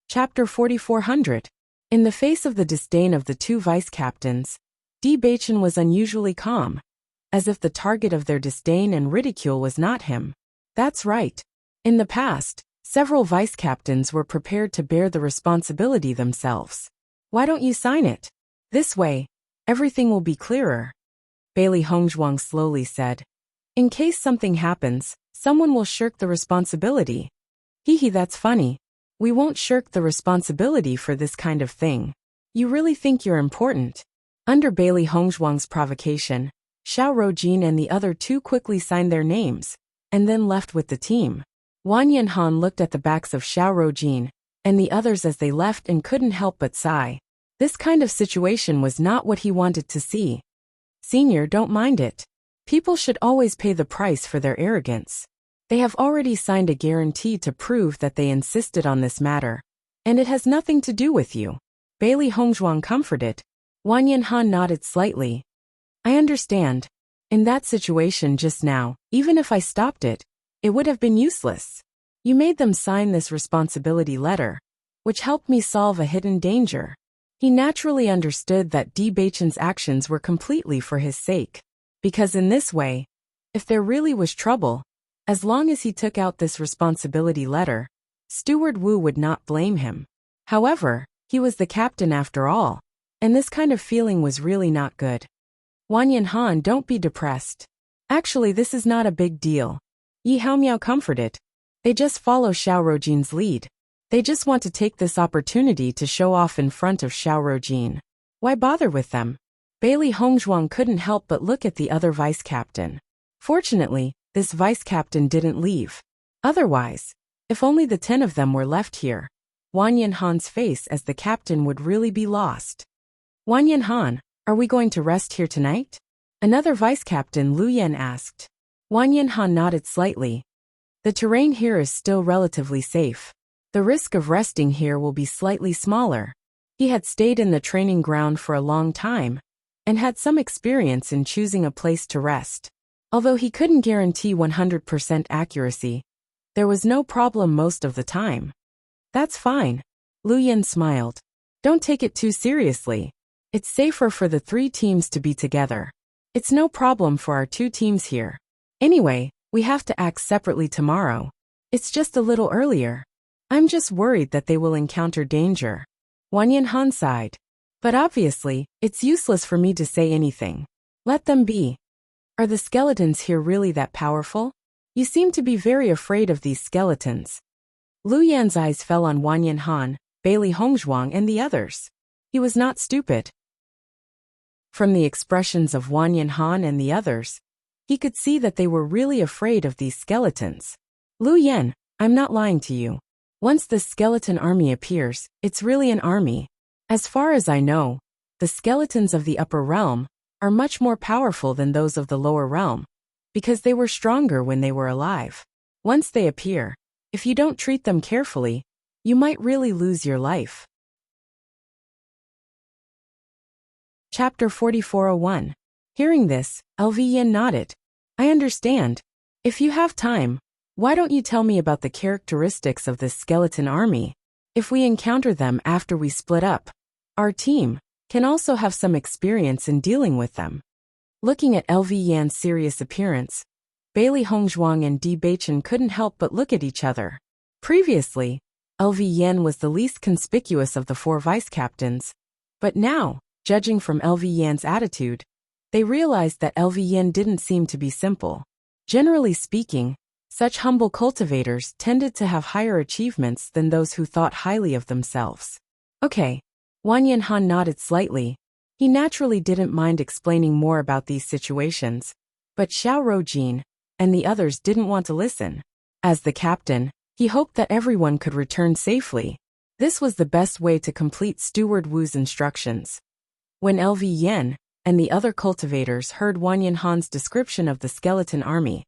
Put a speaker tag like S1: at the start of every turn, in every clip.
S1: Chapter 4400. In the face of the disdain of the two vice-captains, Bewitching was unusually calm, as if the target of their disdain and ridicule was not him. That's right. In the past, several vice-captains were prepared to bear the responsibility themselves. Why don't you sign it? This way, everything will be clearer, Bailey Hongzhuang slowly said. In case something happens, someone will shirk the responsibility. Hee, that's funny. We won't shirk the responsibility for this kind of thing. You really think you're important? Under Bailey Hongzhuang's provocation, Xiao Rojin and the other two quickly signed their names, and then left with the team. Wang Yanhan looked at the backs of Xiao Rojin and the others as they left and couldn't help but sigh. This kind of situation was not what he wanted to see. Senior, don't mind it. People should always pay the price for their arrogance. They have already signed a guarantee to prove that they insisted on this matter, and it has nothing to do with you. Bailey Hongzhuang comforted. Wang Yanhan nodded slightly. I understand. In that situation just now, even if I stopped it, it would have been useless. You made them sign this responsibility letter, which helped me solve a hidden danger. He naturally understood that Bewitching's actions were completely for his sake, because in this way, if there really was trouble, as long as he took out this responsibility letter, Steward Wu would not blame him. However, he was the captain after all, and this kind of feeling was really not good. Wang Yanhan, don't be depressed. Actually, this is not a big deal. Yi Haomiao comforted. They just follow Xiao Rojin's lead. They just want to take this opportunity to show off in front of Xiao Rojin. Why bother with them? Bailey Hongzhuang couldn't help but look at the other vice-captain. Fortunately, this vice-captain didn't leave. Otherwise, if only the 10 of them were left here, Wang Yanhan's face as the captain would really be lost. Wang Yanhan, are we going to rest here tonight? Another vice-captain Lu Yan asked. Wang Yanhan nodded slightly. The terrain here is still relatively safe. The risk of resting here will be slightly smaller. He had stayed in the training ground for a long time, and had some experience in choosing a place to rest. Although he couldn't guarantee 100% accuracy, there was no problem most of the time. That's fine. Lu Yan smiled. Don't take it too seriously. It's safer for the 3 teams to be together. It's no problem for our 2 teams here. Anyway, we have to act separately tomorrow. It's just a little earlier. I'm just worried that they will encounter danger. Wang Yanhan sighed. But obviously, it's useless for me to say anything. Let them be. Are the skeletons here really that powerful? You seem to be very afraid of these skeletons. Lu Yan's eyes fell on Wang Yanhan, Bailey Hongzhuang and the others. He was not stupid. From the expressions of Wang Yanhan and the others, he could see that they were really afraid of these skeletons. Lu Yan, I'm not lying to you. Once the skeleton army appears, it's really an army. As far as I know, the skeletons of the upper realm are much more powerful than those of the lower realm, because they were stronger when they were alive. Once they appear, if you don't treat them carefully, you might really lose your life. Chapter 4401. Hearing this, LV Yin nodded. I understand. If you have time, why don't you tell me about the characteristics of this skeleton army? If we encounter them after we split up, our team can also have some experience in dealing with them. Looking at LV Yan's serious appearance, Bailey Hongzhuang and Bewitching couldn't help but look at each other. Previously, LV Yan was the least conspicuous of the 4 vice-captains, but now, judging from LV Yan's attitude, they realized that LV Yan didn't seem to be simple. Generally speaking, such humble cultivators tended to have higher achievements than those who thought highly of themselves. Okay. Wang Yanhan nodded slightly. He naturally didn't mind explaining more about these situations, but Xiao Rojin and the others didn't want to listen. As the captain, he hoped that everyone could return safely. This was the best way to complete Steward Wu's instructions. When LV Yan and the other cultivators heard Wang Yanhan's description of the skeleton army,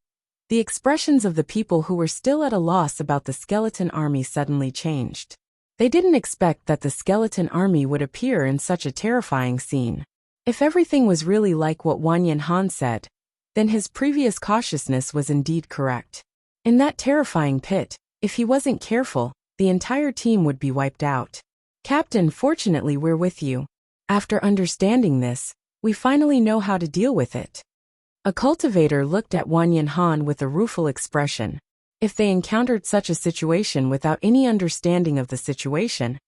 S1: the expressions of the people who were still at a loss about the skeleton army suddenly changed. They didn't expect that the skeleton army would appear in such a terrifying scene. If everything was really like what Wang Yanhan said, then his previous cautiousness was indeed correct. In that terrifying pit, if he wasn't careful, the entire team would be wiped out. Captain, fortunately we're with you. After understanding this, we finally know how to deal with it. A cultivator looked at Wang Yanhan with a rueful expression. If they encountered such a situation without any understanding of the situation,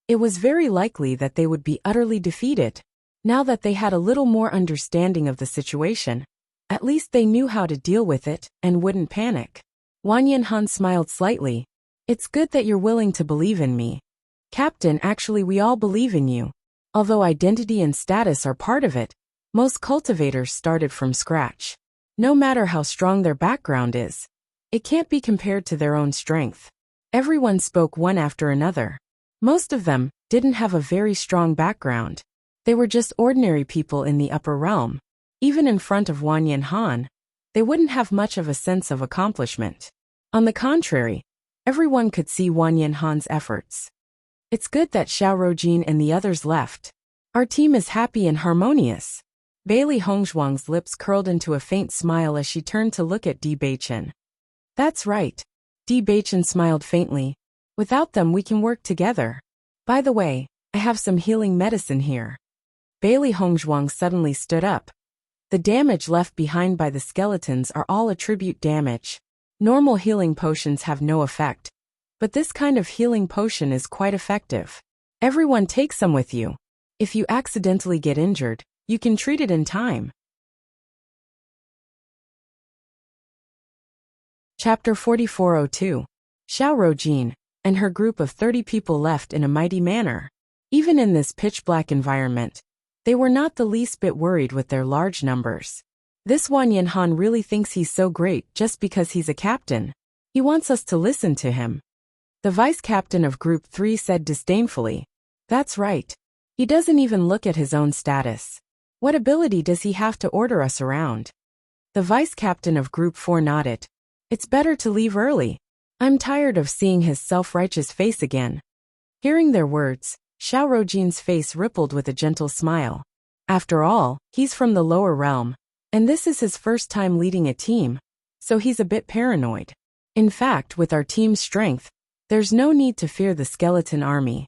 S1: it was very likely that they would be utterly defeated. Now that they had a little more understanding of the situation, at least they knew how to deal with it and wouldn't panic. Wang Yanhan smiled slightly. It's good that you're willing to believe in me. Captain, actually we all believe in you. Although identity and status are part of it, most cultivators started from scratch. No matter how strong their background is, it can't be compared to their own strength. Everyone spoke one after another. Most of them didn't have a very strong background. They were just ordinary people in the upper realm. Even in front of Wang Yanhan, they wouldn't have much of a sense of accomplishment. On the contrary, everyone could see Wang Yanhan's efforts. It's good that Xiao Rojin and the others left. Our team is happy and harmonious. Bailey Hongzhuang's lips curled into a faint smile as she turned to look at Di Beichen. That's right. Di Beichen smiled faintly. Without them we can work together. By the way, I have some healing medicine here. Bailey Hongzhuang suddenly stood up. The damage left behind by the skeletons are all attribute damage. Normal healing potions have no effect. But this kind of healing potion is quite effective. Everyone take some with you. If you accidentally get injured, you can treat it in time. Chapter 4402. Xiao Rojin and her group of 30 people left in a mighty manner. Even in this pitch-black environment, they were not the least bit worried with their large numbers. This Wang Yanhan really thinks he's so great just because he's a captain. He wants us to listen to him. The vice captain of Group 3 said disdainfully. That's right. He doesn't even look at his own status. What ability does he have to order us around? The vice captain of Group 4 nodded. It's better to leave early. I'm tired of seeing his self-righteous face again. Hearing their words, Xiao Rojin's face rippled with a gentle smile. After all, he's from the lower realm, and this is his first time leading a team, so he's a bit paranoid. In fact, with our team's strength, there's no need to fear the skeleton army.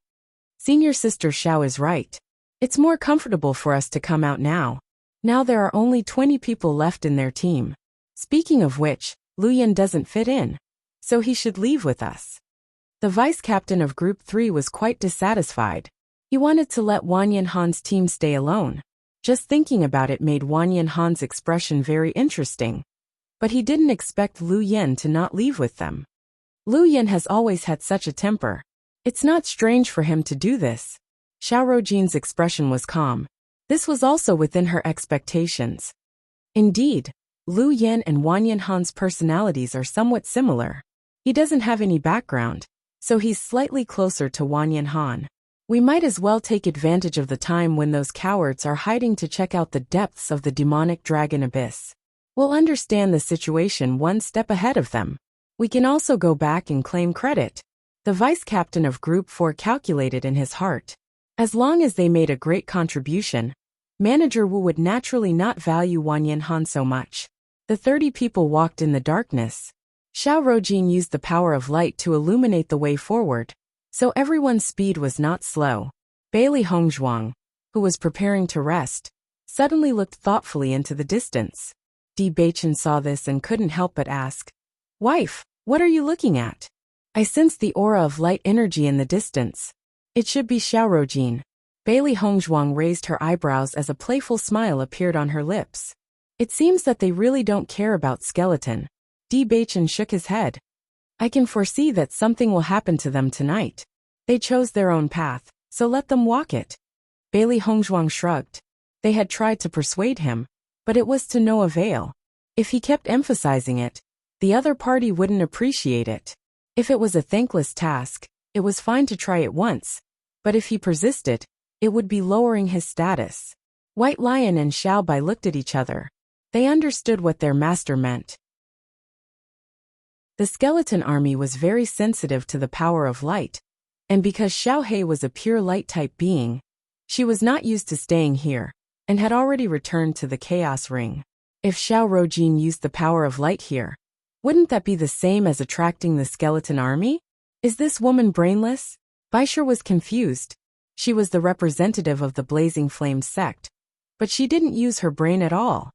S1: Senior Sister Xiao is right. It's more comfortable for us to come out now. Now there are only 20 people left in their team. Speaking of which, Lu Yan doesn't fit in, so he should leave with us. The vice captain of Group 3 was quite dissatisfied. He wanted to let Wang Yanhan's team stay alone. Just thinking about it made Wang Yanhan's expression very interesting. But he didn't expect Lu Yan to not leave with them. Lu Yan has always had such a temper. It's not strange for him to do this. Xiao Rojin's expression was calm. This was also within her expectations. Indeed, Lu Yan and Wang Yanhan's personalities are somewhat similar. He doesn't have any background, so he's slightly closer to Wang Yanhan. We might as well take advantage of the time when those cowards are hiding to check out the depths of the demonic dragon abyss. We'll understand the situation one step ahead of them. We can also go back and claim credit. The vice captain of Group 4 calculated in his heart. As long as they made a great contribution, Manager Wu would naturally not value Wang Yanhan so much. The 30 people walked in the darkness. Xiao Rojin used the power of light to illuminate the way forward, so everyone's speed was not slow. Bailey Hongzhuang, who was preparing to rest, suddenly looked thoughtfully into the distance. Di Beichen saw this and couldn't help but ask, Wife, what are you looking at? I sensed the aura of light energy in the distance. It should be Xiao Rojin. Bailey Hongzhuang raised her eyebrows as a playful smile appeared on her lips. It seems that they really don't care about skeleton. Di Beichen shook his head. I can foresee that something will happen to them tonight. They chose their own path, so let them walk it. Bailey Hongzhuang shrugged. They had tried to persuade him, but it was to no avail. If he kept emphasizing it, the other party wouldn't appreciate it. If it was a thankless task, it was fine to try it once, but if he persisted, it would be lowering his status. White Lion and Xiao Bai looked at each other. They understood what their master meant. The skeleton army was very sensitive to the power of light, and because Xiao He was a pure light-type being, she was not used to staying here, and had already returned to the Chaos Ring. If Xiao Rojin used the power of light here, wouldn't that be the same as attracting the skeleton army? Is this woman brainless? Baisher was confused. She was the representative of the Blazing Flames sect, but she didn't use her brain at all.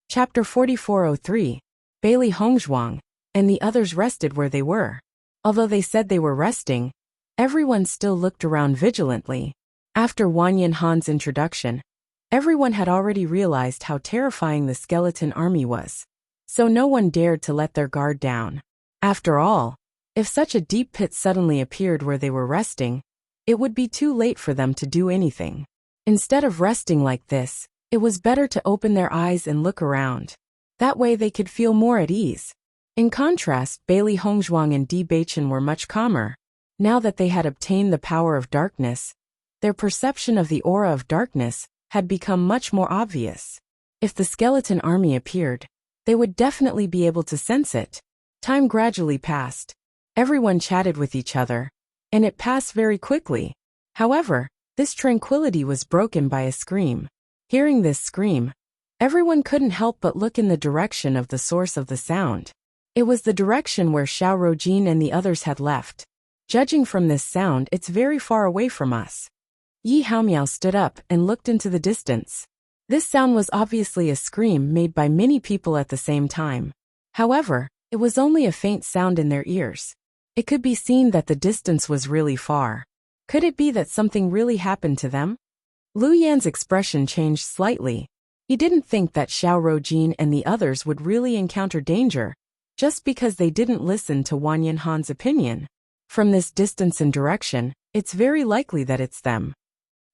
S1: Chapter 4403. Bailey Hongzhuang and the others rested where they were. Although they said they were resting, everyone still looked around vigilantly. After Wang Yanhan's introduction, everyone had already realized how terrifying the skeleton army was, so no one dared to let their guard down. After all, if such a deep pit suddenly appeared where they were resting, it would be too late for them to do anything. Instead of resting like this, it was better to open their eyes and look around. That way they could feel more at ease. In contrast, Bailey Hongzhuang and Bewitching were much calmer. Now that they had obtained the power of darkness, their perception of the aura of darkness had become much more obvious. If the skeleton army appeared, they would definitely be able to sense it. Time gradually passed. Everyone chatted with each other, and it passed very quickly. However, this tranquility was broken by a scream. Hearing this scream, everyone couldn't help but look in the direction of the source of the sound. It was the direction where Xiao Rojin and the others had left. Judging from this sound, it's very far away from us. Yi Haomiao stood up and looked into the distance. This sound was obviously a scream made by many people at the same time. However, it was only a faint sound in their ears. It could be seen that the distance was really far. Could it be that something really happened to them? Lu Yan's expression changed slightly. He didn't think that Xiao Rojin and the others would really encounter danger, just because they didn't listen to Wang Yanhan's opinion. From this distance and direction, it's very likely that it's them.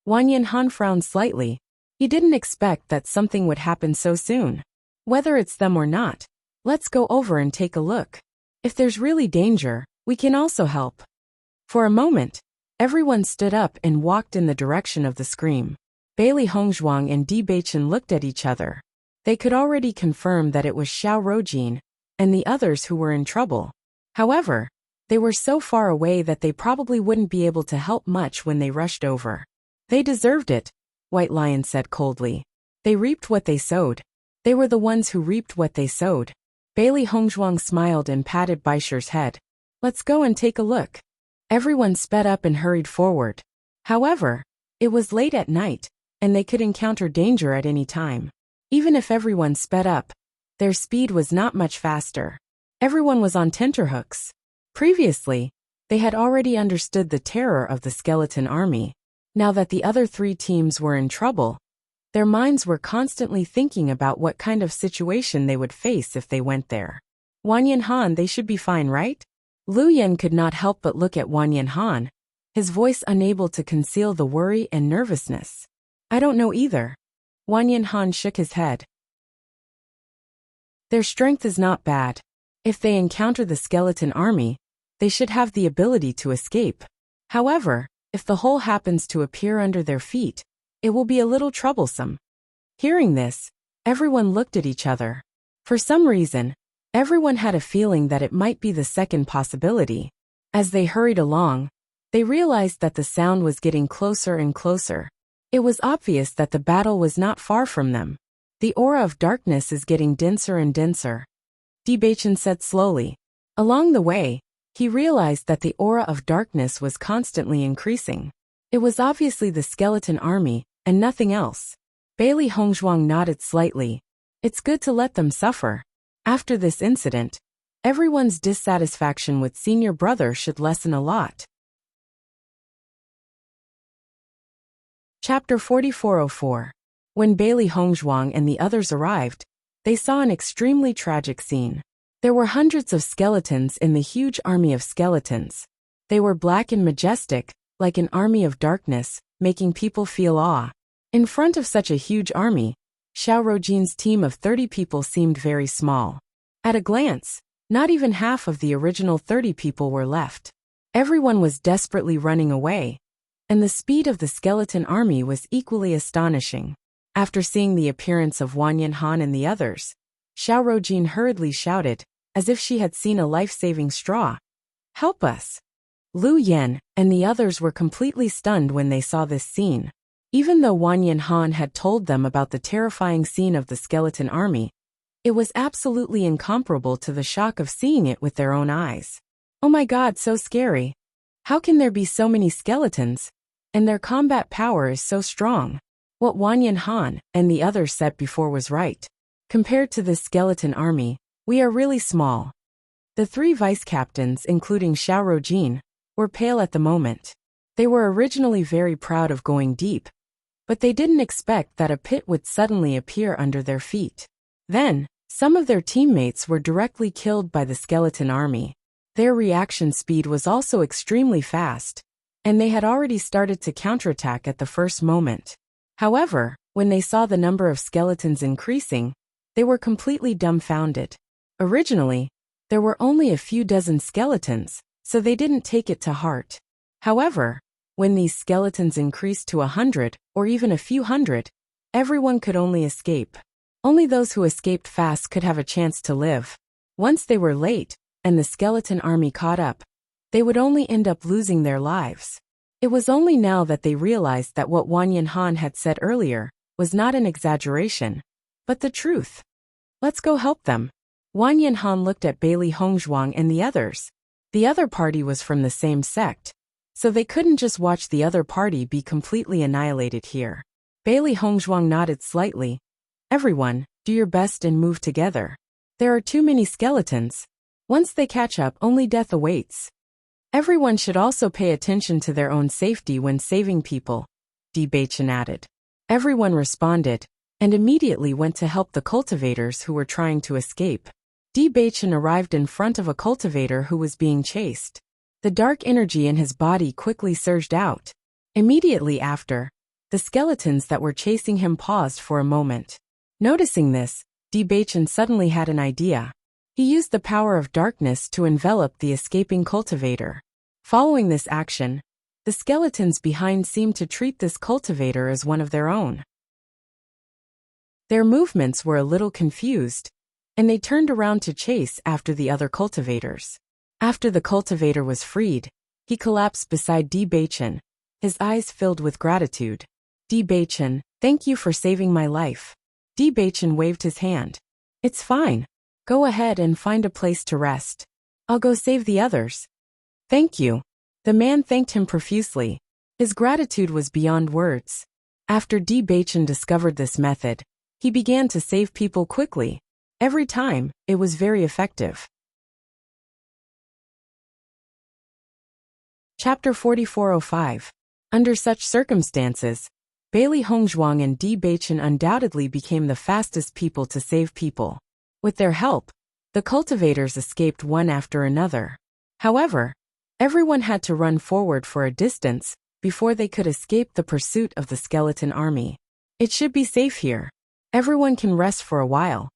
S1: Wang Yanhan frowned slightly. He didn't expect that something would happen so soon. Whether it's them or not, let's go over and take a look. If there's really danger, we can also help. For a moment, everyone stood up and walked in the direction of the scream. Bailey Hongzhuang and Bewitching looked at each other. They could already confirm that it was Xiao Rojin and the others who were in trouble. However, they were so far away that they probably wouldn't be able to help much when they rushed over. They deserved it, White Lion said coldly. They reaped what they sowed. They were the ones who reaped what they sowed. Bailey Hongzhuang smiled and patted Baisher's head. Let's go and take a look. Everyone sped up and hurried forward. However, it was late at night, and they could encounter danger at any time. Even if everyone sped up, their speed was not much faster. Everyone was on tenterhooks. Previously, they had already understood the terror of the skeleton army. Now that the other three teams were in trouble, their minds were constantly thinking about what kind of situation they would face if they went there. Wang Yanhan, they should be fine, right? Lu Yan could not help but look at Wang Yanhan, his voice unable to conceal the worry and nervousness. I don't know either. Wang Yanhan shook his head. Their strength is not bad. If they encounter the skeleton army, they should have the ability to escape. However, if the hole happens to appear under their feet, it will be a little troublesome. Hearing this, everyone looked at each other. For some reason, everyone had a feeling that it might be the second possibility. As they hurried along, they realized that the sound was getting closer and closer. It was obvious that the battle was not far from them. The aura of darkness is getting denser and denser, Bewitching said slowly. Along the way, he realized that the aura of darkness was constantly increasing. It was obviously the skeleton army, and nothing else. Bailey Hongzhuang nodded slightly. It's good to let them suffer. After this incident, everyone's dissatisfaction with senior brother should lessen a lot. Chapter 4404. When Bailey Hongzhuang and the others arrived, they saw an extremely tragic scene. There were hundreds of skeletons in the huge army of skeletons. They were black and majestic, like an army of darkness, making people feel awe. In front of such a huge army, Xiao Rojin's team of 30 people seemed very small. At a glance, not even half of the original 30 people were left. Everyone was desperately running away, and the speed of the skeleton army was equally astonishing. After seeing the appearance of Wang Yanhan and the others, Xiao Rojin hurriedly shouted, as if she had seen a life-saving straw. Help us! Lu Yan and the others were completely stunned when they saw this scene. Even though Wang Yanhan had told them about the terrifying scene of the skeleton army, It was absolutely incomparable to the shock of seeing it with their own eyes. Oh my god, so scary. How can there be so many skeletons? And their combat power is so strong. What Wang Yanhan and the others said before was right. Compared to this skeleton army, we are really small. The three vice captains, including Xiao Rojin, were pale at the moment. They were originally very proud of going deep, but they didn't expect that a pit would suddenly appear under their feet. Then, some of their teammates were directly killed by the skeleton army. Their reaction speed was also extremely fast, and they had already started to counterattack at the first moment. However, when they saw the number of skeletons increasing, they were completely dumbfounded. Originally, there were only a few dozen skeletons, so they didn't take it to heart. However, when these skeletons increased to 100, or even a few hundred, everyone could only escape. Only those who escaped fast could have a chance to live. Once they were late, and the skeleton army caught up, they would only end up losing their lives. It was only now that they realized that what Wang Yanhan had said earlier was not an exaggeration, but the truth. Let's go help them. Wang Yanhan looked at Bailey Hongzhuang and the others. The other party was from the same sect, so they couldn't just watch the other party be completely annihilated here. Bailey Hongzhuang nodded slightly. Everyone, do your best and move together. There are too many skeletons. Once they catch up, only death awaits. Everyone should also pay attention to their own safety when saving people, Bewitching added. Everyone responded, and immediately went to help the cultivators who were trying to escape. Bewitching arrived in front of a cultivator who was being chased. The dark energy in his body quickly surged out. Immediately after, the skeletons that were chasing him paused for a moment. Noticing this, Bewitching suddenly had an idea. He used the power of darkness to envelop the escaping cultivator. Following this action, the skeletons behind seemed to treat this cultivator as one of their own. Their movements were a little confused, and they turned around to chase after the other cultivators. After the cultivator was freed, he collapsed beside Bewitching, his eyes filled with gratitude. Bewitching, thank you for saving my life. Bewitching waved his hand. It's fine. Go ahead and find a place to rest. I'll go save the others. Thank you. The man thanked him profusely. His gratitude was beyond words. After Bewitching discovered this method, he began to save people quickly. Every time, it was very effective. Chapter 4405. Under such circumstances, Bailey Hongzhuang and Bewitching undoubtedly became the fastest people to save people. With their help, the cultivators escaped one after another. However, everyone had to run forward for a distance before they could escape the pursuit of the skeleton army. It should be safe here. Everyone can rest for a while.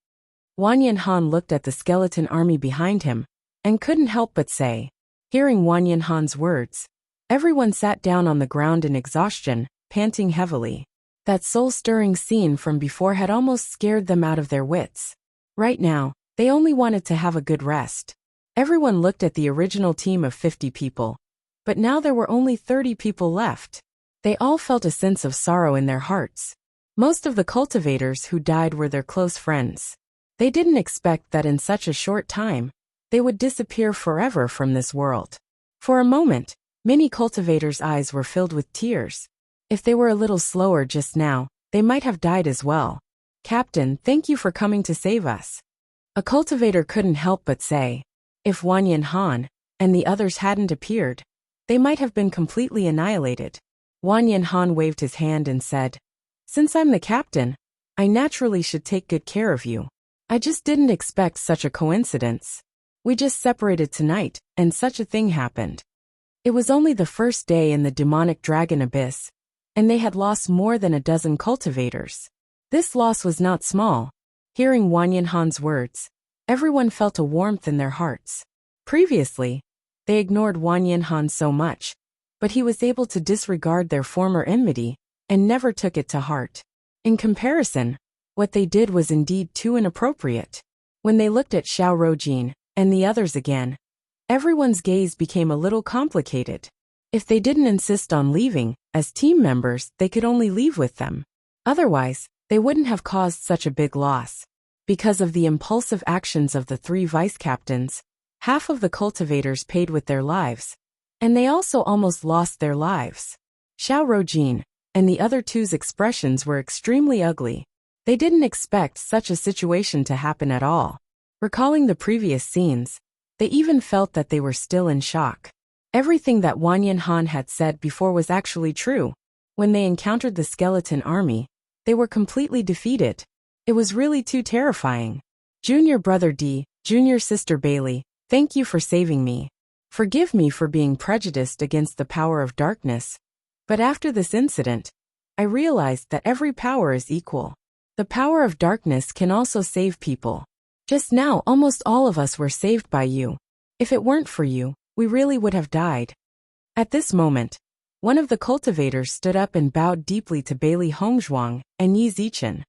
S1: Wang Yanhan looked at the skeleton army behind him and couldn't help but say. Hearing Wang Yanhan's words, everyone sat down on the ground in exhaustion, panting heavily. That soul-stirring scene from before had almost scared them out of their wits. Right now, they only wanted to have a good rest. Everyone looked at the original team of 50 people, but now there were only 30 people left. They all felt a sense of sorrow in their hearts. Most of the cultivators who died were their close friends. They didn't expect that in such a short time, they would disappear forever from this world. For a moment, many cultivators' eyes were filled with tears. If they were a little slower just now, they might have died as well. Captain, thank you for coming to save us. A cultivator couldn't help but say. If Wang Yanhan and the others hadn't appeared, they might have been completely annihilated. Wang Yanhan waved his hand and said, Since I'm the captain, I naturally should take good care of you. I just didn't expect such a coincidence. We just separated tonight, and such a thing happened. It was only the first day in the demonic dragon abyss, and they had lost more than a dozen cultivators. This loss was not small. Hearing Wang Yanhan's words, everyone felt a warmth in their hearts. Previously, they ignored Wang Yanhan so much, but he was able to disregard their former enmity and never took it to heart. In comparison, what they did was indeed too inappropriate. When they looked at Xiao Rojin and the others again, everyone's gaze became a little complicated. If they didn't insist on leaving, as team members, they could only leave with them. Otherwise, they wouldn't have caused such a big loss. Because of the impulsive actions of the 3 vice captains, half of the cultivators paid with their lives, and they also almost lost their lives. Xiao Rojin and the other two's expressions were extremely ugly. They didn't expect such a situation to happen at all. Recalling the previous scenes, they even felt that they were still in shock. Everything that Wang Yanhan had said before was actually true. When they encountered the skeleton army, they were completely defeated. It was really too terrifying. Junior brother D, junior sister Bailey, thank you for saving me. Forgive me for being prejudiced against the power of darkness. But after this incident, I realized that every power is equal. The power of darkness can also save people. Just now, almost all of us were saved by you. If it weren't for you, we really would have died. At this moment, one of the cultivators stood up and bowed deeply to Bailey Hongzhuang and Yi Zichen.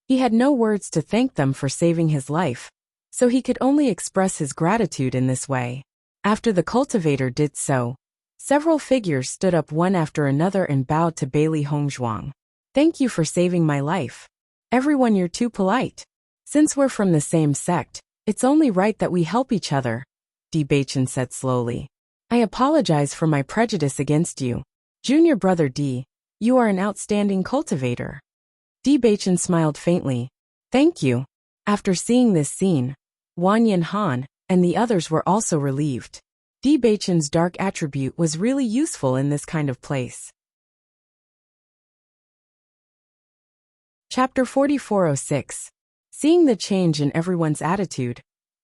S1: He had no words to thank them for saving his life, so he could only express his gratitude in this way. After the cultivator did so, several figures stood up one after another and bowed to Bailey Hongzhuang. Thank you for saving my life. Everyone, you're too polite. Since we're from the same sect, it's only right that we help each other, Bewitching said slowly. I apologize for my prejudice against you. Junior brother D, you are an outstanding cultivator. Bewitching smiled faintly. Thank you. After seeing this scene, Wang Yanhan and the others were also relieved. Bewitching's dark attribute was really useful in this kind of place. Chapter 4406. Seeing the change in everyone's attitude,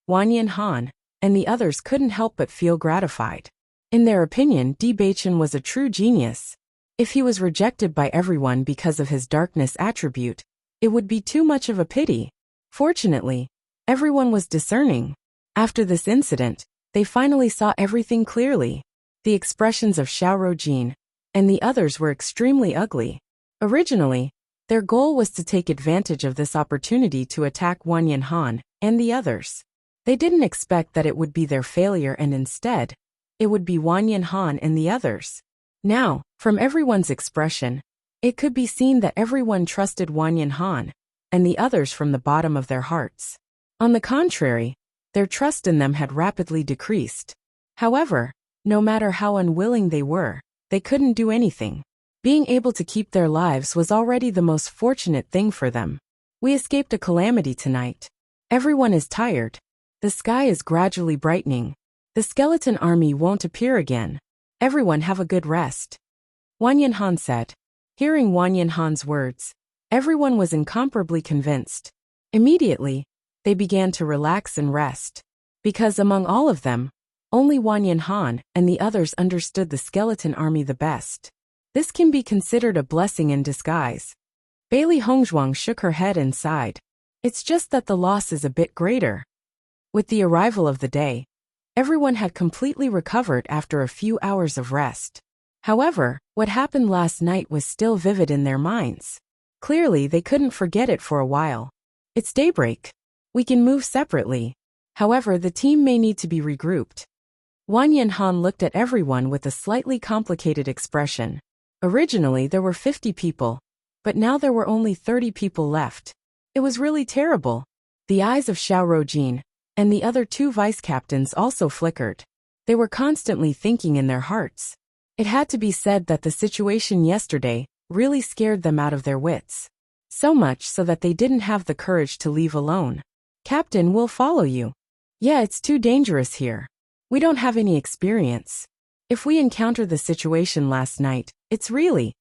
S1: Wang Yanhan and the others couldn't help but feel gratified. In their opinion, Bewitching was a true genius. If he was rejected by everyone because of his darkness attribute, it would be too much of a pity. Fortunately, everyone was discerning. After this incident, they finally saw everything clearly. The expressions of Xiao Rojin and the others were extremely ugly. Originally, their goal was to take advantage of this opportunity to attack Wang Yanhan and the others. They didn't expect that it would be their failure, and instead, it would be Wang Yanhan and the others. Now, from everyone's expression, it could be seen that everyone trusted Wang Yanhan and the others from the bottom of their hearts. On the contrary, their trust in them had rapidly decreased. However, no matter how unwilling they were, they couldn't do anything. Being able to keep their lives was already the most fortunate thing for them. We escaped a calamity tonight. Everyone is tired. The sky is gradually brightening. The skeleton army won't appear again. Everyone have a good rest. Wang Yanhan said. Hearing Wang Yanhan's words, everyone was incomparably convinced. Immediately, they began to relax and rest. Because among all of them, only Wang Yanhan and the others understood the skeleton army the best. This can be considered a blessing in disguise. Bailey Hongzhuang shook her head and sighed. It's just that the loss is a bit greater. With the arrival of the day, everyone had completely recovered after a few hours of rest. However, what happened last night was still vivid in their minds. Clearly, they couldn't forget it for a while. It's daybreak. We can move separately. However, the team may need to be regrouped. Wang Yanhan looked at everyone with a slightly complicated expression. Originally, there were 50 people, but now there were only 30 people left. It was really terrible. The eyes of Xiao Rojin and the other 2 vice captains also flickered. They were constantly thinking in their hearts. It had to be said that the situation yesterday really scared them out of their wits. So much so that they didn't have the courage to leave alone. Captain, we'll follow you. Yeah, it's too dangerous here. We don't have any experience. If we encounter the situation last night, it's really...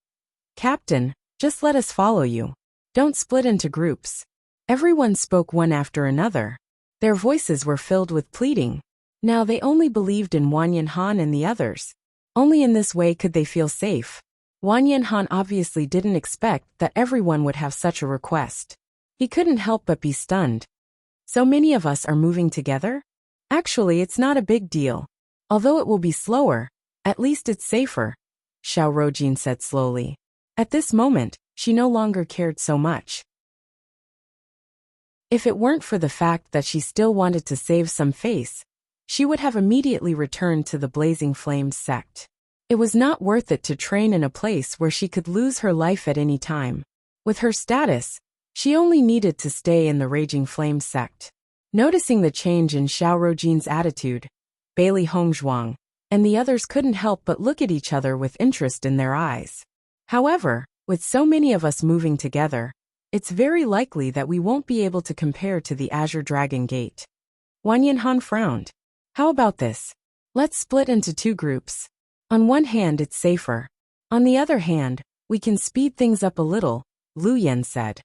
S1: Captain, just let us follow you. Don't split into groups. Everyone spoke one after another. Their voices were filled with pleading. Now they only believed in Wang Yanhan and the others. Only in this way could they feel safe. Wang Yanhan obviously didn't expect that everyone would have such a request. He couldn't help but be stunned. So many of us are moving together? Actually, it's not a big deal. Although it will be slower, at least it's safer, Xiao Rojin said slowly. At this moment, she no longer cared so much. If it weren't for the fact that she still wanted to save some face, she would have immediately returned to the Blazing Flames sect. It was not worth it to train in a place where she could lose her life at any time. With her status, She only needed to stay in the Raging Flame sect. Noticing the change in Xiao Rojin's attitude, Bailey Hongzhuang and the others couldn't help but look at each other with interest in their eyes. However, with so many of us moving together, it's very likely that we won't be able to compare to the Azure Dragon Gate. Wang Yanhan frowned. How about this? Let's split into two groups. On one hand, it's safer. On the other hand, we can speed things up a little, Lu Yan said.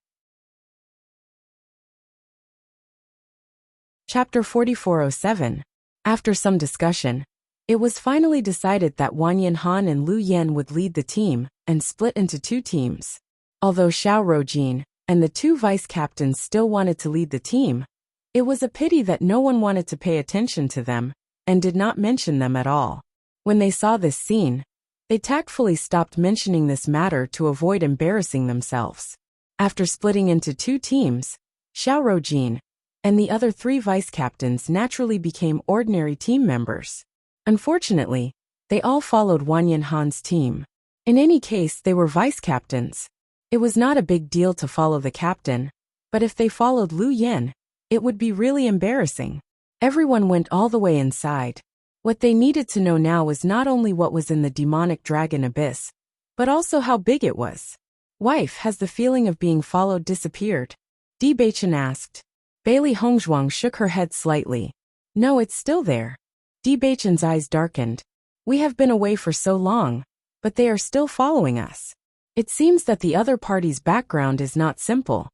S1: Chapter 4407. After some discussion, it was finally decided that Wang Yanhan and Lu Yan would lead the team and split into two teams. Although Xiao Rojin and the two vice captains still wanted to lead the team, it was a pity that no one wanted to pay attention to them and did not mention them at all. When they saw this scene, they tactfully stopped mentioning this matter to avoid embarrassing themselves. After splitting into two teams, Xiao Rojin and the other three vice captains naturally became ordinary team members. Unfortunately, they all followed Wang Yanhan's team. In any case, they were vice captains. It was not a big deal to follow the captain, but if they followed Lu Yan, it would be really embarrassing. Everyone went all the way inside. What they needed to know now was not only what was in the demonic dragon abyss, but also how big it was. Wife, has the feeling of being followed disappeared? Bewitching asked. Bailey Hongzhuang shook her head slightly. No, it's still there. Bewitching's eyes darkened. We have been away for so long, but they are still following us. It seems that the other party's background is not simple.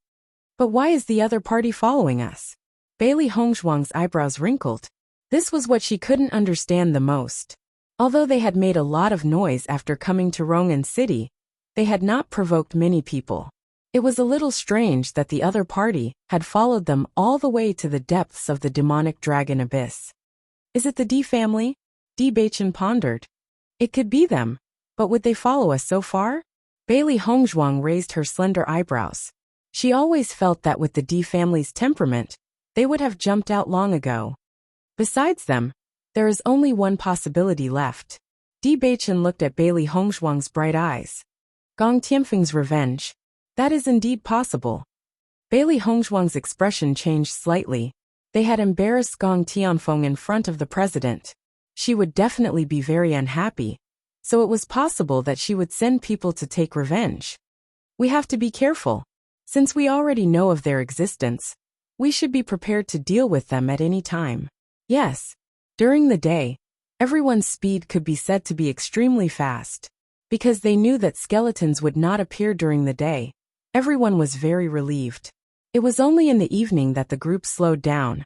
S1: But why is the other party following us? Bailey Hongzhuang's eyebrows wrinkled. This was what she couldn't understand the most. Although they had made a lot of noise after coming to Rongan City, they had not provoked many people. It was a little strange that the other party had followed them all the way to the depths of the demonic dragon abyss. Is it the D family? Bewitching pondered. It could be them, but would they follow us so far? Bailey Hongzhuang raised her slender eyebrows. She always felt that with the D family's temperament, they would have jumped out long ago. Besides them, there is only one possibility left. Bewitching looked at Bailey Hongzhuang's bright eyes. Gong Tianfeng's revenge. That is indeed possible. Bailey Hongzhuang's expression changed slightly. They had embarrassed Gong Tianfeng in front of the president. She would definitely be very unhappy, so it was possible that she would send people to take revenge. We have to be careful. Since we already know of their existence, we should be prepared to deal with them at any time. Yes, during the day, everyone's speed could be said to be extremely fast. Because they knew that skeletons would not appear during the day, everyone was very relieved. It was only in the evening that the group slowed down.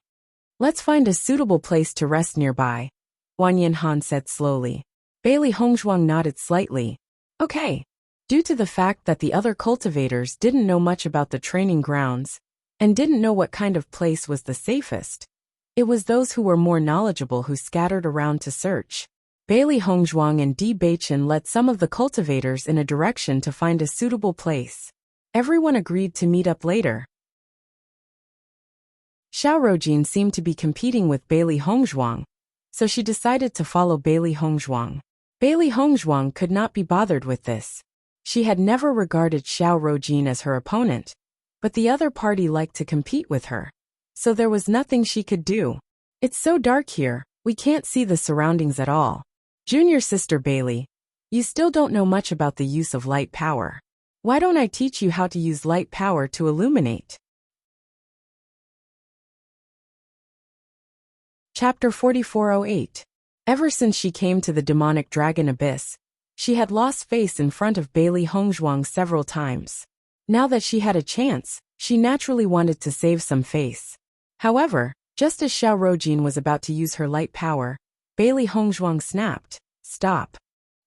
S1: Let's find a suitable place to rest nearby, Wang Yanhan said slowly. Bailey Hongzhuang nodded slightly. Okay. Due to the fact that the other cultivators didn't know much about the training grounds, and didn't know what kind of place was the safest, it was those who were more knowledgeable who scattered around to search. Bailey Hongzhuang and Bewitching led some of the cultivators in a direction to find a suitable place. Everyone agreed to meet up later. Xiao Rojin seemed to be competing with Bailey Hongzhuang, so she decided to follow Bailey Hongzhuang. Bailey Hongzhuang could not be bothered with this. She had never regarded Xiao Rojin as her opponent, but the other party liked to compete with her, so there was nothing she could do. It's so dark here, we can't see the surroundings at all. Junior sister Bailey, you still don't know much about the use of light power. Why don't I teach you how to use light power to illuminate? Chapter 4408. Ever since she came to the demonic dragon abyss, she had lost face in front of Bailey Hongzhuang several times. Now that she had a chance, she naturally wanted to save some face. However, just as Xiao Rojin was about to use her light power, Bailey Hongzhuang snapped. Stop.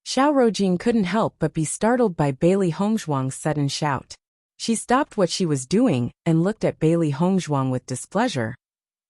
S1: Xiao Rojin couldn't help but be startled by Bailey Hongzhuang's sudden shout. She stopped what she was doing and looked at Bailey Hongzhuang with displeasure.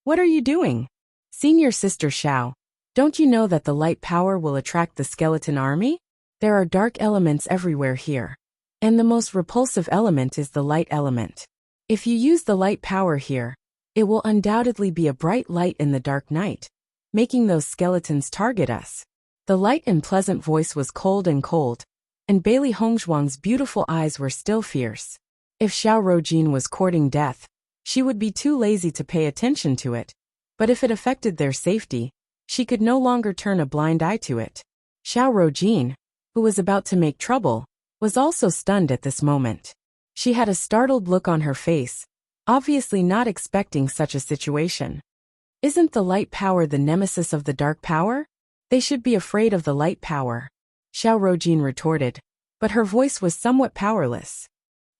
S1: What are you doing? Senior sister Xiao, don't you know that the light power will attract the skeleton army? There are dark elements everywhere here. And the most repulsive element is the light element. If you use the light power here, it will undoubtedly be a bright light in the dark night, making those skeletons target us. The light and pleasant voice was cold, and Bailey Hongzhuang's beautiful eyes were still fierce. If Xiao Rojin was courting death, she would be too lazy to pay attention to it, but if it affected their safety, she could no longer turn a blind eye to it. Xiao Rojin, who was about to make trouble, was also stunned at this moment. She had a startled look on her face, obviously not expecting such a situation. Isn't the light power the nemesis of the dark power? They should be afraid of the light power, Xiao Rojin retorted, but her voice was somewhat powerless.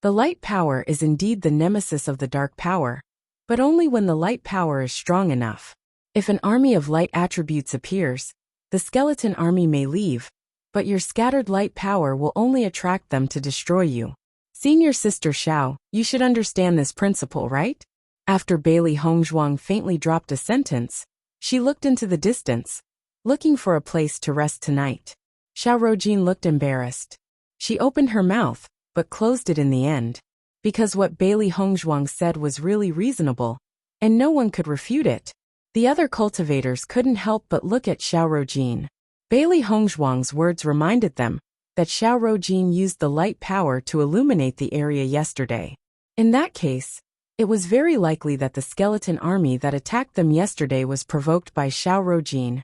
S1: The light power is indeed the nemesis of the dark power, but only when the light power is strong enough. If an army of light attributes appears, the skeleton army may leave, but your scattered light power will only attract them to destroy you. Senior Sister Xiao, you should understand this principle, right? After Bailey Hongzhuang faintly dropped a sentence, she looked into the distance, looking for a place to rest tonight. Xiao Rojin looked embarrassed. She opened her mouth, but closed it in the end, because what Bailey Hongzhuang said was really reasonable, and no one could refute it. The other cultivators couldn't help but look at Xiao Rojin. Bailey Hongzhuang's words reminded them that Xiao Rojin used the light power to illuminate the area yesterday. In that case, it was very likely that the skeleton army that attacked them yesterday was provoked by Xiao Rojin.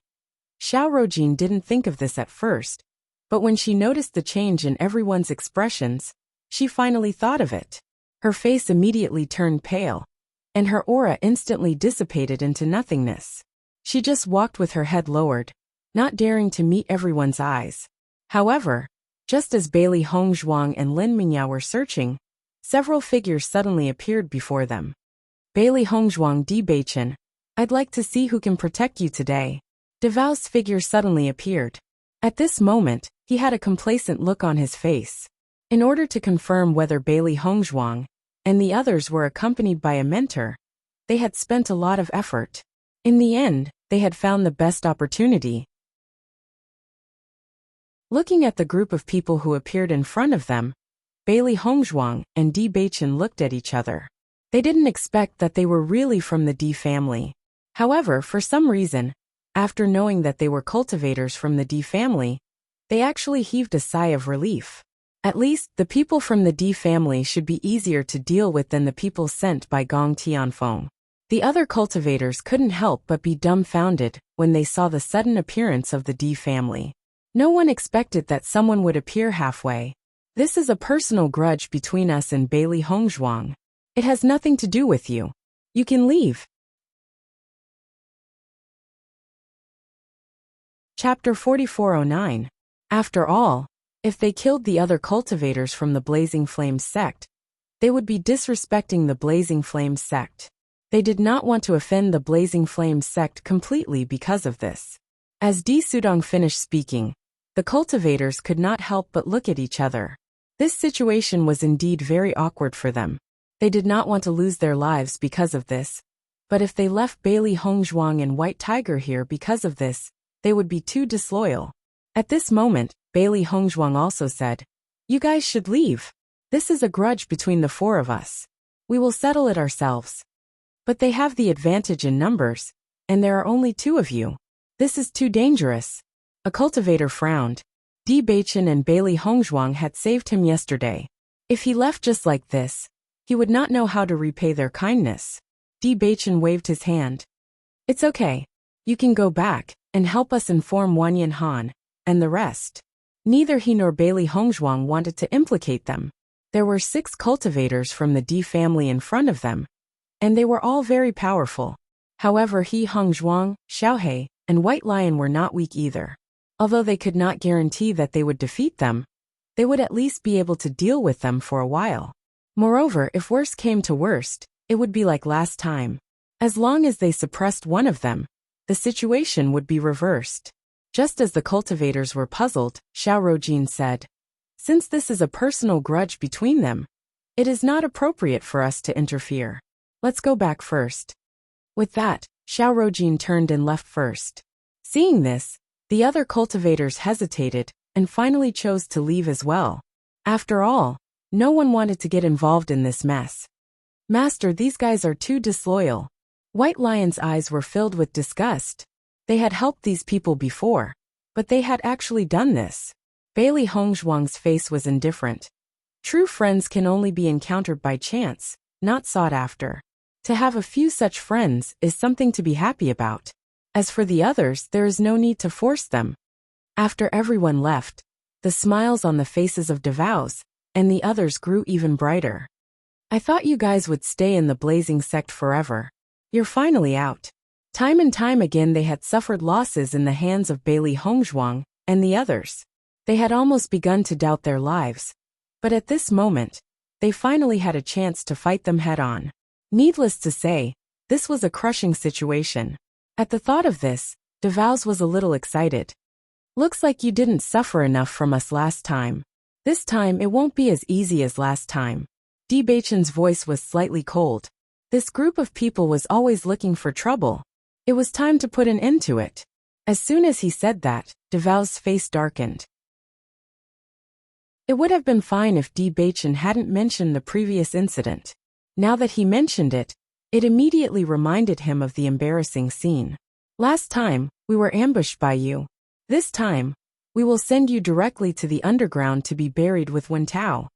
S1: Xiao Rojin didn't think of this at first, but when she noticed the change in everyone's expressions, she finally thought of it. Her face immediately turned pale, and her aura instantly dissipated into nothingness. She just walked with her head lowered, not daring to meet everyone's eyes. However, just as Bailey Hongzhuang and Lin Mingyao were searching, several figures suddenly appeared before them. Bailey Hongzhuang Bewitching, I'd like to see who can protect you today. Devao's figure suddenly appeared. At this moment, he had a complacent look on his face. In order to confirm whether Bailey Hongzhuang and the others were accompanied by a mentor, they had spent a lot of effort. In the end, they had found the best opportunity. Looking at the group of people who appeared in front of them, Bailey Hongzhuang and Di Beichen looked at each other. They didn't expect that they were really from the Di family. However, for some reason, after knowing that they were cultivators from the Di family, they actually heaved a sigh of relief. At least, the people from the Di family should be easier to deal with than the people sent by Gong Tianfeng. The other cultivators couldn't help but be dumbfounded when they saw the sudden appearance of the Di family. No one expected that someone would appear halfway. This is a personal grudge between us and Bailey Hongzhuang. It has nothing to do with you. You can leave. Chapter 4409. After all, if they killed the other cultivators from the Blazing Flames sect, they would be disrespecting the Blazing Flames sect. They did not want to offend the Blazing Flames sect completely because of this. As Di Sudong finished speaking, the cultivators could not help but look at each other. This situation was indeed very awkward for them. They did not want to lose their lives because of this, but if they left Bailey Hongzhuang and White Tiger here because of this, they would be too disloyal. At this moment, Bailey Hongzhuang also said, "You guys should leave. This is a grudge between the four of us. We will settle it ourselves." But they have the advantage in numbers, and there are only two of you. This is too dangerous. A cultivator frowned. Di Beichen and Bailey Hongzhuang had saved him yesterday. If he left just like this, he would not know how to repay their kindness. Di Beichen waved his hand. "It's okay. You can go back and help us inform Wanyan Han and the rest." Neither he nor Bailey Hongzhuang wanted to implicate them. There were 6 cultivators from the Di family in front of them, and they were all very powerful. However, he Hongzhuang, Xiaohe, and White Lion were not weak either. Although they could not guarantee that they would defeat them, they would at least be able to deal with them for a while. Moreover, if worst came to worst, it would be like last time. As long as they suppressed one of them, the situation would be reversed. Just as the cultivators were puzzled, Xiao Rojin said, "Since this is a personal grudge between them, it is not appropriate for us to interfere. Let's go back first." With that, Xiao Rojin turned and left first. Seeing this, the other cultivators hesitated and finally chose to leave as well. After all, no one wanted to get involved in this mess. "Master, these guys are too disloyal." White Lion's eyes were filled with disgust. They had helped these people before, but they had actually done this. Bailey Hongzhuang's face was indifferent. True friends can only be encountered by chance, not sought after. To have a few such friends is something to be happy about. As for the others, there is no need to force them. After everyone left, the smiles on the faces of Devouse and the others grew even brighter. I thought you guys would stay in the blazing sect forever. You're finally out. Time and time again they had suffered losses in the hands of Bailey Hongzhuang and the others. They had almost begun to doubt their lives. But at this moment, they finally had a chance to fight them head-on. Needless to say, this was a crushing situation. At the thought of this, Devouse was a little excited. Looks like you didn't suffer enough from us last time. This time it won't be as easy as last time. Bewitching's voice was slightly cold. This group of people was always looking for trouble. It was time to put an end to it. As soon as he said that, Devouse's face darkened. It would have been fine if Bewitching hadn't mentioned the previous incident. Now that he mentioned it, it immediately reminded him of the embarrassing scene. Last time, we were ambushed by you. This time, we will send you directly to the underground to be buried with Wen Tao.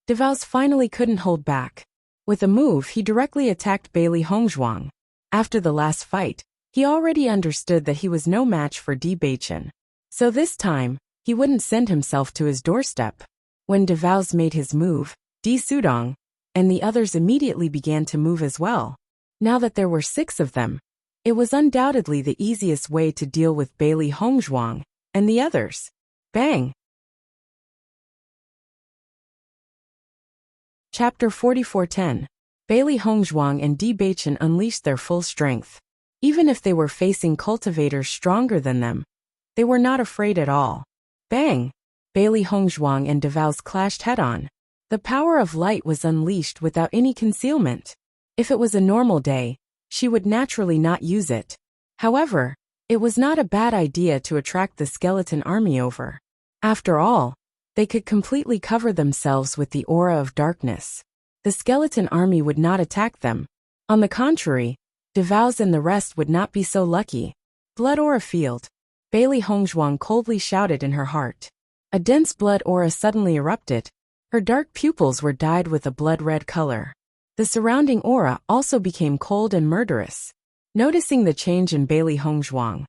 S1: Devouse finally couldn't hold back. With a move, he directly attacked Bailey Hongzhuang. After the last fight, he already understood that he was no match for Bewitching. So this time, he wouldn't send himself to his doorstep. When Devouse made his move, Di Sudong and the others immediately began to move as well. Now that there were 6 of them, it was undoubtedly the easiest way to deal with Bailey Hongzhuang and the others. Bang! Chapter 44:10. Bailey Hongzhuang and Bewitching unleashed their full strength. Even if they were facing cultivators stronger than them, they were not afraid at all. Bang! Bailey Hongzhuang and Devouse clashed head-on. The power of light was unleashed without any concealment. If it was a normal day, she would naturally not use it. However, it was not a bad idea to attract the skeleton army over. After all, they could completely cover themselves with the aura of darkness. The skeleton army would not attack them. On the contrary, Devouse and the rest would not be so lucky. Blood aura field. Bailey Hongzhuang coldly shouted in her heart. A dense blood aura suddenly erupted. Her dark pupils were dyed with a blood-red color. The surrounding aura also became cold and murderous. Noticing the change in Bailey Hongzhuang,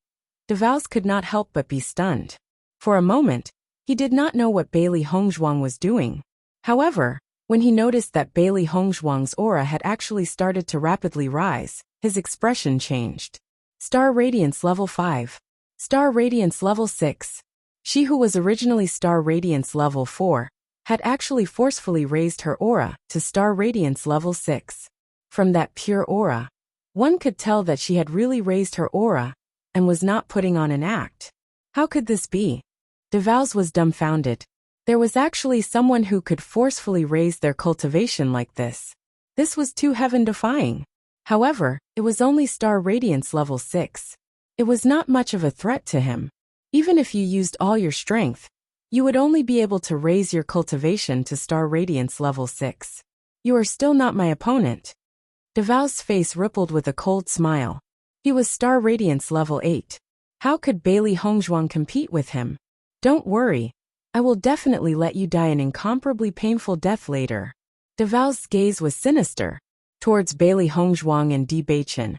S1: Devouse could not help but be stunned. For a moment, he did not know what Bailey Hongzhuang was doing. However, when he noticed that Bailey Hongzhuang's aura had actually started to rapidly rise, his expression changed. Star Radiance Level 5. Star Radiance Level 6. She who was originally Star Radiance Level 4, had actually forcefully raised her aura to Star Radiance Level 6. From that pure aura, one could tell that she had really raised her aura and was not putting on an act. How could this be? Devouse was dumbfounded. There was actually someone who could forcefully raise their cultivation like this. This was too heaven-defying. However, it was only Star Radiance Level 6. It was not much of a threat to him. Even if you used all your strength, you would only be able to raise your cultivation to Star Radiance Level 6. You are still not my opponent. Devouse's face rippled with a cold smile. He was Star Radiance Level 8. How could Bailey Hongzhuang compete with him? Don't worry. I will definitely let you die an incomparably painful death later. Devouse's gaze was sinister towards Bailey Hongzhuang and Bewitching.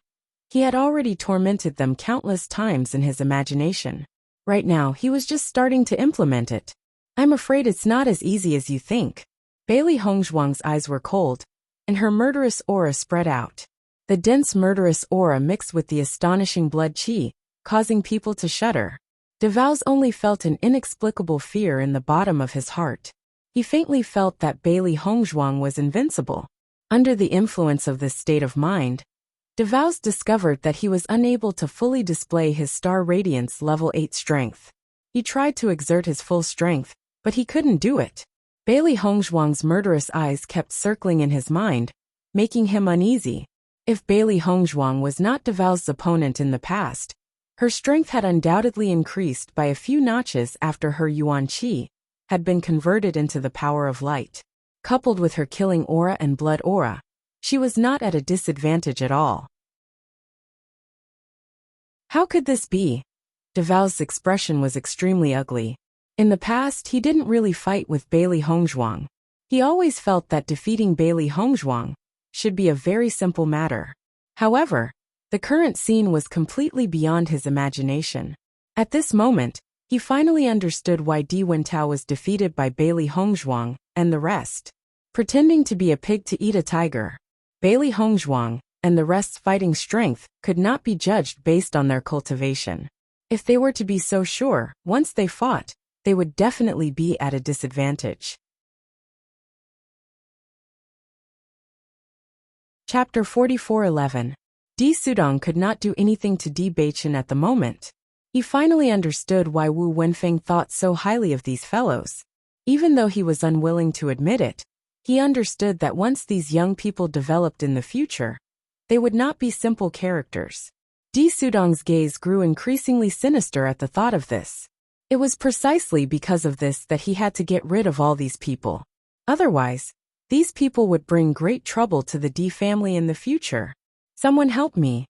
S1: He had already tormented them countless times in his imagination. Right now, he was just starting to implement it. I'm afraid it's not as easy as you think. Bailey Hongzhuang's eyes were cold, and her murderous aura spread out. The dense murderous aura mixed with the astonishing blood qi, causing people to shudder. Devouse only felt an inexplicable fear in the bottom of his heart. He faintly felt that Bailey Hongzhuang was invincible. Under the influence of this state of mind, Devouse discovered that he was unable to fully display his Star Radiance Level 8 strength. He tried to exert his full strength, but he couldn't do it. Bailey Hongzhuang's murderous eyes kept circling in his mind, making him uneasy. If Bailey Hongzhuang was not Devouse's opponent in the past, her strength had undoubtedly increased by a few notches after her Yuan Qi had been converted into the power of light. Coupled with her killing aura and blood aura, she was not at a disadvantage at all. How could this be? Devouse's expression was extremely ugly. In the past, he didn't really fight with Bailey Hongzhuang. He always felt that defeating Bailey Hongzhuang should be a very simple matter. However, the current scene was completely beyond his imagination. At this moment, he finally understood why Di Wentao was defeated by Bailey Hongzhuang and the rest. Pretending to be a pig to eat a tiger, Bailey Hongzhuang and the rest's fighting strength could not be judged based on their cultivation. If they were to be so sure, once they fought, they would definitely be at a disadvantage. Chapter 44:11. Di Sudong could not do anything to Di Baichen at the moment. He finally understood why Wu Wenfeng thought so highly of these fellows. Even though he was unwilling to admit it, he understood that once these young people developed in the future, they would not be simple characters. Di Sudong's gaze grew increasingly sinister at the thought of this. It was precisely because of this that he had to get rid of all these people. Otherwise, these people would bring great trouble to the Di family in the future. "Someone help me!"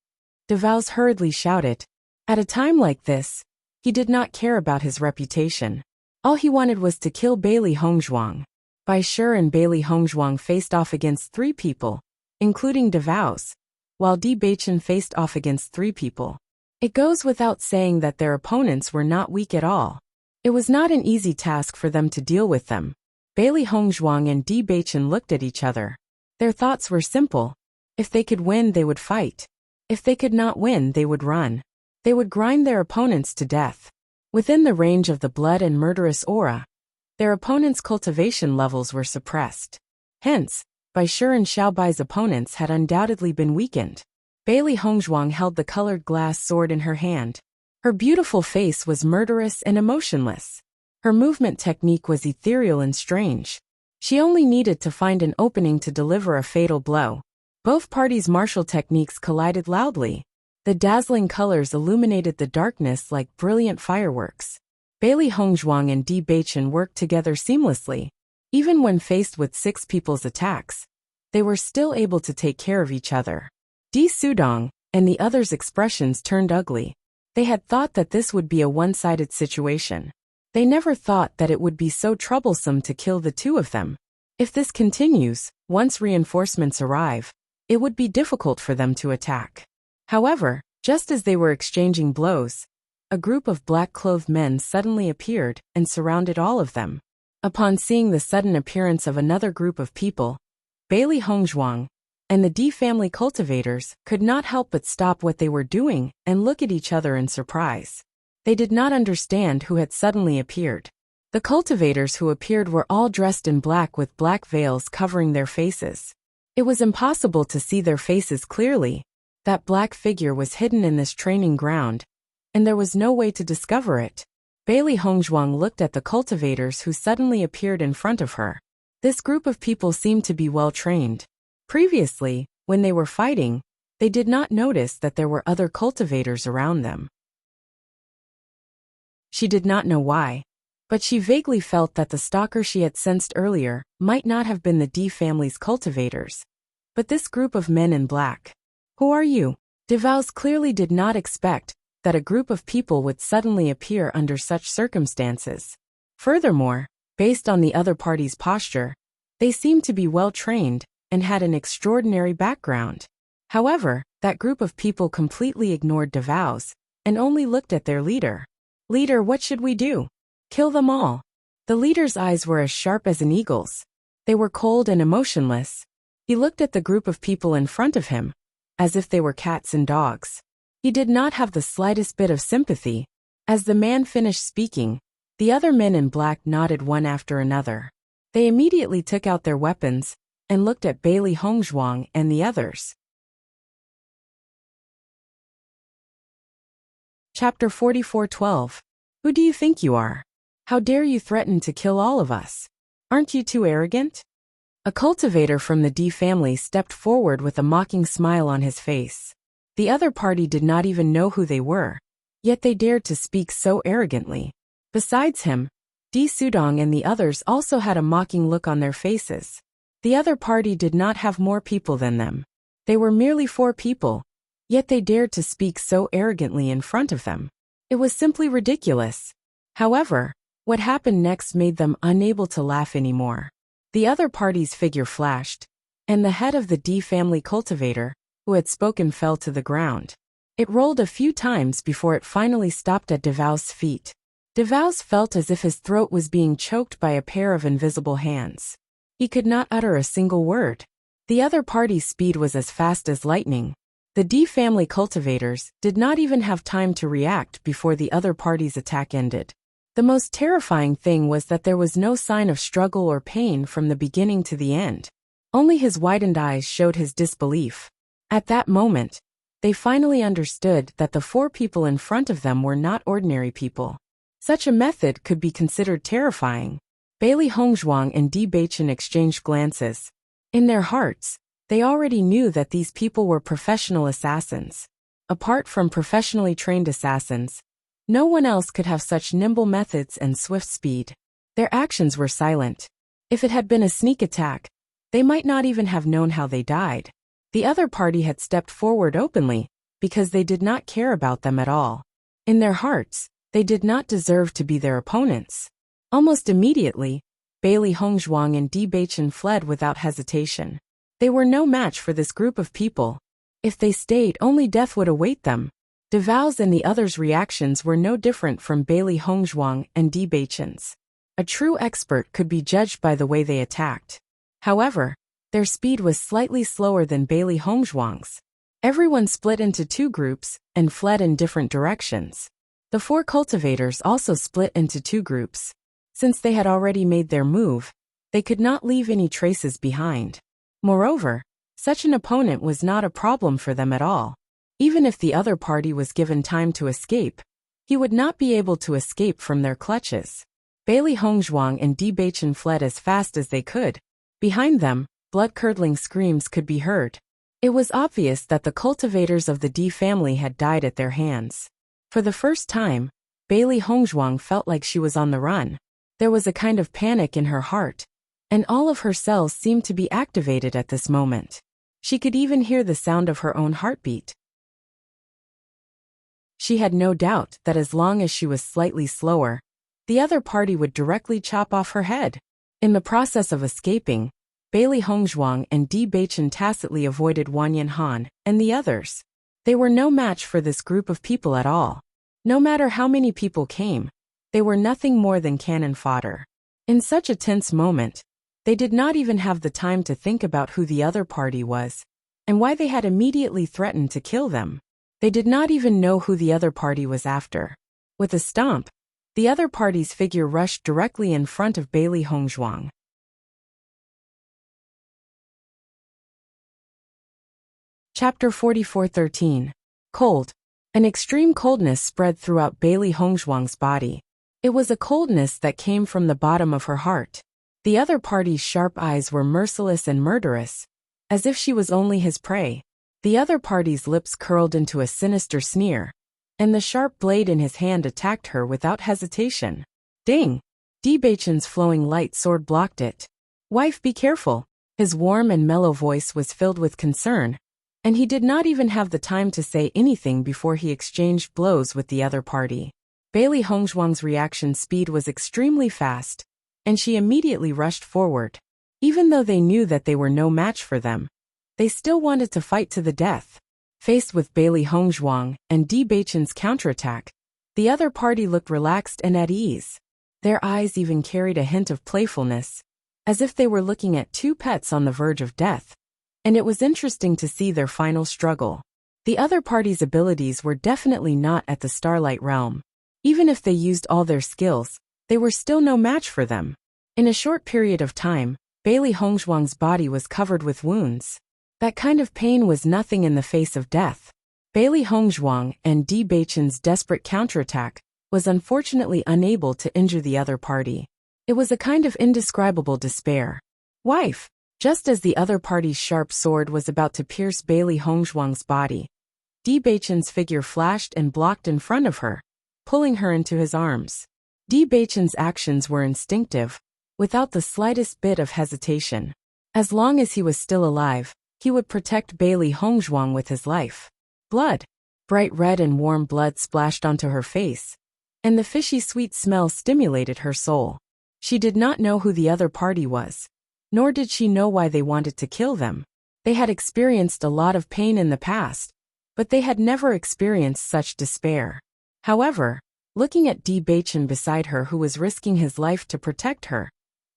S1: DeVos hurriedly shouted. At a time like this, he did not care about his reputation. All he wanted was to kill Bailey Hongzhuang. Bai Shi and Bailey Hongzhuang faced off against 3 people, including DeVos, while Di Baichen faced off against 3 people. It goes without saying that their opponents were not weak at all. It was not an easy task for them to deal with them. Bailey Hongzhuang and Di Baichen looked at each other. Their thoughts were simple. If they could win, they would fight. If they could not win, they would run. They would grind their opponents to death. Within the range of the blood and murderous aura, their opponents' cultivation levels were suppressed. Hence, Bai Shi and Xiao Bai's opponents had undoubtedly been weakened. Bailey Hongzhuang held the colored glass sword in her hand. Her beautiful face was murderous and emotionless. Her movement technique was ethereal and strange. She only needed to find an opening to deliver a fatal blow. Both parties' martial techniques collided loudly. The dazzling colors illuminated the darkness like brilliant fireworks. Bailey Hongzhuang and Di Baichen worked together seamlessly. Even when faced with 6 people's attacks, they were still able to take care of each other. Di Sudong and the others' expressions turned ugly. They had thought that this would be a one-sided situation. They never thought that it would be so troublesome to kill the 2 of them. If this continues, once reinforcements arrive, it would be difficult for them to attack. However, just as they were exchanging blows, a group of black-clothed men suddenly appeared and surrounded all of them. Upon seeing the sudden appearance of another group of people, Bailey Hongzhuang and the Di family cultivators could not help but stop what they were doing and look at each other in surprise. They did not understand who had suddenly appeared. The cultivators who appeared were all dressed in black with black veils covering their faces. It was impossible to see their faces clearly. That black figure was hidden in this training ground, and there was no way to discover it. Bailey Hongzhuang looked at the cultivators who suddenly appeared in front of her. This group of people seemed to be well trained. Previously, when they were fighting, they did not notice that there were other cultivators around them. She did not know why, but she vaguely felt that the stalker she had sensed earlier might not have been the Di family's cultivators, but this group of men in black. "Who are you?" DeVos clearly did not expect that a group of people would suddenly appear under such circumstances. Furthermore, based on the other party's posture, they seemed to be well trained and had an extraordinary background. However, that group of people completely ignored DeVos and only looked at their leader. "Leader, what should we do?" "Kill them all." The leader's eyes were as sharp as an eagle's. They were cold and emotionless. He looked at the group of people in front of him, as if they were cats and dogs. He did not have the slightest bit of sympathy. As the man finished speaking, the other men in black nodded one after another. They immediately took out their weapons and looked at Bailey Hongzhuang and the others. Chapter 44:12. Who do you think you are? How dare you threaten to kill all of us? Aren't you too arrogant? A cultivator from the Di family stepped forward with a mocking smile on his face. The other party did not even know who they were, yet they dared to speak so arrogantly. Besides him, Di Sudong and the others also had a mocking look on their faces. The other party did not have more people than them. They were merely 4 people, yet they dared to speak so arrogantly in front of them. It was simply ridiculous. However, what happened next made them unable to laugh anymore. The other party's figure flashed, and the head of the D family cultivator, who had spoken, fell to the ground. It rolled a few times before it finally stopped at Devao's feet. Devaux felt as if his throat was being choked by a pair of invisible hands. He could not utter a single word. The other party's speed was as fast as lightning. The D family cultivators did not even have time to react before the other party's attack ended. The most terrifying thing was that there was no sign of struggle or pain from the beginning to the end. Only his widened eyes showed his disbelief. At that moment, they finally understood that the four people in front of them were not ordinary people. Such a method could be considered terrifying. Bailey Hongzhuang and Di Beichen exchanged glances. In their hearts, they already knew that these people were professional assassins. Apart from professionally trained assassins, no one else could have such nimble methods and swift speed. Their actions were silent. If it had been a sneak attack, they might not even have known how they died. The other party had stepped forward openly, because they did not care about them at all. In their hearts, they did not deserve to be their opponents. Almost immediately, Bailey Hongzhuang and Di Beichen fled without hesitation. They were no match for this group of people. If they stayed, only death would await them. Devau's and the others' reactions were no different from Bailey Hongzhuang and Di Beichen's. A true expert could be judged by the way they attacked. However, their speed was slightly slower than Bailey Hongzhuang's. Everyone split into two groups and fled in different directions. The four cultivators also split into two groups. Since they had already made their move, they could not leave any traces behind. Moreover, such an opponent was not a problem for them at all. Even if the other party was given time to escape, he would not be able to escape from their clutches. Bailey Hongzhuang and Di Beichen fled as fast as they could. Behind them, blood-curdling screams could be heard. It was obvious that the cultivators of the D family had died at their hands. For the first time, Bailey Hongzhuang felt like she was on the run. There was a kind of panic in her heart, and all of her cells seemed to be activated at this moment. She could even hear the sound of her own heartbeat. She had no doubt that as long as she was slightly slower, the other party would directly chop off her head. In the process of escaping, Bailey Hongzhuang and Di Beichen tacitly avoided Wang Yanhan and the others. They were no match for this group of people at all. No matter how many people came, they were nothing more than cannon fodder. In such a tense moment, they did not even have the time to think about who the other party was, and why they had immediately threatened to kill them. They did not even know who the other party was after. With a stomp, the other party's figure rushed directly in front of Bailey Hongzhuang. Chapter 44:13. Cold. An extreme coldness spread throughout Bailey Hongzhuang's body. It was a coldness that came from the bottom of her heart. The other party's sharp eyes were merciless and murderous, as if she was only his prey. The other party's lips curled into a sinister sneer, and the sharp blade in his hand attacked her without hesitation. Ding! Di Beichen's flowing light sword blocked it. "Wife, be careful." His warm and mellow voice was filled with concern, and he did not even have the time to say anything before he exchanged blows with the other party. Bailey Hongzhuang's reaction speed was extremely fast, and she immediately rushed forward. Even though they knew that they were no match for them, they still wanted to fight to the death. Faced with Bailey Hongzhuang and Di Beichen's counterattack, the other party looked relaxed and at ease. Their eyes even carried a hint of playfulness, as if they were looking at two pets on the verge of death. And it was interesting to see their final struggle. The other party's abilities were definitely not at the Starlight realm. Even if they used all their skills, they were still no match for them. In a short period of time, Bailey Hongzhuang's body was covered with wounds. That kind of pain was nothing in the face of death. Bailey Hongzhuang and Di Beichen's desperate counterattack was unfortunately unable to injure the other party. It was a kind of indescribable despair. "Wife!" Just as the other party's sharp sword was about to pierce Bailey Hongzhuang's body, Di Beichen's figure flashed and blocked in front of her, pulling her into his arms. Di Beichen's actions were instinctive, without the slightest bit of hesitation. As long as he was still alive, he would protect Bailey Hongzhuang with his life. Blood. Bright red and warm blood splashed onto her face, and the fishy sweet smell stimulated her soul. She did not know who the other party was, Nor did she know why they wanted to kill them. They had experienced a lot of pain in the past, but they had never experienced such despair. However, looking at Bewitching beside her who was risking his life to protect her,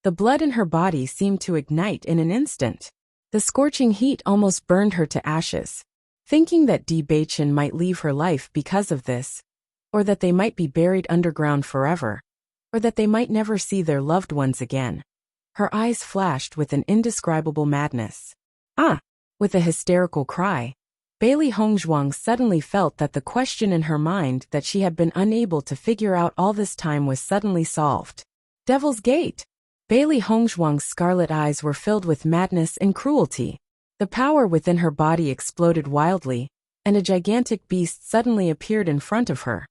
S1: the blood in her body seemed to ignite in an instant. The scorching heat almost burned her to ashes. Thinking that Bewitching might leave her life because of this, or that they might be buried underground forever, or that they might never see their loved ones again, her eyes flashed with an indescribable madness. Ah! With a hysterical cry, Bailey Hongzhuang suddenly felt that the question in her mind that she had been unable to figure out all this time was suddenly solved. Devil's Gate! Bailey Hongzhuang's scarlet eyes were filled with madness and cruelty. The power within her body exploded wildly, and a gigantic beast suddenly appeared in front of her,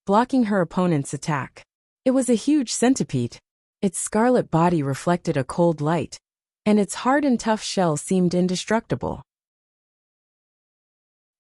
S1: blocking her opponent's attack. It was a huge centipede. Its scarlet body reflected a cold light, and its hard and tough shell seemed indestructible.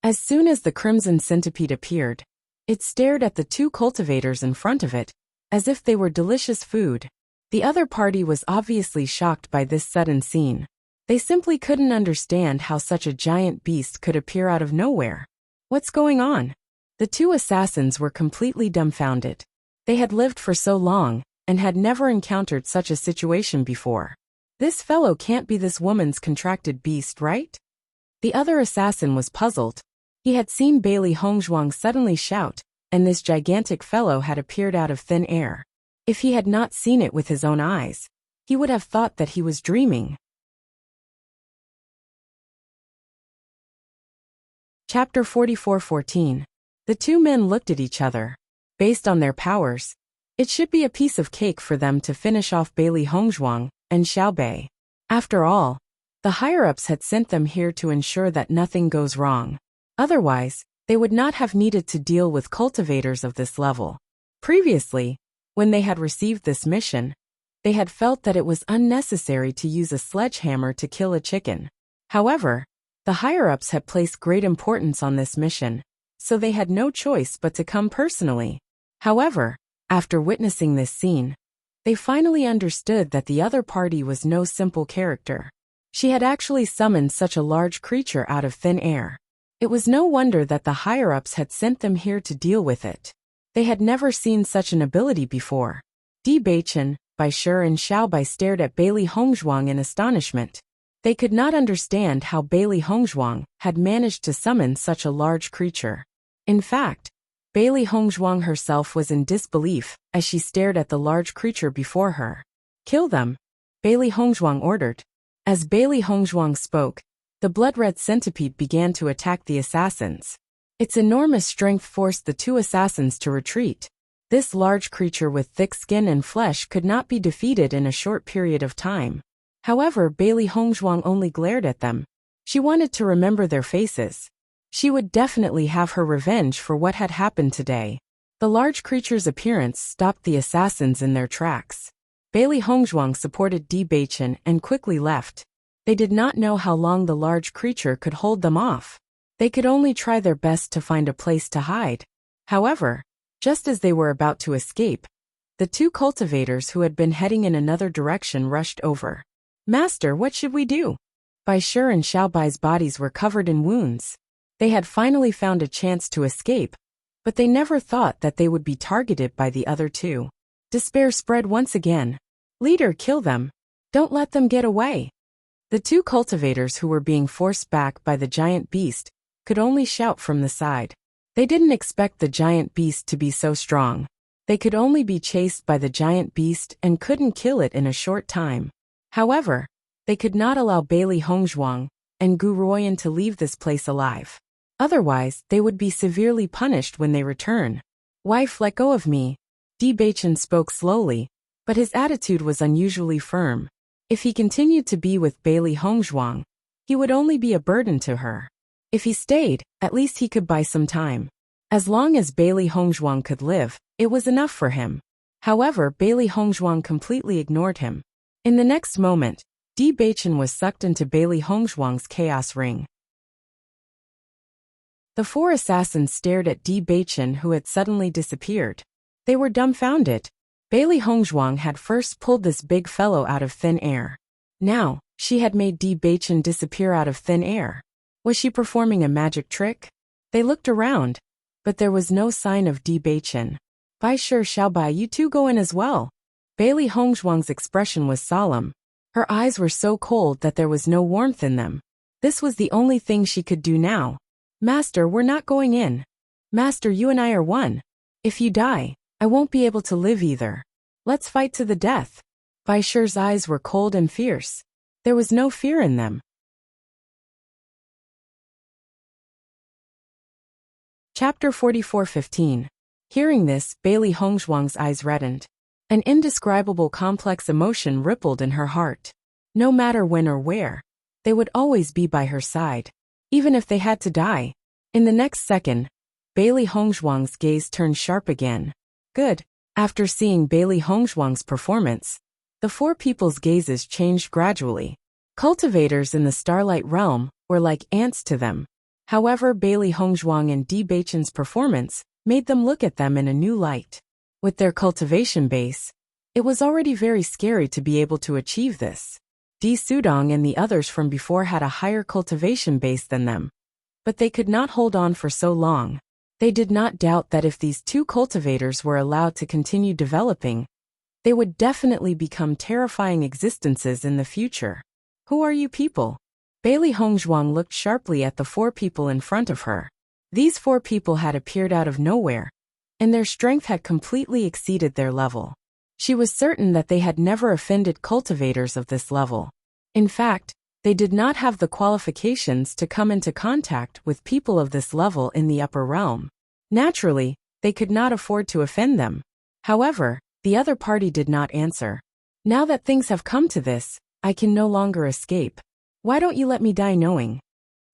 S1: As soon as the crimson centipede appeared, it stared at the two cultivators in front of it, as if they were delicious food. The other party was obviously shocked by this sudden scene. They simply couldn't understand how such a giant beast could appear out of nowhere. What's going on? The two assassins were completely dumbfounded. They had lived for so long, and had never encountered such a situation before. This fellow can't be this woman's contracted beast, right? The other assassin was puzzled. He had seen Bailey Hongzhuang suddenly shout, and this gigantic fellow had appeared out of thin air. If he had not seen it with his own eyes, he would have thought that he was dreaming. Chapter 44:14. The two men looked at each other. Based on their powers, it should be a piece of cake for them to finish off Bailey Hongzhuang and Xiaobei. After all, the higher-ups had sent them here to ensure that nothing goes wrong. Otherwise, they would not have needed to deal with cultivators of this level. Previously, when they had received this mission, they had felt that it was unnecessary to use a sledgehammer to kill a chicken. However, the higher-ups had placed great importance on this mission, so they had no choice but to come personally. However, after witnessing this scene, they finally understood that the other party was no simple character. She had actually summoned such a large creature out of thin air. It was no wonder that the higher-ups had sent them here to deal with it. They had never seen such an ability before. Bewitching, Baishe and Xiaobei stared at Bailey Hongzhuang in astonishment. They could not understand how Bailey Hongzhuang had managed to summon such a large creature. In fact, Bailey Hongzhuang herself was in disbelief as she stared at the large creature before her. "Kill them," Bailey Hongzhuang ordered. As Bailey Hongzhuang spoke, the blood-red centipede began to attack the assassins. Its enormous strength forced the two assassins to retreat. This large creature with thick skin and flesh could not be defeated in a short period of time. However, Bailey Hongzhuang only glared at them. She wanted to remember their faces. She would definitely have her revenge for what had happened today. The large creature's appearance stopped the assassins in their tracks. Bailey Hongzhuang supported Bewitching and quickly left. They did not know how long the large creature could hold them off. They could only try their best to find a place to hide. However, just as they were about to escape, the two cultivators who had been heading in another direction rushed over. "Master, what should we do?" Baishe and Xiaobei's bodies were covered in wounds. They had finally found a chance to escape, but they never thought that they would be targeted by the other two. Despair spread once again. "Leader, kill them. Don't let them get away." The two cultivators who were being forced back by the giant beast could only shout from the side. They didn't expect the giant beast to be so strong. They could only be chased by the giant beast and couldn't kill it in a short time. However, they could not allow Bailey Hongzhuang and Gu Ruoyan to leave this place alive. Otherwise, they would be severely punished when they return. "Wife, let go of me." Bewitching spoke slowly, but his attitude was unusually firm. If he continued to be with Bailey Hongzhuang, he would only be a burden to her. If he stayed, at least he could buy some time. As long as Bailey Hongzhuang could live, it was enough for him. However, Bailey Hongzhuang completely ignored him. In the next moment, Bewitching was sucked into Bailey Hongzhuang's chaos ring. The four assassins stared at Bewitching, who had suddenly disappeared. They were dumbfounded. Bailey Hongzhuang had first pulled this big fellow out of thin air. Now, she had made Bewitching disappear out of thin air. Was she performing a magic trick? They looked around, but there was no sign of Bewitching. Bai Shi Xiao Bai, you two go in as well. Bailey Hongzhuang's expression was solemn. Her eyes were so cold that there was no warmth in them. This was the only thing she could do now. Master, we're not going in. Master, you and I are one. If you die, I won't be able to live either. Let's fight to the death. Bai Shi's eyes were cold and fierce. There was no fear in them. Chapter 44:15. Hearing this, Bailey Hongzhuang's eyes reddened. An indescribable complex emotion rippled in her heart. No matter when or where, they would always be by her side, even if they had to die. In the next second, Bailey Hongzhuang's gaze turned sharp again. Good. After seeing Bailey Hongzhuang's performance, the four people's gazes changed gradually. Cultivators in the Starlight Realm were like ants to them. However, Bailey Hongzhuang and Bewitching's performance made them look at them in a new light. With their cultivation base, it was already very scary to be able to achieve this. Di Sudong and the others from before had a higher cultivation base than them, but they could not hold on for so long. They did not doubt that if these two cultivators were allowed to continue developing, they would definitely become terrifying existences in the future. Who are you people? Bailey Hongzhuang looked sharply at the four people in front of her. These four people had appeared out of nowhere, and their strength had completely exceeded their level. She was certain that they had never offended cultivators of this level. In fact, they did not have the qualifications to come into contact with people of this level in the upper realm. Naturally, they could not afford to offend them. However, the other party did not answer. Now that things have come to this, I can no longer escape. Why don't you let me die knowing?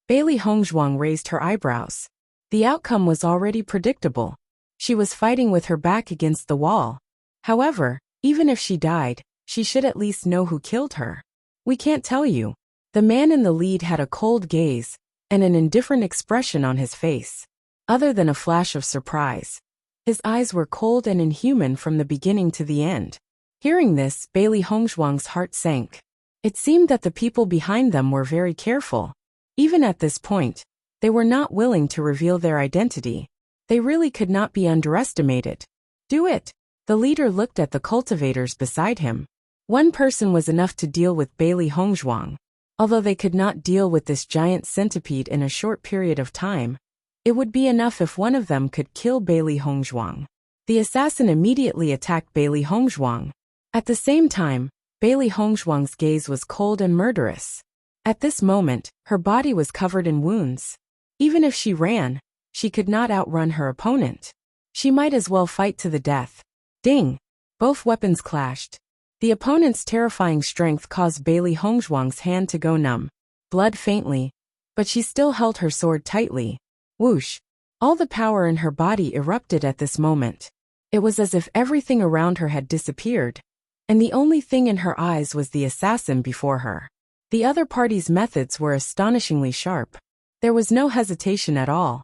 S1: Bailey Hongzhuang raised her eyebrows. The outcome was already predictable. She was fighting with her back against the wall. However, even if she died, she should at least know who killed her. We can't tell you. The man in the lead had a cold gaze and an indifferent expression on his face. Other than a flash of surprise, his eyes were cold and inhuman from the beginning to the end. Hearing this, Bailey Hongzhuang's heart sank. It seemed that the people behind them were very careful. Even at this point, they were not willing to reveal their identity. They really could not be underestimated. Do it. The leader looked at the cultivators beside him. One person was enough to deal with Bailey Hongzhuang. Although they could not deal with this giant centipede in a short period of time, it would be enough if one of them could kill Bailey Hongzhuang. The assassin immediately attacked Bailey Hongzhuang. At the same time, Bailey Hongzhuang's gaze was cold and murderous. At this moment, her body was covered in wounds. Even if she ran, she could not outrun her opponent. She might as well fight to the death. Ding! Both weapons clashed. The opponent's terrifying strength caused Bailey Hongzhuang's hand to go numb. Blood faintly, but she still held her sword tightly. Whoosh! All the power in her body erupted at this moment. It was as if everything around her had disappeared, and the only thing in her eyes was the assassin before her. The other party's methods were astonishingly sharp. There was no hesitation at all.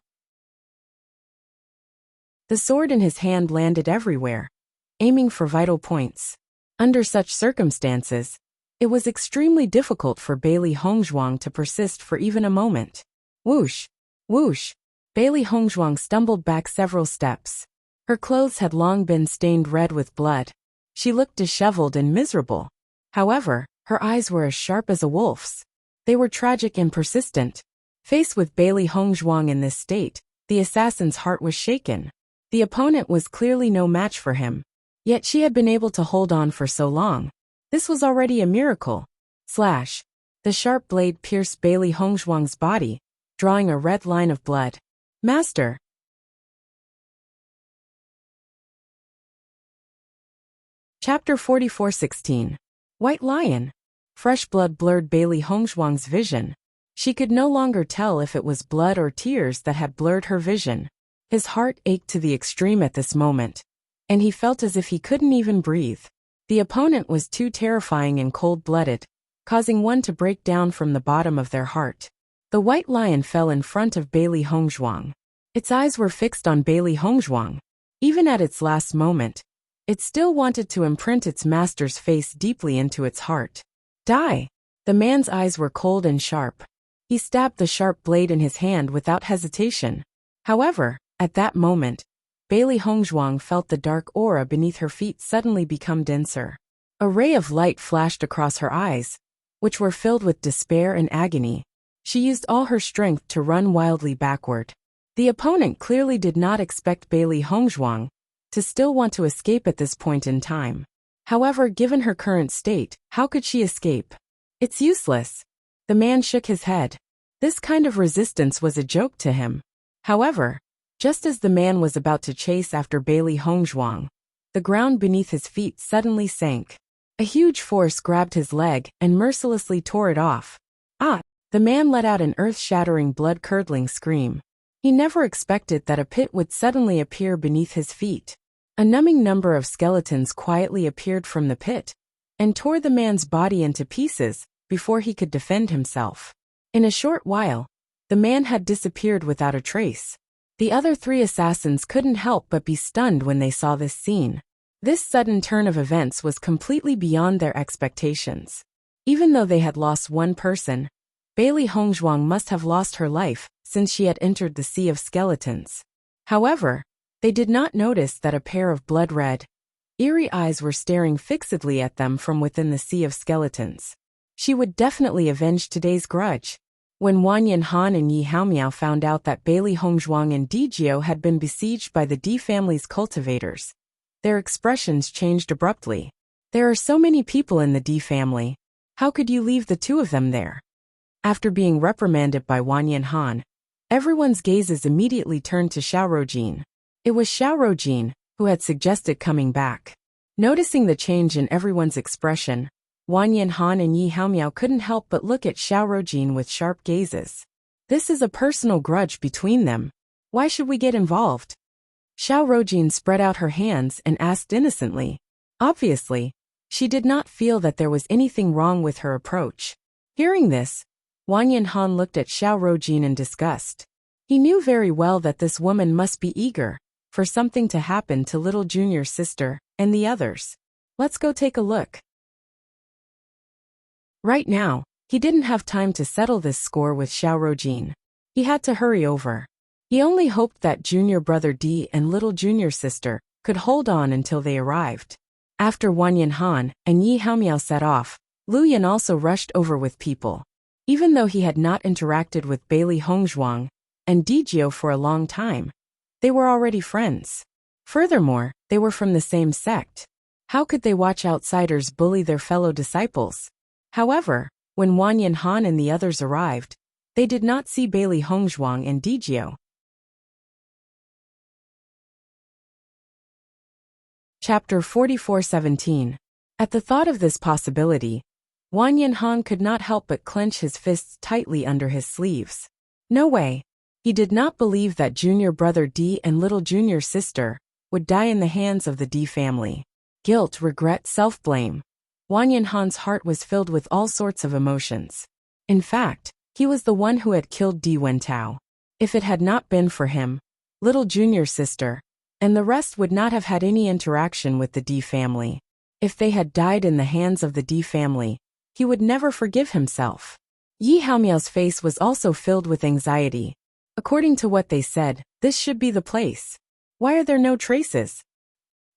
S1: The sword in his hand landed everywhere, aiming for vital points. Under such circumstances, it was extremely difficult for Bailey Hongzhuang to persist for even a moment. Whoosh! Whoosh! Bailey Hongzhuang stumbled back several steps. Her clothes had long been stained red with blood. She looked disheveled and miserable. However, her eyes were as sharp as a wolf's. They were tragic and persistent. Faced with Bailey Hongzhuang in this state, the assassin's heart was shaken. The opponent was clearly no match for him. Yet she had been able to hold on for so long. This was already a miracle. Slash! The sharp blade pierced Bailey Hongzhuang's body, drawing a red line of blood. Master! Chapter 44:16. White Lion. Fresh blood blurred Bailey Hongzhuang's vision. She could no longer tell if it was blood or tears that had blurred her vision. His heart ached to the extreme at this moment, and he felt as if he couldn't even breathe. The opponent was too terrifying and cold-blooded, causing one to break down from the bottom of their heart. The white lion fell in front of Bailey Hongzhuang. Its eyes were fixed on Bailey Hongzhuang. Even at its last moment, it still wanted to imprint its master's face deeply into its heart. Die! The man's eyes were cold and sharp. He stabbed the sharp blade in his hand without hesitation. However, at that moment, Bailey Hongzhuang felt the dark aura beneath her feet suddenly become denser. A ray of light flashed across her eyes, which were filled with despair and agony. She used all her strength to run wildly backward. The opponent clearly did not expect Bailey Hongzhuang to still want to escape at this point in time. However, given her current state, how could she escape? It's useless. The man shook his head. This kind of resistance was a joke to him. However, just as the man was about to chase after Bailey Hongzhuang, the ground beneath his feet suddenly sank. A huge force grabbed his leg and mercilessly tore it off. Ah! The man let out an earth-shattering, blood-curdling scream. He never expected that a pit would suddenly appear beneath his feet. A numbing number of skeletons quietly appeared from the pit and tore the man's body into pieces before he could defend himself. In a short while, the man had disappeared without a trace. The other 3 assassins couldn't help but be stunned when they saw this scene. This sudden turn of events was completely beyond their expectations. Even though they had lost one person, Bailey Hongzhuang must have lost her life since she had entered the sea of skeletons. However, they did not notice that a pair of blood-red, eerie eyes were staring fixedly at them from within the sea of skeletons. She would definitely avenge today's grudge. When Wang Yanhan and Yi Haomiao found out that Bailey Hongzhuang and Dijio had been besieged by the D family's cultivators, their expressions changed abruptly. There are so many people in the D family. How could you leave the 2 of them there? After being reprimanded by Wang Yanhan, everyone's gazes immediately turned to Xiaorojin. It was Xiaorojin who had suggested coming back. Noticing the change in everyone's expression, Wang Yanhan and Yi Haomiao couldn't help but look at Xiaorojin with sharp gazes. This is a personal grudge between them. Why should we get involved? Xiaorojin spread out her hands and asked innocently. Obviously, she did not feel that there was anything wrong with her approach. Hearing this, Wang Yanhan looked at Xiaorojin in disgust. He knew very well that this woman must be eager for something to happen to little Junior's sister and the others. Let's go take a look. Right now, he didn't have time to settle this score with Xiaorojin. He had to hurry over. He only hoped that Junior Brother D and little Junior Sister could hold on until they arrived. After Wang Yanhan and Yi Haomiao set off, Lu Yan also rushed over with people. Even though he had not interacted with Bailey Hongzhuang and Dijio for a long time, they were already friends. Furthermore, they were from the same sect. How could they watch outsiders bully their fellow disciples? However, when Wang Yanhan and the others arrived, they did not see Bailey Hongzhuang and Dijio. Chapter 44:17. At the thought of this possibility, Wang Yanhan could not help but clench his fists tightly under his sleeves. No way. He did not believe that Junior Brother D and little Junior Sister would die in the hands of the D family. Guilt, regret, self-blame. Wang Yanhan's heart was filled with all sorts of emotions. In fact, he was the one who had killed Di Wentao. If it had not been for him, little Junior Sister and the rest would not have had any interaction with the D family. If they had died in the hands of the D family, he would never forgive himself. Yi Haomiao's face was also filled with anxiety. According to what they said, this should be the place. Why are there no traces?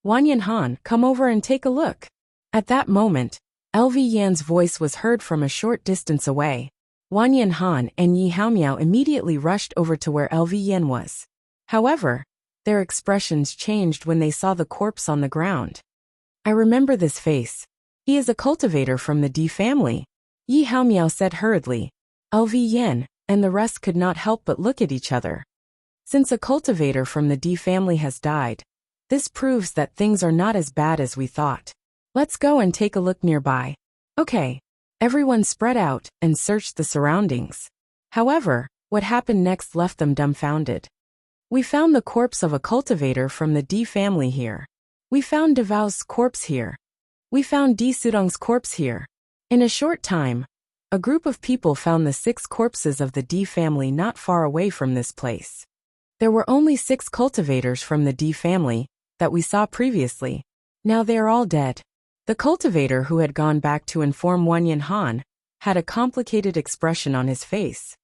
S1: Wang Yanhan, come over and take a look. At that moment, LV Yan's voice was heard from a short distance away. Wang Yanhan and Yi Haomiao immediately rushed over to where LV Yan was. However, their expressions changed when they saw the corpse on the ground. I remember this face. He is a cultivator from the D family. Yi Haomiao said hurriedly. LV Yan and the rest could not help but look at each other. Since a cultivator from the D family has died, this proves that things are not as bad as we thought. Let's go and take a look nearby. Okay. Everyone spread out and searched the surroundings. However, what happened next left them dumbfounded. We found the corpse of a cultivator from the D family here. We found Devao's corpse here. We found Di Sudong's corpse here. In a short time, a group of people found the 6 corpses of the D family not far away from this place. There were only 6 cultivators from the D family that we saw previously. Now they are all dead. The cultivator who had gone back to inform Wang Yanhan had a complicated expression on his face.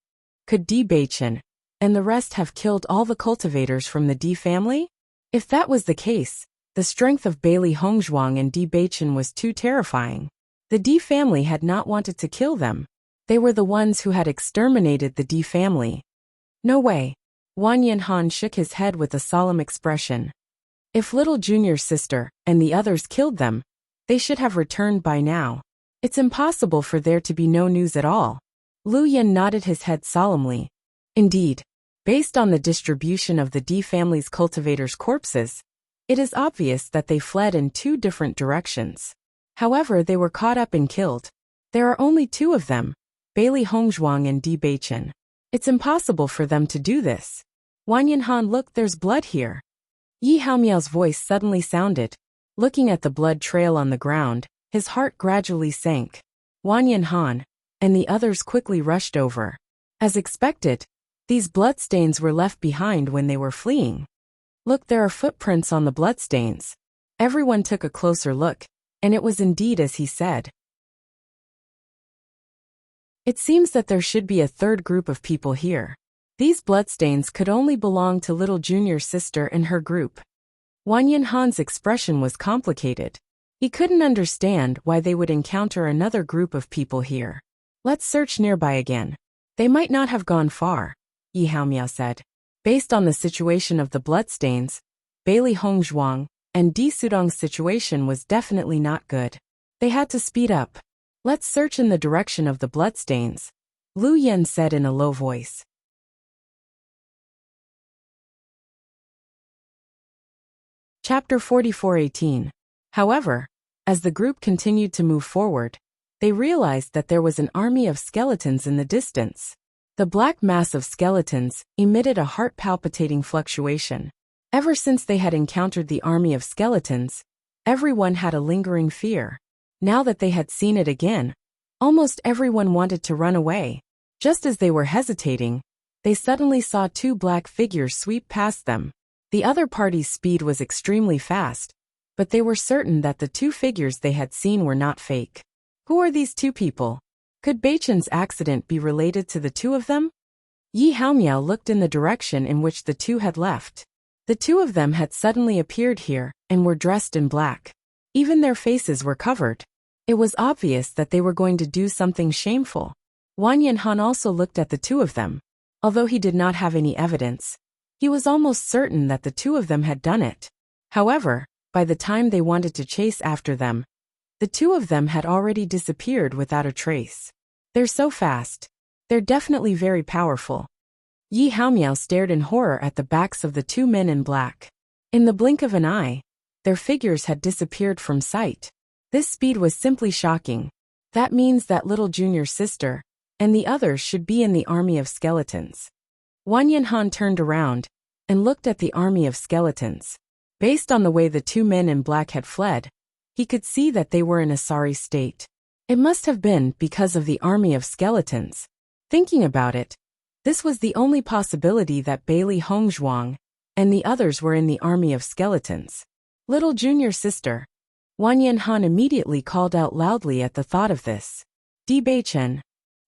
S1: Could Bewitching and the rest have killed all the cultivators from the D family? If that was the case, the strength of Bailey Hongzhuang and Bewitching was too terrifying. The D family had not wanted to kill them. They were the ones who had exterminated the D family. No way. Wang Yanhan shook his head with a solemn expression. If little junior sister and the others killed them, they should have returned by now. It's impossible for there to be no news at all. Lu Yan nodded his head solemnly. Indeed, based on the distribution of the D family's cultivators' corpses, it is obvious that they fled in two different directions. However, they were caught up and killed. There are only two of them, Bailey Hongzhuang and Bewitching. It's impossible for them to do this. Wang Yanhan, look, there's blood here. Yi Haomiao's voice suddenly sounded. Looking at the blood trail on the ground, his heart gradually sank. Wang Yanhan and the others quickly rushed over. As expected, these bloodstains were left behind when they were fleeing. Look, there are footprints on the bloodstains. Everyone took a closer look, and it was indeed as he said. It seems that there should be a third group of people here. These bloodstains could only belong to little junior sister and her group. Wang Yanhan's expression was complicated. He couldn't understand why they would encounter another group of people here. Let's search nearby again. They might not have gone far, Yi Haomiao said. Based on the situation of the bloodstains, Bailey Hongzhuang and Di Sudong's situation was definitely not good. They had to speed up. Let's search in the direction of the bloodstains, Lu Yan said in a low voice. Chapter 44:18. However, as the group continued to move forward, they realized that there was an army of skeletons in the distance. The black mass of skeletons emitted a heart-palpitating fluctuation. Ever since they had encountered the army of skeletons, everyone had a lingering fear. Now that they had seen it again, almost everyone wanted to run away. Just as they were hesitating, they suddenly saw two black figures sweep past them. The other party's speed was extremely fast, but they were certain that the two figures they had seen were not fake. Who are these two people? Could Bewitching's accident be related to the two of them? Yi Haomiao looked in the direction in which the two had left. The two of them had suddenly appeared here and were dressed in black. Even their faces were covered. It was obvious that they were going to do something shameful. Wang Yanhan also looked at the two of them. Although he did not have any evidence, he was almost certain that the two of them had done it. However, by the time they wanted to chase after them, the two of them had already disappeared without a trace. They're so fast. They're definitely very powerful. Yi Haomiao stared in horror at the backs of the two men in black. In the blink of an eye, their figures had disappeared from sight. This speed was simply shocking. That means that little junior sister and the others should be in the army of skeletons. Wang Yanhan turned around and looked at the army of skeletons. Based on the way the two men in black had fled, he could see that they were in a sorry state. It must have been because of the army of skeletons. Thinking about it, this was the only possibility that Bailey Hongzhuang and the others were in the army of skeletons. Little junior sister. Wang Yanhan immediately called out loudly at the thought of this. Bewitching.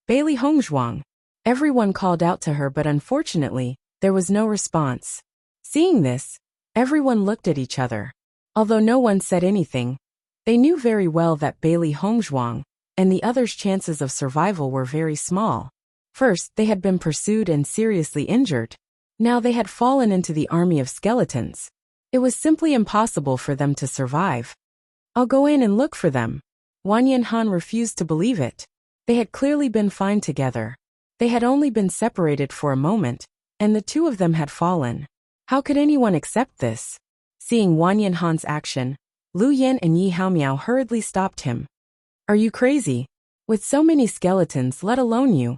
S1: Bailey Hongzhuang. Everyone called out to her, but unfortunately, there was no response. Seeing this, everyone looked at each other. Although no one said anything, they knew very well that Bailey Hongzhuang and the others' chances of survival were very small. First, they had been pursued and seriously injured. Now they had fallen into the army of skeletons. It was simply impossible for them to survive. I'll go in and look for them. Wang Yanhan refused to believe it. They had clearly been fine together. They had only been separated for a moment, and the two of them had fallen. How could anyone accept this? Seeing Wang Yanhan's action, Lu Yan and Yi Haomiao hurriedly stopped him. Are you crazy? With so many skeletons, let alone you.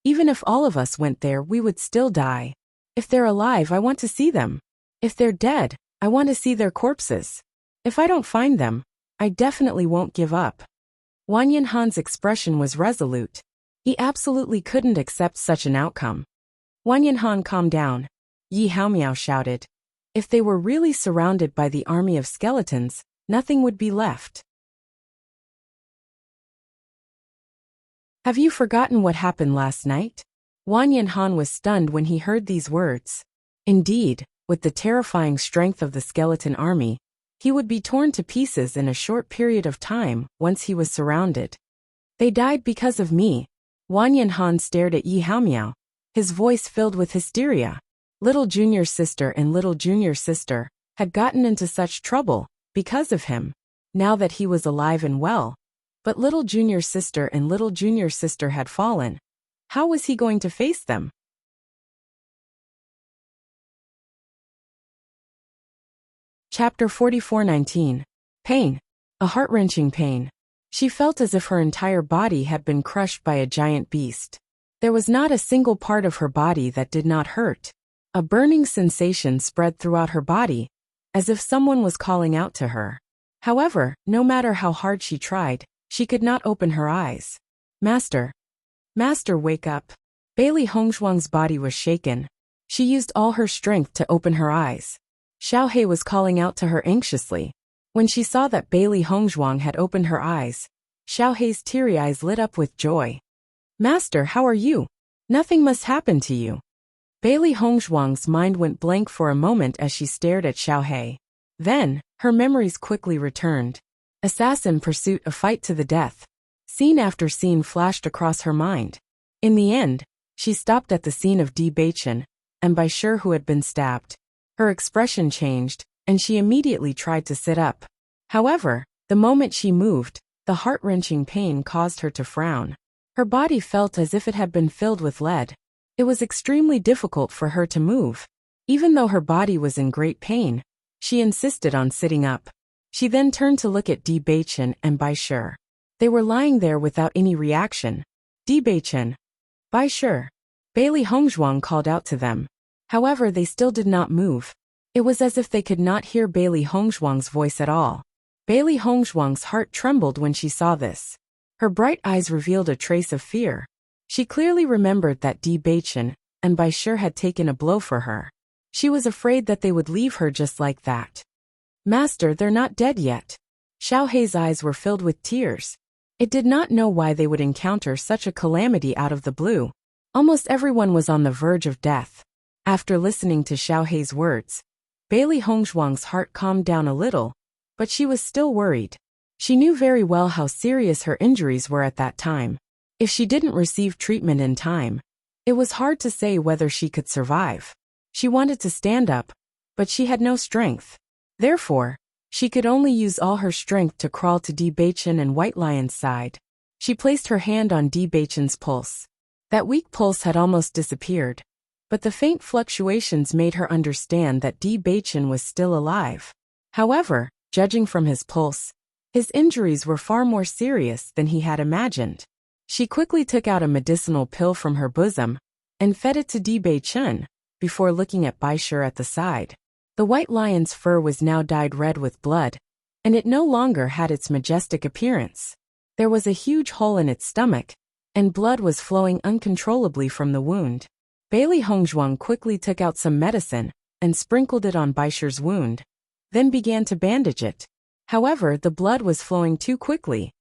S1: Even if all of us went there, we would still die. If they're alive, I want to see them. If they're dead, I want to see their corpses. If I don't find them, I definitely won't give up. Wang Yanhan's expression was resolute. He absolutely couldn't accept such an outcome. Wang Yanhan, calm down. Yi Haomiao shouted. If they were really surrounded by the army of skeletons, nothing would be left. Have you forgotten what happened last night? Wang Yanhan was stunned when he heard these words. Indeed, with the terrifying strength of the skeleton army, he would be torn to pieces in a short period of time once he was surrounded. They died because of me. Wang Yanhan stared at Yi Haomiao, his voice filled with hysteria. Little junior sister and little junior sister had gotten into such trouble because of him, now that he was alive and well. But little junior sister and little junior sister had fallen. How was he going to face them? Chapter 44:19. Pain. A heart-wrenching pain. She felt as if her entire body had been crushed by a giant beast. There was not a single part of her body that did not hurt. A burning sensation spread throughout her body, as if someone was calling out to her. However, no matter how hard she tried, she could not open her eyes. Master. Master, wake up. Bailey Hongzhuang's body was shaken. She used all her strength to open her eyes. Xiaohei was calling out to her anxiously. When she saw that Bailey Hongzhuang had opened her eyes, Xiaohei's teary eyes lit up with joy. Master, how are you? Nothing must happen to you. Bailey Hongzhuang's mind went blank for a moment as she stared at Xiaohei. Then, her memories quickly returned. Assassin pursuit, a fight to the death. Scene after scene flashed across her mind. In the end, she stopped at the scene of Bewitching, and Bai Shi who had been stabbed. Her expression changed, and she immediately tried to sit up. However, the moment she moved, the heart-wrenching pain caused her to frown. Her body felt as if it had been filled with lead. It was extremely difficult for her to move. Even though her body was in great pain, she insisted on sitting up. She then turned to look at Bewitching and Bai Shi. They were lying there without any reaction. Bewitching. Bai Shi. Bailey Hongzhuang called out to them. However, they still did not move. It was as if they could not hear Bailey Hongzhuang's voice at all. Bailey Hongzhuang's heart trembled when she saw this. Her bright eyes revealed a trace of fear. She clearly remembered that Bewitching and Bai Shi had taken a blow for her. She was afraid that they would leave her just like that. Master, they're not dead yet. Xiaohei's eyes were filled with tears. It did not know why they would encounter such a calamity out of the blue. Almost everyone was on the verge of death. After listening to Xiaohei's words, Bailey Hongzhuang's heart calmed down a little, but she was still worried. She knew very well how serious her injuries were at that time. If she didn't receive treatment in time, it was hard to say whether she could survive. She wanted to stand up, but she had no strength. Therefore, she could only use all her strength to crawl to Bewitching and White Lion's side. She placed her hand on Bewitching's pulse. That weak pulse had almost disappeared, but the faint fluctuations made her understand that Bewitching was still alive. However, judging from his pulse, his injuries were far more serious than he had imagined. She quickly took out a medicinal pill from her bosom and fed it to Bewitching before looking at Bai Shi at the side. The white lion's fur was now dyed red with blood, and it no longer had its majestic appearance. There was a huge hole in its stomach, and blood was flowing uncontrollably from the wound. Bailey Hongzhuang quickly took out some medicine and sprinkled it on Bai Shi's wound, then began to bandage it. However, the blood was flowing too quickly.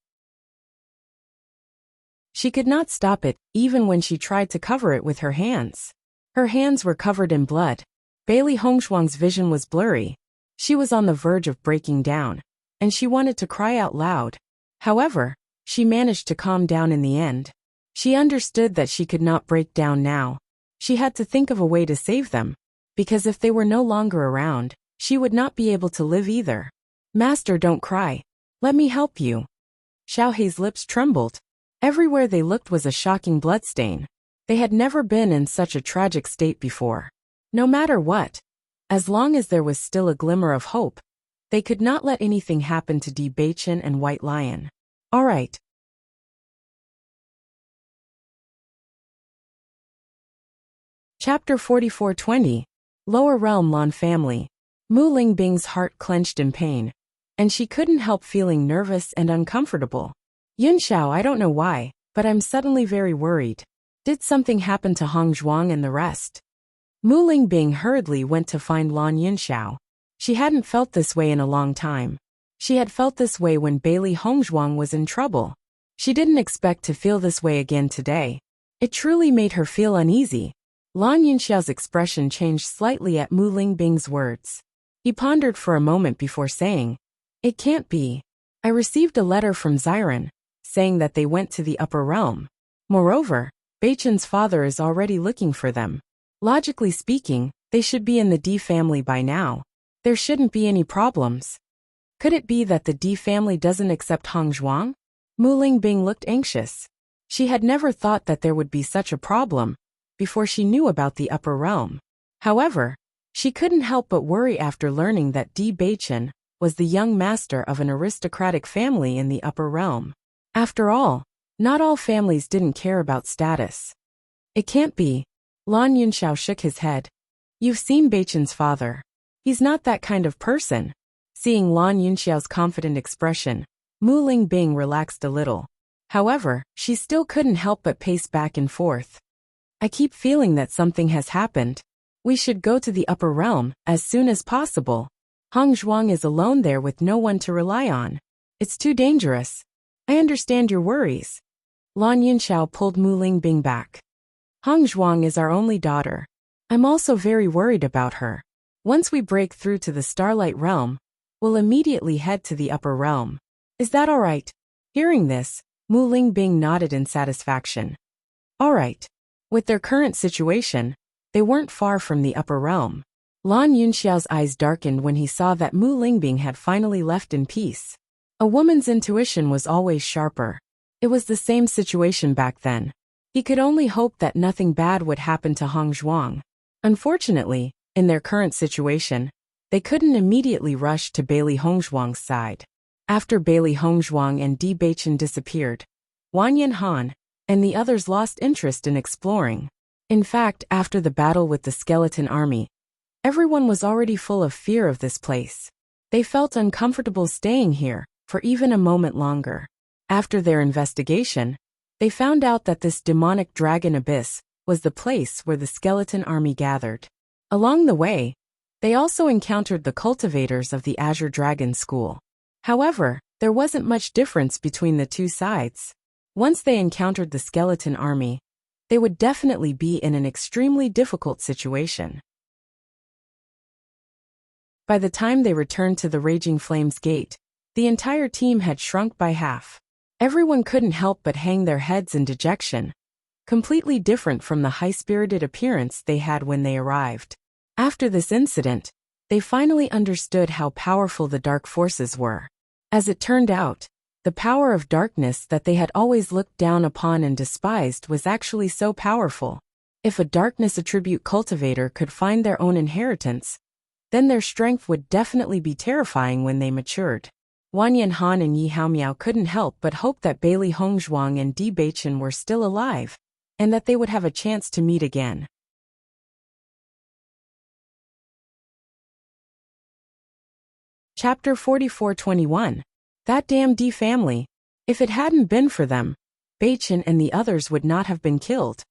S1: She could not stop it, even when she tried to cover it with her hands. Her hands were covered in blood. Bailey Hongzhuang's vision was blurry. She was on the verge of breaking down, and she wanted to cry out loud. However, she managed to calm down in the end. She understood that she could not break down now. She had to think of a way to save them, because if they were no longer around, she would not be able to live either. Master, don't cry. Let me help you. Xiaohei's lips trembled. Everywhere they looked was a shocking bloodstain. They had never been in such a tragic state before. No matter what, as long as there was still a glimmer of hope, they could not let anything happen to Bewitching and White Lion. All right. Chapter 44:20. Lower Realm Lan Family. Mu Lingbing's heart clenched in pain, and she couldn't help feeling nervous and uncomfortable. Yunxiao, I don't know why, but I'm suddenly very worried. Did something happen to Hongzhuang and the rest? Mu Lingbing hurriedly went to find Lan Yunxiao. She hadn't felt this way in a long time. She had felt this way when Bailey Hongzhuang was in trouble. She didn't expect to feel this way again today. It truly made her feel uneasy. Lan Yunxiao's expression changed slightly at Mu Lingbing's words. He pondered for a moment before saying, "It can't be. I received a letter from Xiren, saying that they went to the upper realm. Moreover, Beichen's father is already looking for them. Logically speaking, they should be in the D family by now. There shouldn't be any problems. Could it be that the D family doesn't accept Hong Zhuang?" Mu Lingbing looked anxious. She had never thought that there would be such a problem before she knew about the upper realm. However, she couldn't help but worry after learning that D Beichen was the young master of an aristocratic family in the upper realm. After all, not all families didn't care about status. "It can't be." Lan Yunxiao shook his head. "You've seen Beichen's father. He's not that kind of person." Seeing Lan Yunxiao's confident expression, Mu Lingbing relaxed a little. However, she still couldn't help but pace back and forth. "I keep feeling that something has happened. We should go to the upper realm as soon as possible. Hong Zhuang is alone there with no one to rely on. It's too dangerous. I understand your worries." Lan Yunxiao pulled Mu Lingbing back. "Hong Zhuang is our only daughter. I'm also very worried about her. Once we break through to the Starlight Realm, we'll immediately head to the upper realm. Is that all right?" Hearing this, Mu Lingbing nodded in satisfaction. All right. With their current situation, they weren't far from the upper realm. Lan Yunxiao's eyes darkened when he saw that Mu Lingbing had finally left in peace. A woman's intuition was always sharper. It was the same situation back then. He could only hope that nothing bad would happen to Hong Zhuang. Unfortunately, in their current situation, they couldn't immediately rush to Bailey Hongzhuang's side. After Bailey Hongzhuang and Di Beichen disappeared, Wanyan Han and the others lost interest in exploring. In fact, after the battle with the skeleton army, everyone was already full of fear of this place. They felt uncomfortable staying here for even a moment longer. After their investigation, they found out that this demonic dragon abyss was the place where the skeleton army gathered. Along the way, they also encountered the cultivators of the Azure Dragon School. However, there wasn't much difference between the two sides. Once they encountered the skeleton army, they would definitely be in an extremely difficult situation. By the time they returned to the Raging Flames Gate, the entire team had shrunk by half. Everyone couldn't help but hang their heads in dejection, completely different from the high-spirited appearance they had when they arrived. After this incident, they finally understood how powerful the dark forces were. As it turned out, the power of darkness that they had always looked down upon and despised was actually so powerful. If a darkness attribute cultivator could find their own inheritance, then their strength would definitely be terrifying when they matured. Wanyan Han and Yi Haomiao couldn't help but hope that Bailey Hongzhuang and Di Beichen were still alive, and that they would have a chance to meet again. Chapter 44-21. That damn D family. If it hadn't been for them, Beichen and the others would not have been killed.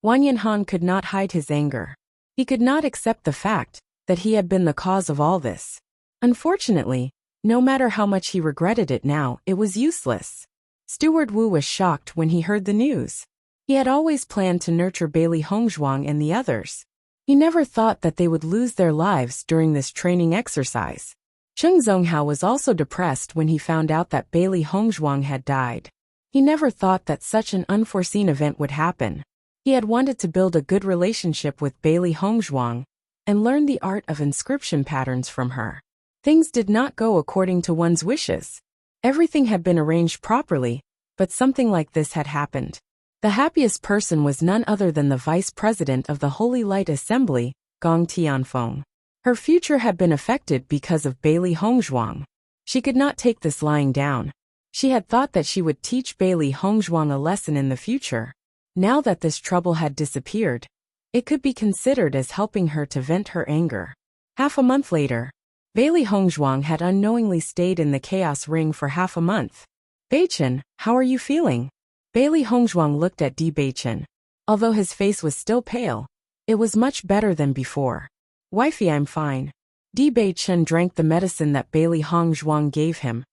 S1: Wanyan Han could not hide his anger. He could not accept the fact that he had been the cause of all this. Unfortunately, no matter how much he regretted it now, it was useless. Steward Wu was shocked when he heard the news. He had always planned to nurture Bailey Hongzhuang and the others. He never thought that they would lose their lives during this training exercise. Cheng Zonghao was also depressed when he found out that Bailey Hongzhuang had died. He never thought that such an unforeseen event would happen. He had wanted to build a good relationship with Bailey Hongzhuang and learn the art of inscription patterns from her. Things did not go according to one's wishes. Everything had been arranged properly, but something like this had happened. The happiest person was none other than the vice president of the Holy Light Assembly, Gong Tianfeng. Her future had been affected because of Bailey Hongzhuang. She could not take this lying down. She had thought that she would teach Bailey Hongzhuang a lesson in the future. Now that this trouble had disappeared, it could be considered as helping her to vent her anger. Half a month later, Bailey Hongzhuang had unknowingly stayed in the Chaos Ring for half a month. "Beichen, how are you feeling?" Bailey Hongzhuang looked at Di Beichen. Although his face was still pale, it was much better than before. "Wifey, I'm fine." Di Beichen drank the medicine that Bailey Hongzhuang gave him,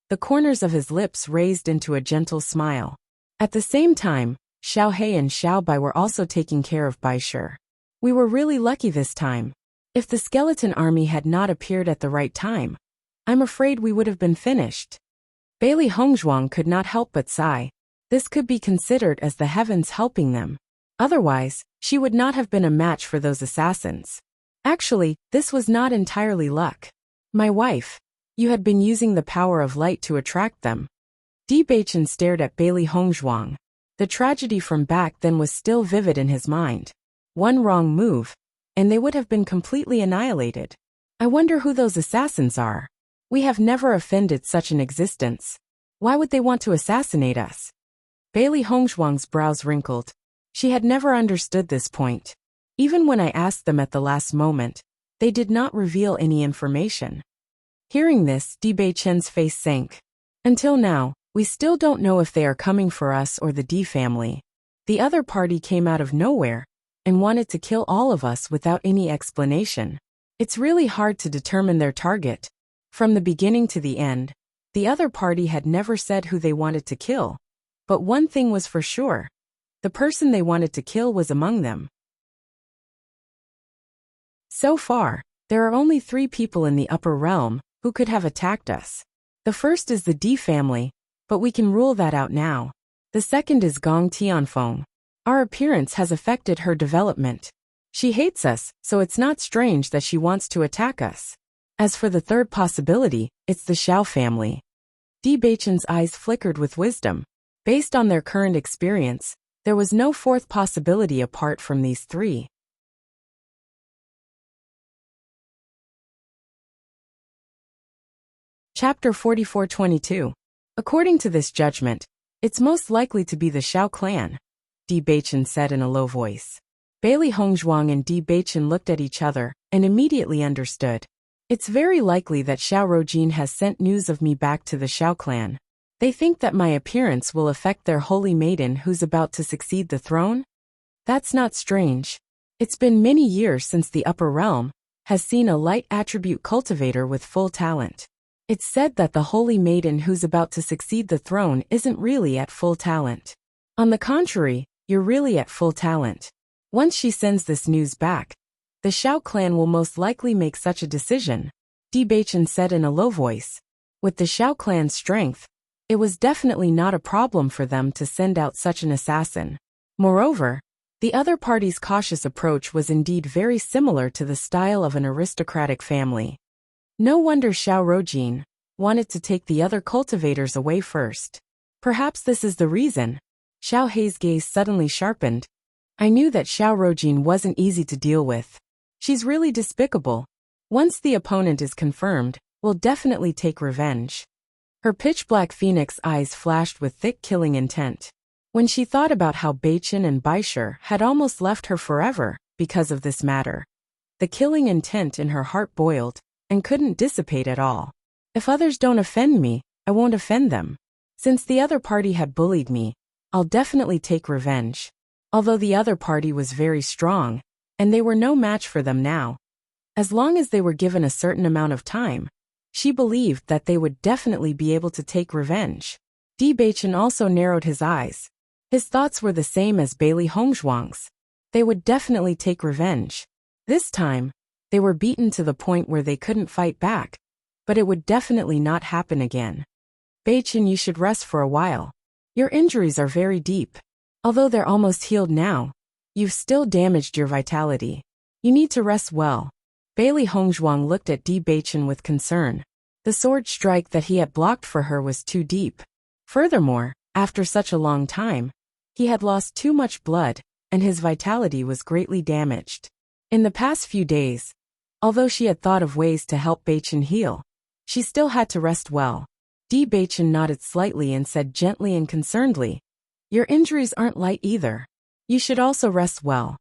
S1: the corners of his lips raised into a gentle smile. At the same time, Xiao He and Xiao Bai were also taking care of Bai Shi. We were really lucky this time. If the skeleton army had not appeared at the right time, I'm afraid we would have been finished. Bailey Hongzhuang could not help but sigh. This could be considered as the heavens helping them. Otherwise, she would not have been a match for those assassins. Actually, this was not entirely luck. My wife, you had been using the power of light to attract them. Di Beichen stared at Bailey Hongzhuang. The tragedy from back then was still vivid in his mind. One wrong move, and they would have been completely annihilated. I wonder who those assassins are. We have never offended such an existence. Why would they want to assassinate us? Bailey Hongzhuang's brows wrinkled. She had never understood this point. Even when I asked them at the last moment, they did not reveal any information. Hearing this, Di Beichen's face sank. Until now, we still don't know if they are coming for us or the Di family. The other party came out of nowhere and wanted to kill all of us without any explanation. It's really hard to determine their target. From the beginning to the end, the other party had never said who they wanted to kill. But one thing was for sure. The person they wanted to kill was among them. So far, there are only 3 people in the upper realm who could have attacked us. The first is the Di family, but we can rule that out now. The second is Gong Tianfeng. Our appearance has affected her development. She hates us, so it's not strange that she wants to attack us. As for the third possibility, it's the Xiao family. Di Beichen's eyes flickered with wisdom. Based on their current experience, there was no fourth possibility apart from these 3. Chapter 44-22. According to this judgment, it's most likely to be the Xiao clan, Di Beichen said in a low voice. Bailey Hongzhuang and Di Beichen looked at each other and immediately understood. It's very likely that Xiao Rojin has sent news of me back to the Xiao clan. They think that my appearance will affect their holy maiden who's about to succeed the throne? That's not strange. It's been many years since the upper realm has seen a light attribute cultivator with full talent. It's said that the holy maiden who's about to succeed the throne isn't really at full talent. On the contrary, you're really at full talent. Once she sends this news back, the Xiao clan will most likely make such a decision, Di Beichen said in a low voice. With the Xiao clan's strength, it was definitely not a problem for them to send out such an assassin. Moreover, the other party's cautious approach was indeed very similar to the style of an aristocratic family. No wonder Xiao Rojin wanted to take the other cultivators away first. Perhaps this is the reason. Xiao Hei's gaze suddenly sharpened. I knew that Xiao Rojin wasn't easy to deal with. She's really despicable. Once the opponent is confirmed, we'll definitely take revenge. Her pitch-black phoenix eyes flashed with thick killing intent. When she thought about how Beichen and Baisher had almost left her forever because of this matter, the killing intent in her heart boiled and couldn't dissipate at all. If others don't offend me, I won't offend them. Since the other party had bullied me, I'll definitely take revenge. Although the other party was very strong, and they were no match for them now. As long as they were given a certain amount of time, she believed that they would definitely be able to take revenge. Di Beichen also narrowed his eyes. His thoughts were the same as Bailey Hongzhuang's. They would definitely take revenge. This time, they were beaten to the point where they couldn't fight back, but it would definitely not happen again. Beichen, you should rest for a while. Your injuries are very deep. Although they're almost healed now, you've still damaged your vitality. You need to rest well. Bailey Hongzhuang looked at Di Beichen with concern. The sword strike that he had blocked for her was too deep. Furthermore, after such a long time, he had lost too much blood, and his vitality was greatly damaged. In the past few days, although she had thought of ways to help Beichen heal, she still had to rest well. Di Beichen nodded slightly and said gently and concernedly, your injuries aren't light either. You should also rest well.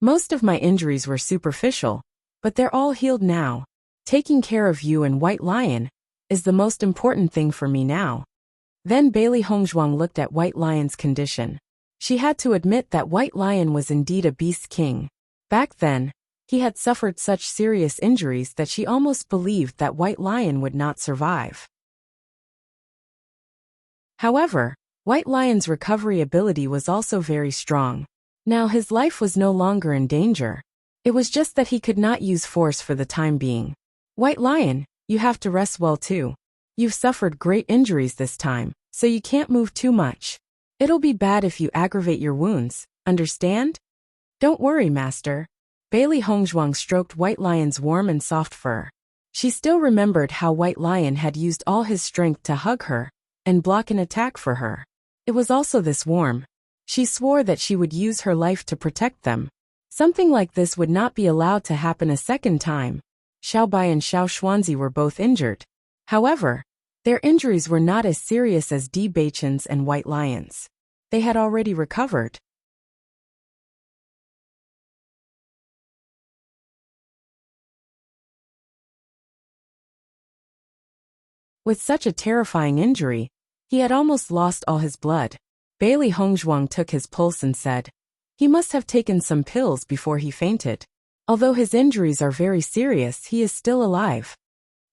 S1: Most of my injuries were superficial, but they're all healed now. Taking care of you and White Lion is the most important thing for me now. Then Bailey Hongzhuang looked at White Lion's condition. She had to admit that White Lion was indeed a beast king. Back then, he had suffered such serious injuries that she almost believed that White Lion would not survive. However, White Lion's recovery ability was also very strong. Now his life was no longer in danger. It was just that he could not use force for the time being. White Lion, you have to rest well too. You've suffered great injuries this time, so you can't move too much. It'll be bad if you aggravate your wounds, understand? Don't worry, Master. Bailey Hongzhuang stroked White Lion's warm and soft fur. She still remembered how White Lion had used all his strength to hug her and block an attack for her. It was also this warm. She swore that she would use her life to protect them. Something like this would not be allowed to happen a second time. Xiao Bai and Xiao Xuanzi were both injured. However, their injuries were not as serious as Di Beichen's and White Lion's. They had already recovered. With such a terrifying injury, he had almost lost all his blood. Bailey Hongzhuang took his pulse and said, "He must have taken some pills before he fainted. Although his injuries are very serious, he is still alive.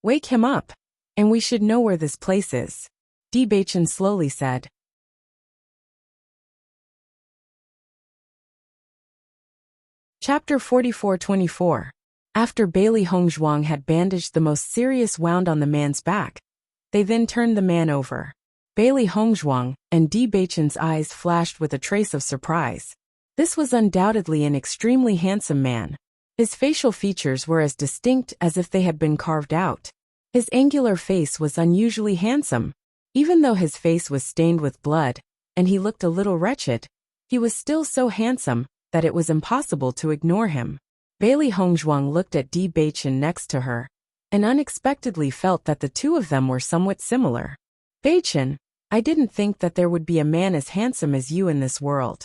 S1: Wake him up, and we should know where this place is," Di Beichen slowly said. Chapter 44-24. After Bailey Hongzhuang had bandaged the most serious wound on the man's back, they then turned the man over. Bailey Hongzhuang and Di Beichen's eyes flashed with a trace of surprise. This was undoubtedly an extremely handsome man. His facial features were as distinct as if they had been carved out. His angular face was unusually handsome. Even though his face was stained with blood, and he looked a little wretched, he was still so handsome that it was impossible to ignore him. Bailey Hongzhuang looked at Di Beichen next to her, and unexpectedly felt that the two of them were somewhat similar. "Beichen, I didn't think that there would be a man as handsome as you in this world."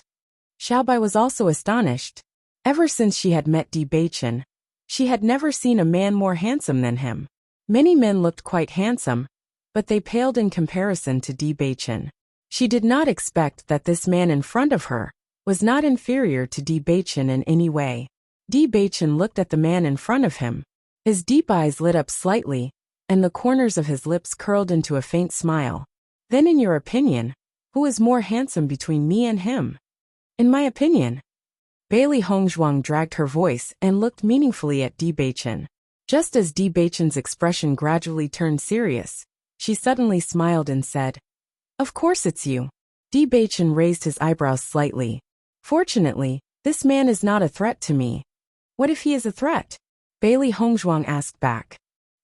S1: Xiaobai was also astonished. Ever since she had met Di Beichen, she had never seen a man more handsome than him. Many men looked quite handsome, but they paled in comparison to Di Beichen. She did not expect that this man in front of her was not inferior to Di Beichen in any way. Di Beichen looked at the man in front of him. His deep eyes lit up slightly, and the corners of his lips curled into a faint smile. "Then in your opinion, who is more handsome between me and him?" "In my opinion." Bailey Hongzhuang dragged her voice and looked meaningfully at Di Beichen. Just as Di Beichen's expression gradually turned serious, she suddenly smiled and said, "Of course it's you." Di Beichen raised his eyebrows slightly. "Fortunately, this man is not a threat to me." "What if he is a threat?" Bailey Hongzhuang asked back.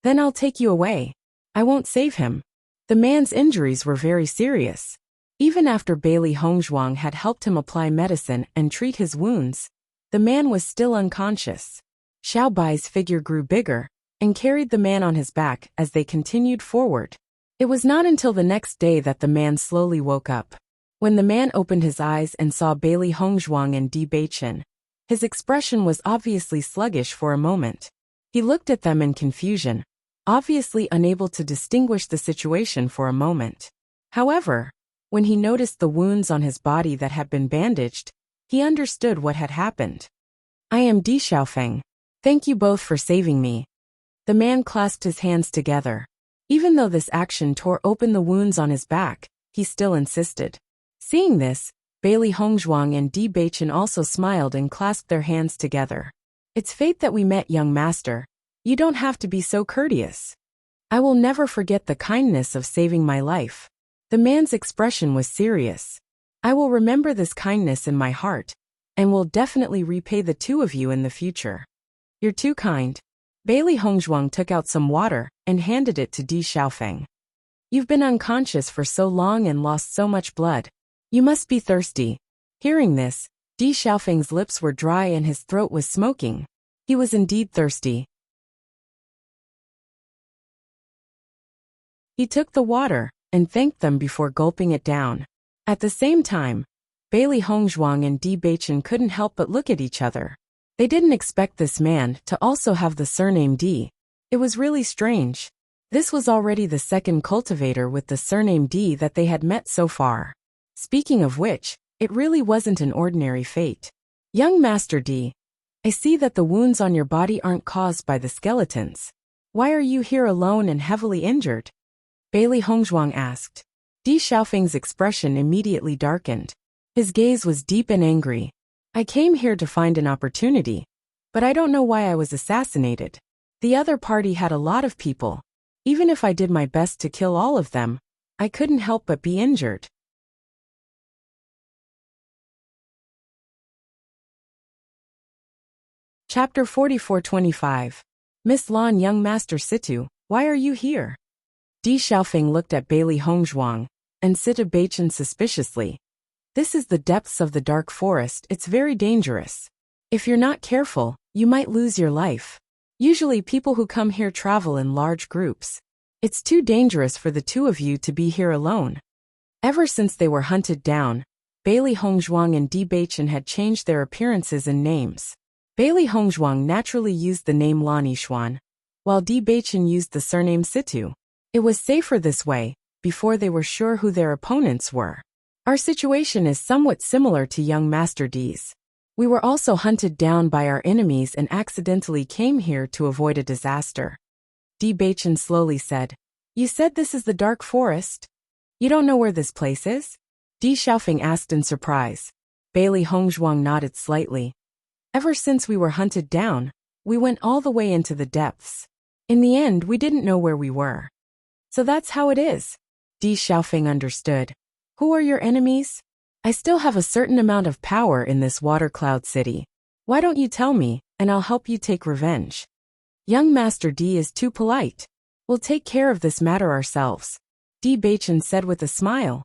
S1: "Then I'll take you away. I won't save him." The man's injuries were very serious. Even after Bailey Hongzhuang had helped him apply medicine and treat his wounds, the man was still unconscious. Xiao Bai's figure grew bigger and carried the man on his back as they continued forward. It was not until the next day that the man slowly woke up. When the man opened his eyes and saw Bailey Hongzhuang and Di Beichen, his expression was obviously sluggish for a moment. He looked at them in confusion, obviously unable to distinguish the situation for a moment. However, when he noticed the wounds on his body that had been bandaged, he understood what had happened. "I am Di Xiaofeng. Thank you both for saving me." The man clasped his hands together. Even though this action tore open the wounds on his back, he still insisted. Seeing this, Bailey Hongzhuang and Di Beichen also smiled and clasped their hands together. "It's fate that we met, young master. You don't have to be so courteous. I will never forget the kindness of saving my life." The man's expression was serious. "I will remember this kindness in my heart, and will definitely repay the two of you in the future." "You're too kind." Bailey Hongzhuang took out some water and handed it to Di Xiaofeng. "You've been unconscious for so long and lost so much blood. You must be thirsty." Hearing this, Di Xiaofeng's lips were dry and his throat was smoking. He was indeed thirsty. He took the water and thanked them before gulping it down. At the same time, Bailey Hongzhuang and Di Beichen couldn't help but look at each other. They didn't expect this man to also have the surname Di. It was really strange. This was already the second cultivator with the surname Di that they had met so far. Speaking of which, it really wasn't an ordinary fate. "Young Master Di, I see that the wounds on your body aren't caused by the skeletons. Why are you here alone and heavily injured?" Bailey Hongzhuang asked. Di Xiaofeng's expression immediately darkened. His gaze was deep and angry. I came here to find an opportunity, but I don't know why I was assassinated. The other party had a lot of people. Even if I did my best to kill all of them, I couldn't help but be injured. Chapter 4425. Miss Lan, young Master Situ, why are you here? Di Xiaofeng looked at Bailey Hongzhuang and Situ Baichen suspiciously. This is the depths of the dark forest, it's very dangerous. If you're not careful, you might lose your life. Usually people who come here travel in large groups. It's too dangerous for the two of you to be here alone. Ever since they were hunted down, Bailey Hongzhuang and Di Baichen had changed their appearances and names. Bailey Hongzhuang naturally used the name Lan Yishuan, while Di Baichen used the surname Situ. It was safer this way, before they were sure who their opponents were. Our situation is somewhat similar to young Master D's. We were also hunted down by our enemies and accidentally came here to avoid a disaster. Di Baichen slowly said, You said this is the dark forest? You don't know where this place is? Di Xiaofeng asked in surprise. Bailey Hongzhuang nodded slightly. Ever since we were hunted down, we went all the way into the depths. In the end, we didn't know where we were. So that's how it is. Di Xiaofeng understood. Who are your enemies? I still have a certain amount of power in this water cloud city. Why don't you tell me, and I'll help you take revenge? Young Master D is too polite. We'll take care of this matter ourselves. Di Baichen said with a smile.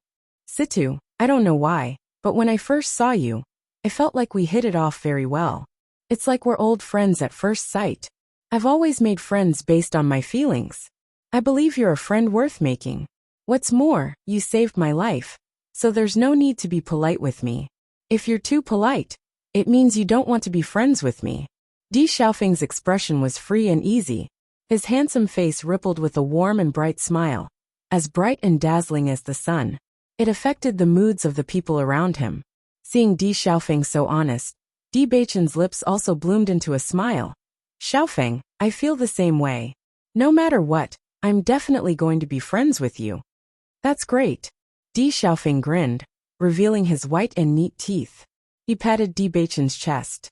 S1: Situ, I don't know why, but when I first saw you, I felt like we hit it off very well. It's like we're old friends at first sight. I've always made friends based on my feelings. I believe you're a friend worth making. What's more, you saved my life, so there's no need to be polite with me. If you're too polite, it means you don't want to be friends with me. Di Xiaofeng's expression was free and easy. His handsome face rippled with a warm and bright smile, as bright and dazzling as the sun. It affected the moods of the people around him. Seeing Di Xiaofeng so honest, Di Baichen's lips also bloomed into a smile. Xiaofeng, I feel the same way. No matter what, I'm definitely going to be friends with you. That's great. Di Xiaofeng grinned, revealing his white and neat teeth. He patted Di Baichen's chest.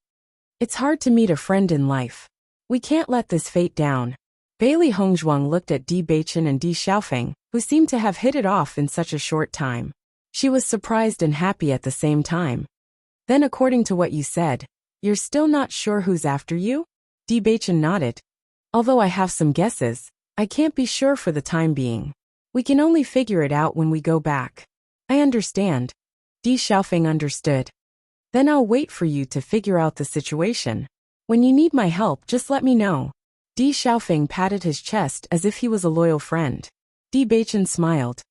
S1: It's hard to meet a friend in life. We can't let this fate down. Bailey Hongzhuang looked at Di Baichen and Di Xiaofeng, who seemed to have hit it off in such a short time. She was surprised and happy at the same time. Then according to what you said, you're still not sure who's after you? Di Baichen nodded. Although I have some guesses, I can't be sure for the time being. We can only figure it out when we go back. I understand. Di Xiaofeng understood. Then I'll wait for you to figure out the situation. When you need my help, just let me know. Di Xiaofeng patted his chest as if he was a loyal friend. Di Baichen smiled.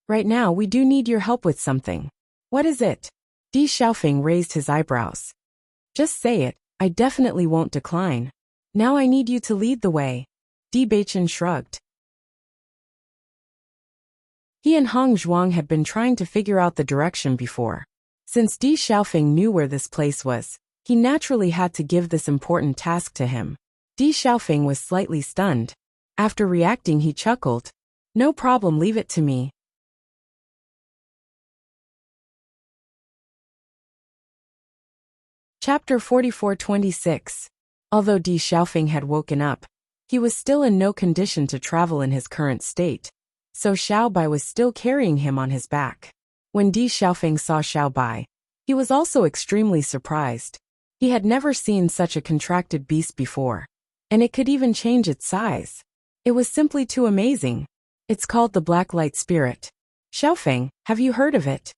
S1: Right now we do need your help with something. What is it? Di Xiaofeng raised his eyebrows. Just say it, I definitely won't decline. Now I need you to lead the way. Di Baichen shrugged. He and Hong Zhuang had been trying to figure out the direction before. Since Di Xiaofeng knew where this place was, he naturally had to give this important task to him. Di Xiaofeng was slightly stunned. After reacting, he chuckled. No problem, leave it to me. Chapter 4426. Although Di Xiaofeng had woken up, he was still in no condition to travel in his current state, so Xiao Bai was still carrying him on his back. When Di Xiaofeng saw Xiao Bai, he was also extremely surprised. He had never seen such a contracted beast before, and it could even change its size. It was simply too amazing. It's called the Black Light Spirit. Xiaofeng, have you heard of it?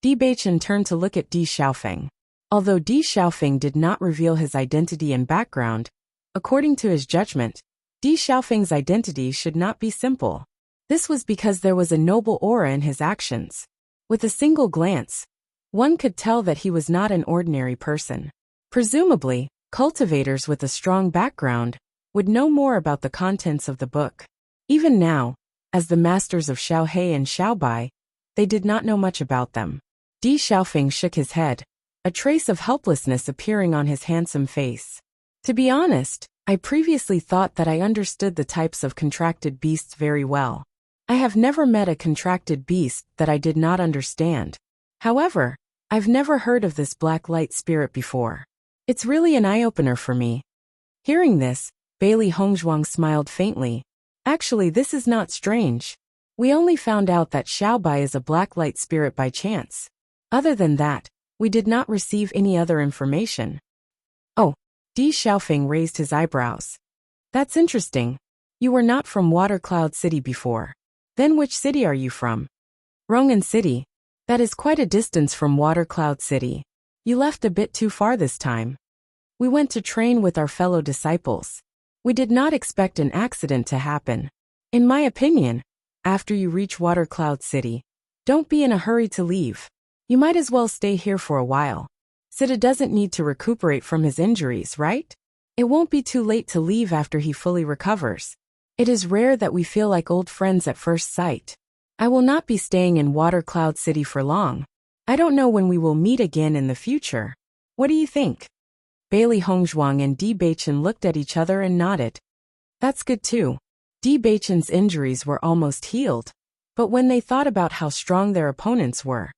S1: Di Baichen turned to look at Di Xiaofeng. Although Di Xiaofeng did not reveal his identity and background, according to his judgment, Di Xiaofeng's identity should not be simple. This was because there was a noble aura in his actions. With a single glance, one could tell that he was not an ordinary person. Presumably, cultivators with a strong background would know more about the contents of the book. Even now, as the masters of Xiao He and Xiao Bai, they did not know much about them. Di Xiaofeng shook his head, a trace of helplessness appearing on his handsome face. To be honest, I previously thought that I understood the types of contracted beasts very well. I have never met a contracted beast that I did not understand. However, I've never heard of this black light spirit before. It's really an eye-opener for me. Hearing this, Bailey Hongzhuang smiled faintly. Actually, this is not strange. We only found out that Xiaobai is a black light spirit by chance. Other than that, we did not receive any other information. Oh, Di Xiaofeng raised his eyebrows. That's interesting. You were not from Water Cloud City before. Then which city are you from? Rongan City. That is quite a distance from Water Cloud City. You left a bit too far this time. We went to train with our fellow disciples. We did not expect an accident to happen. In my opinion, after you reach Water Cloud City, don't be in a hurry to leave. You might as well stay here for a while. Sita doesn't need to recuperate from his injuries, right? It won't be too late to leave after he fully recovers. It is rare that we feel like old friends at first sight. I will not be staying in Water Cloud City for long. I don't know when we will meet again in the future. What do you think? Bailey Hongzhuang and Di Beichen looked at each other and nodded. That's good too. Di Beichen's injuries were almost healed. But when they thought about how strong their opponents were,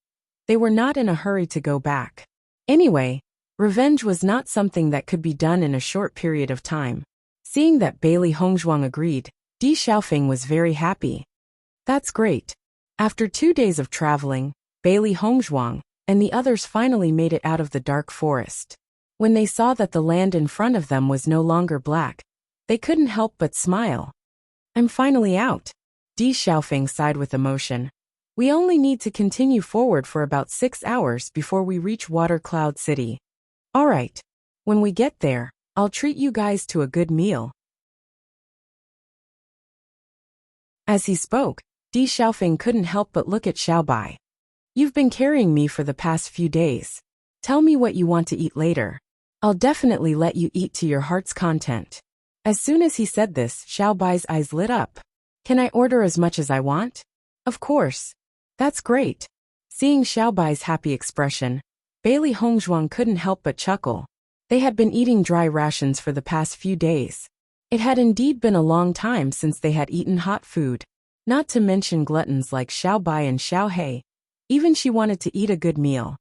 S1: they were not in a hurry to go back. Anyway, revenge was not something that could be done in a short period of time. Seeing that Bailey Hongzhuang agreed, Di Xiaofeng was very happy. That's great. After 2 days of traveling, Bailey Hongzhuang and the others finally made it out of the dark forest. When they saw that the land in front of them was no longer black, they couldn't help but smile. I'm finally out. Di Xiaofeng sighed with emotion. We only need to continue forward for about 6 hours before we reach Water Cloud City. All right. When we get there, I'll treat you guys to a good meal. As he spoke, Di Xiaofeng couldn't help but look at Xiaobai. You've been carrying me for the past few days. Tell me what you want to eat later. I'll definitely let you eat to your heart's content. As soon as he said this, Xiaobai's eyes lit up. Can I order as much as I want? Of course. That's great. Seeing Xiaobai's happy expression, Bailey Hongzhuang couldn't help but chuckle. They had been eating dry rations for the past few days. It had indeed been a long time since they had eaten hot food. Not to mention gluttons like Xiaobai and Xiaohei. Even she wanted to eat a good meal.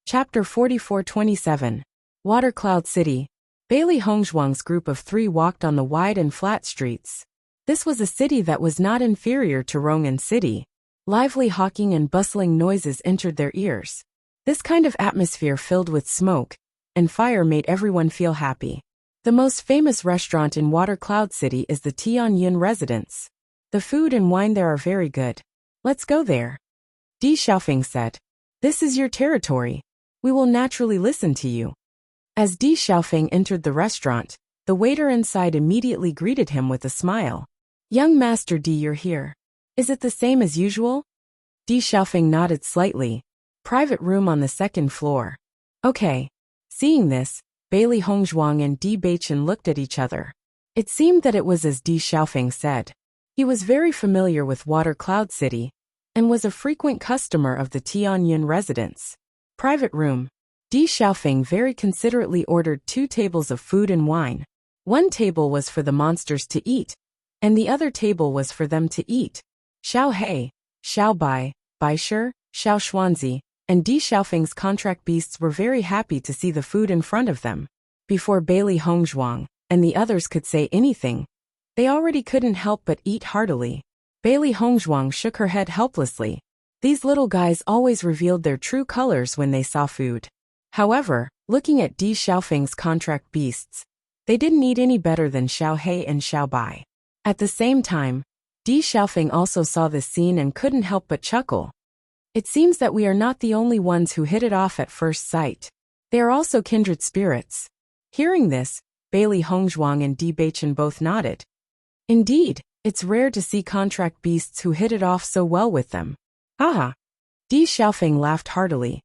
S1: Chapter 44-27. Water Cloud City. Bailey Hongzhuang's group of 3 walked on the wide and flat streets. This was a city that was not inferior to Rongan City. Lively hawking and bustling noises entered their ears. This kind of atmosphere filled with smoke and fire made everyone feel happy. The most famous restaurant in Water Cloud City is the Tianyun Residence. The food and wine there are very good. Let's go there. Di Xiaofeng said. This is your territory. We will naturally listen to you. As Di Xiaofeng entered the restaurant, the waiter inside immediately greeted him with a smile. Young Master Di, you're here. Is it the same as usual? Di Xiaofeng nodded slightly. Private room on the 2nd floor. Okay. Seeing this, Bailey Hongzhuang and Di Beichen looked at each other. It seemed that it was as Di Xiaofeng said. He was very familiar with Water Cloud City and was a frequent customer of the Tianyun Residence. Private room. Di Xiaofeng very considerately ordered 2 tables of food and wine. One table was for the monsters to eat, and the other table was for them to eat. Xiaohei, Xiaobai, Baisher, Xiaoxuanzi, and Di Xiaofeng's contract beasts were very happy to see the food in front of them. Before Bailey Hongzhuang and the others could say anything, they already couldn't help but eat heartily. Bailey Hongzhuang shook her head helplessly. These little guys always revealed their true colors when they saw food. However, looking at Di Xiaofeng's contract beasts, they didn't eat any better than Xiaohei and Xiaobai. At the same time, Di Xiaofeng also saw this scene and couldn't help but chuckle. It seems that we are not the only ones who hit it off at first sight. They are also kindred spirits. Hearing this, Bailey Hongzhuang and Di Beichen both nodded. Indeed, it's rare to see contract beasts who hit it off so well with them. Haha. Di Xiaofeng laughed heartily.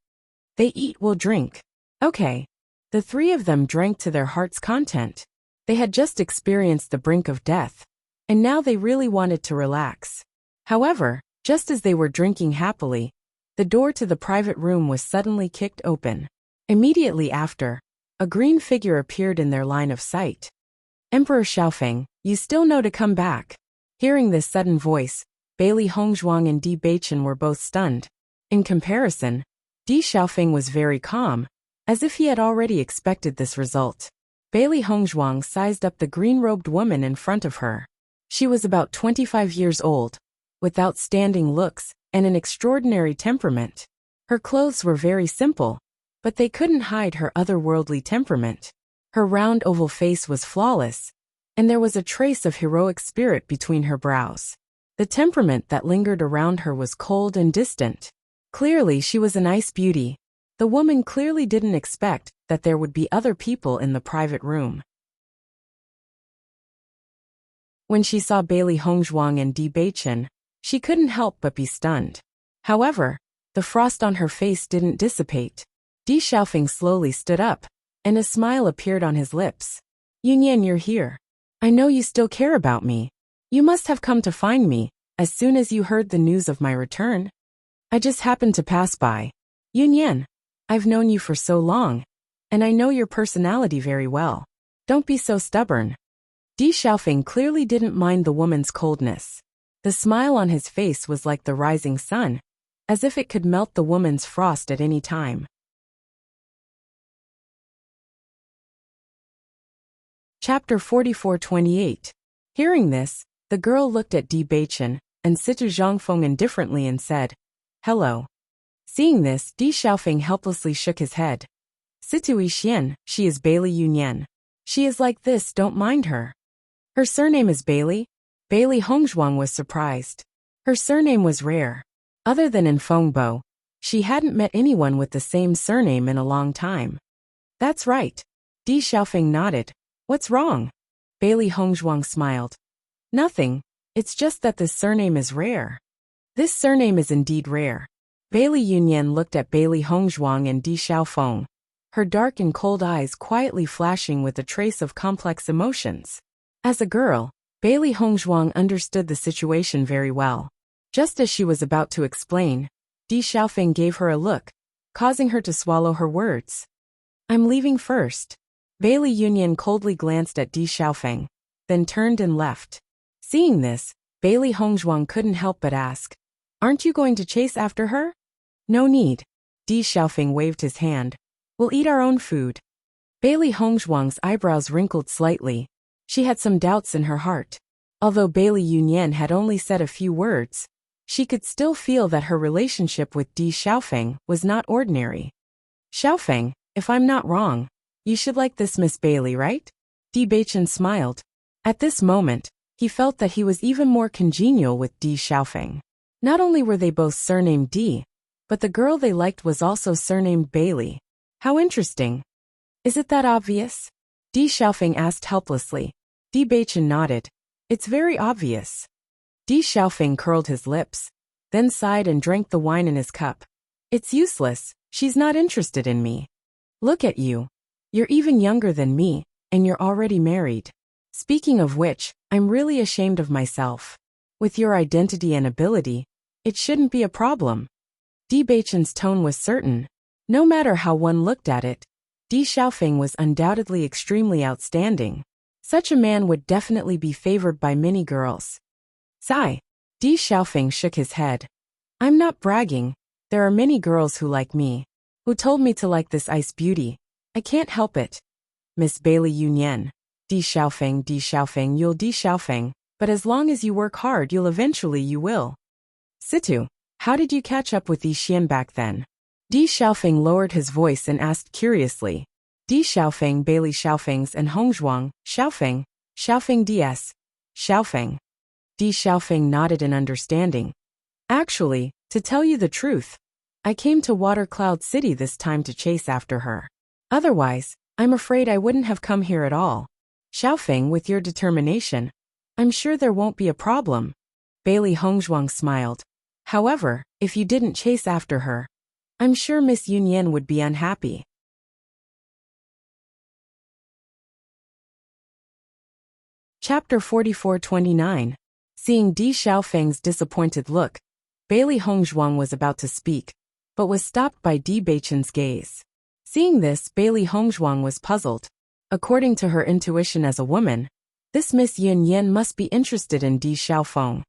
S1: They eat, will drink. Okay. The 3 of them drank to their heart's content. They had just experienced the brink of death, and now they really wanted to relax. However, just as they were drinking happily, the door to the private room was suddenly kicked open. Immediately after, a green figure appeared in their line of sight. Emperor Xiaofeng, you still know to come back. Hearing this sudden voice, Bailey Hongzhuang and Di Beichen were both stunned. In comparison, Di Xiaofeng was very calm, as if he had already expected this result. Bailey Hongzhuang sized up the green-robed woman in front of her. She was about 25 years old, with outstanding looks and an extraordinary temperament. Her clothes were very simple, but they couldn't hide her otherworldly temperament. Her round oval face was flawless, and there was a trace of heroic spirit between her brows. The temperament that lingered around her was cold and distant. Clearly she was an ice beauty. The woman clearly didn't expect that there would be other people in the private room. When she saw Bailey Hongzhuang and Di Beichen, she couldn't help but be stunned. However, the frost on her face didn't dissipate. Di Xiaofeng slowly stood up, and a smile appeared on his lips. Yunyan, you're here. I know you still care about me. You must have come to find me as soon as you heard the news of my return. I just happened to pass by. Yunyan, I've known you for so long, and I know your personality very well. Don't be so stubborn. Di Xiaofeng clearly didn't mind the woman's coldness. The smile on his face was like the rising sun, as if it could melt the woman's frost at any time. Chapter 44:28. Hearing this, the girl looked at Di Beichen and Situ Zhangfeng indifferently and said, "Hello." Seeing this, Di Xiaofeng helplessly shook his head. "Situ Yixian, she is Bailey Yunyan. She is like this, don't mind her." "Her surname is Bailey?" Bailey Hongzhuang was surprised. Her surname was rare. Other than in Fengbo, she hadn't met anyone with the same surname in a long time. "That's right." Di Xiaofeng nodded. "What's wrong?" Bailey Hongzhuang smiled. "Nothing, it's just that this surname is rare." "This surname is indeed rare." Bailey Yunyan looked at Bailey Hongzhuang and Di Xiaofeng, her dark and cold eyes quietly flashing with a trace of complex emotions. As a girl, Bailey Hongzhuang understood the situation very well. Just as she was about to explain, Di Xiaofeng gave her a look, causing her to swallow her words. "I'm leaving first." Bailey Yunyan coldly glanced at Di Xiaofeng, then turned and left. Seeing this, Bailey Hongzhuang couldn't help but ask, "Aren't you going to chase after her?" "No need." Di Xiaofeng waved his hand. "We'll eat our own food." Bailey Hongzhuang's eyebrows wrinkled slightly. She had some doubts in her heart. Although Bailey Yunyan had only said a few words, she could still feel that her relationship with Di Xiaofeng was not ordinary. "Xiaofeng, if I'm not wrong, you should like this Miss Bailey, right?" Di Beichen smiled. At this moment, he felt that he was even more congenial with Di Xiaofeng. Not only were they both surnamed Di, but the girl they liked was also surnamed Bailey. How interesting. "Is it that obvious?" Di Xiaofeng asked helplessly. Di Beichen nodded. "It's very obvious." Di Xiaofeng curled his lips, then sighed and drank the wine in his cup. "It's useless, she's not interested in me. Look at you. You're even younger than me, and you're already married. Speaking of which, I'm really ashamed of myself. With your identity and ability, it shouldn't be a problem." Di Beichen's tone was certain. No matter how one looked at it, Di Xiaofeng was undoubtedly extremely outstanding. Such a man would definitely be favored by many girls. Sigh. Di Xiaofeng shook his head. "I'm not bragging. There are many girls who like me. Who told me to like this ice beauty. I can't help it. Miss Bailey Yunyan. Di Xiaofeng, you'll Di Xiaofeng, but as long as you work hard you will. Situ, how did you catch up with Yi Xian back then?" Di Xiaofeng lowered his voice and asked curiously. Di Xiaofeng, Bailey Xiaofengs and Hongzhuang, Xiaofeng DS, Xiaofeng. Di Xiaofeng nodded in understanding. "Actually, to tell you the truth, I came to Water Cloud City this time to chase after her. Otherwise, I'm afraid I wouldn't have come here at all. Xiaofeng, with your determination, I'm sure there won't be a problem." Bailey Hongzhuang smiled. "However, if you didn't chase after her, I'm sure Miss Yunyan would be unhappy." Chapter 44:29. Seeing Di Xiaofeng's disappointed look, Bailey Hongzhuang was about to speak, but was stopped by Di Beichen's gaze. Seeing this, Bailey Hongzhuang was puzzled. According to her intuition as a woman, This Miss Yin Yin must be interested in Di Xiaofeng,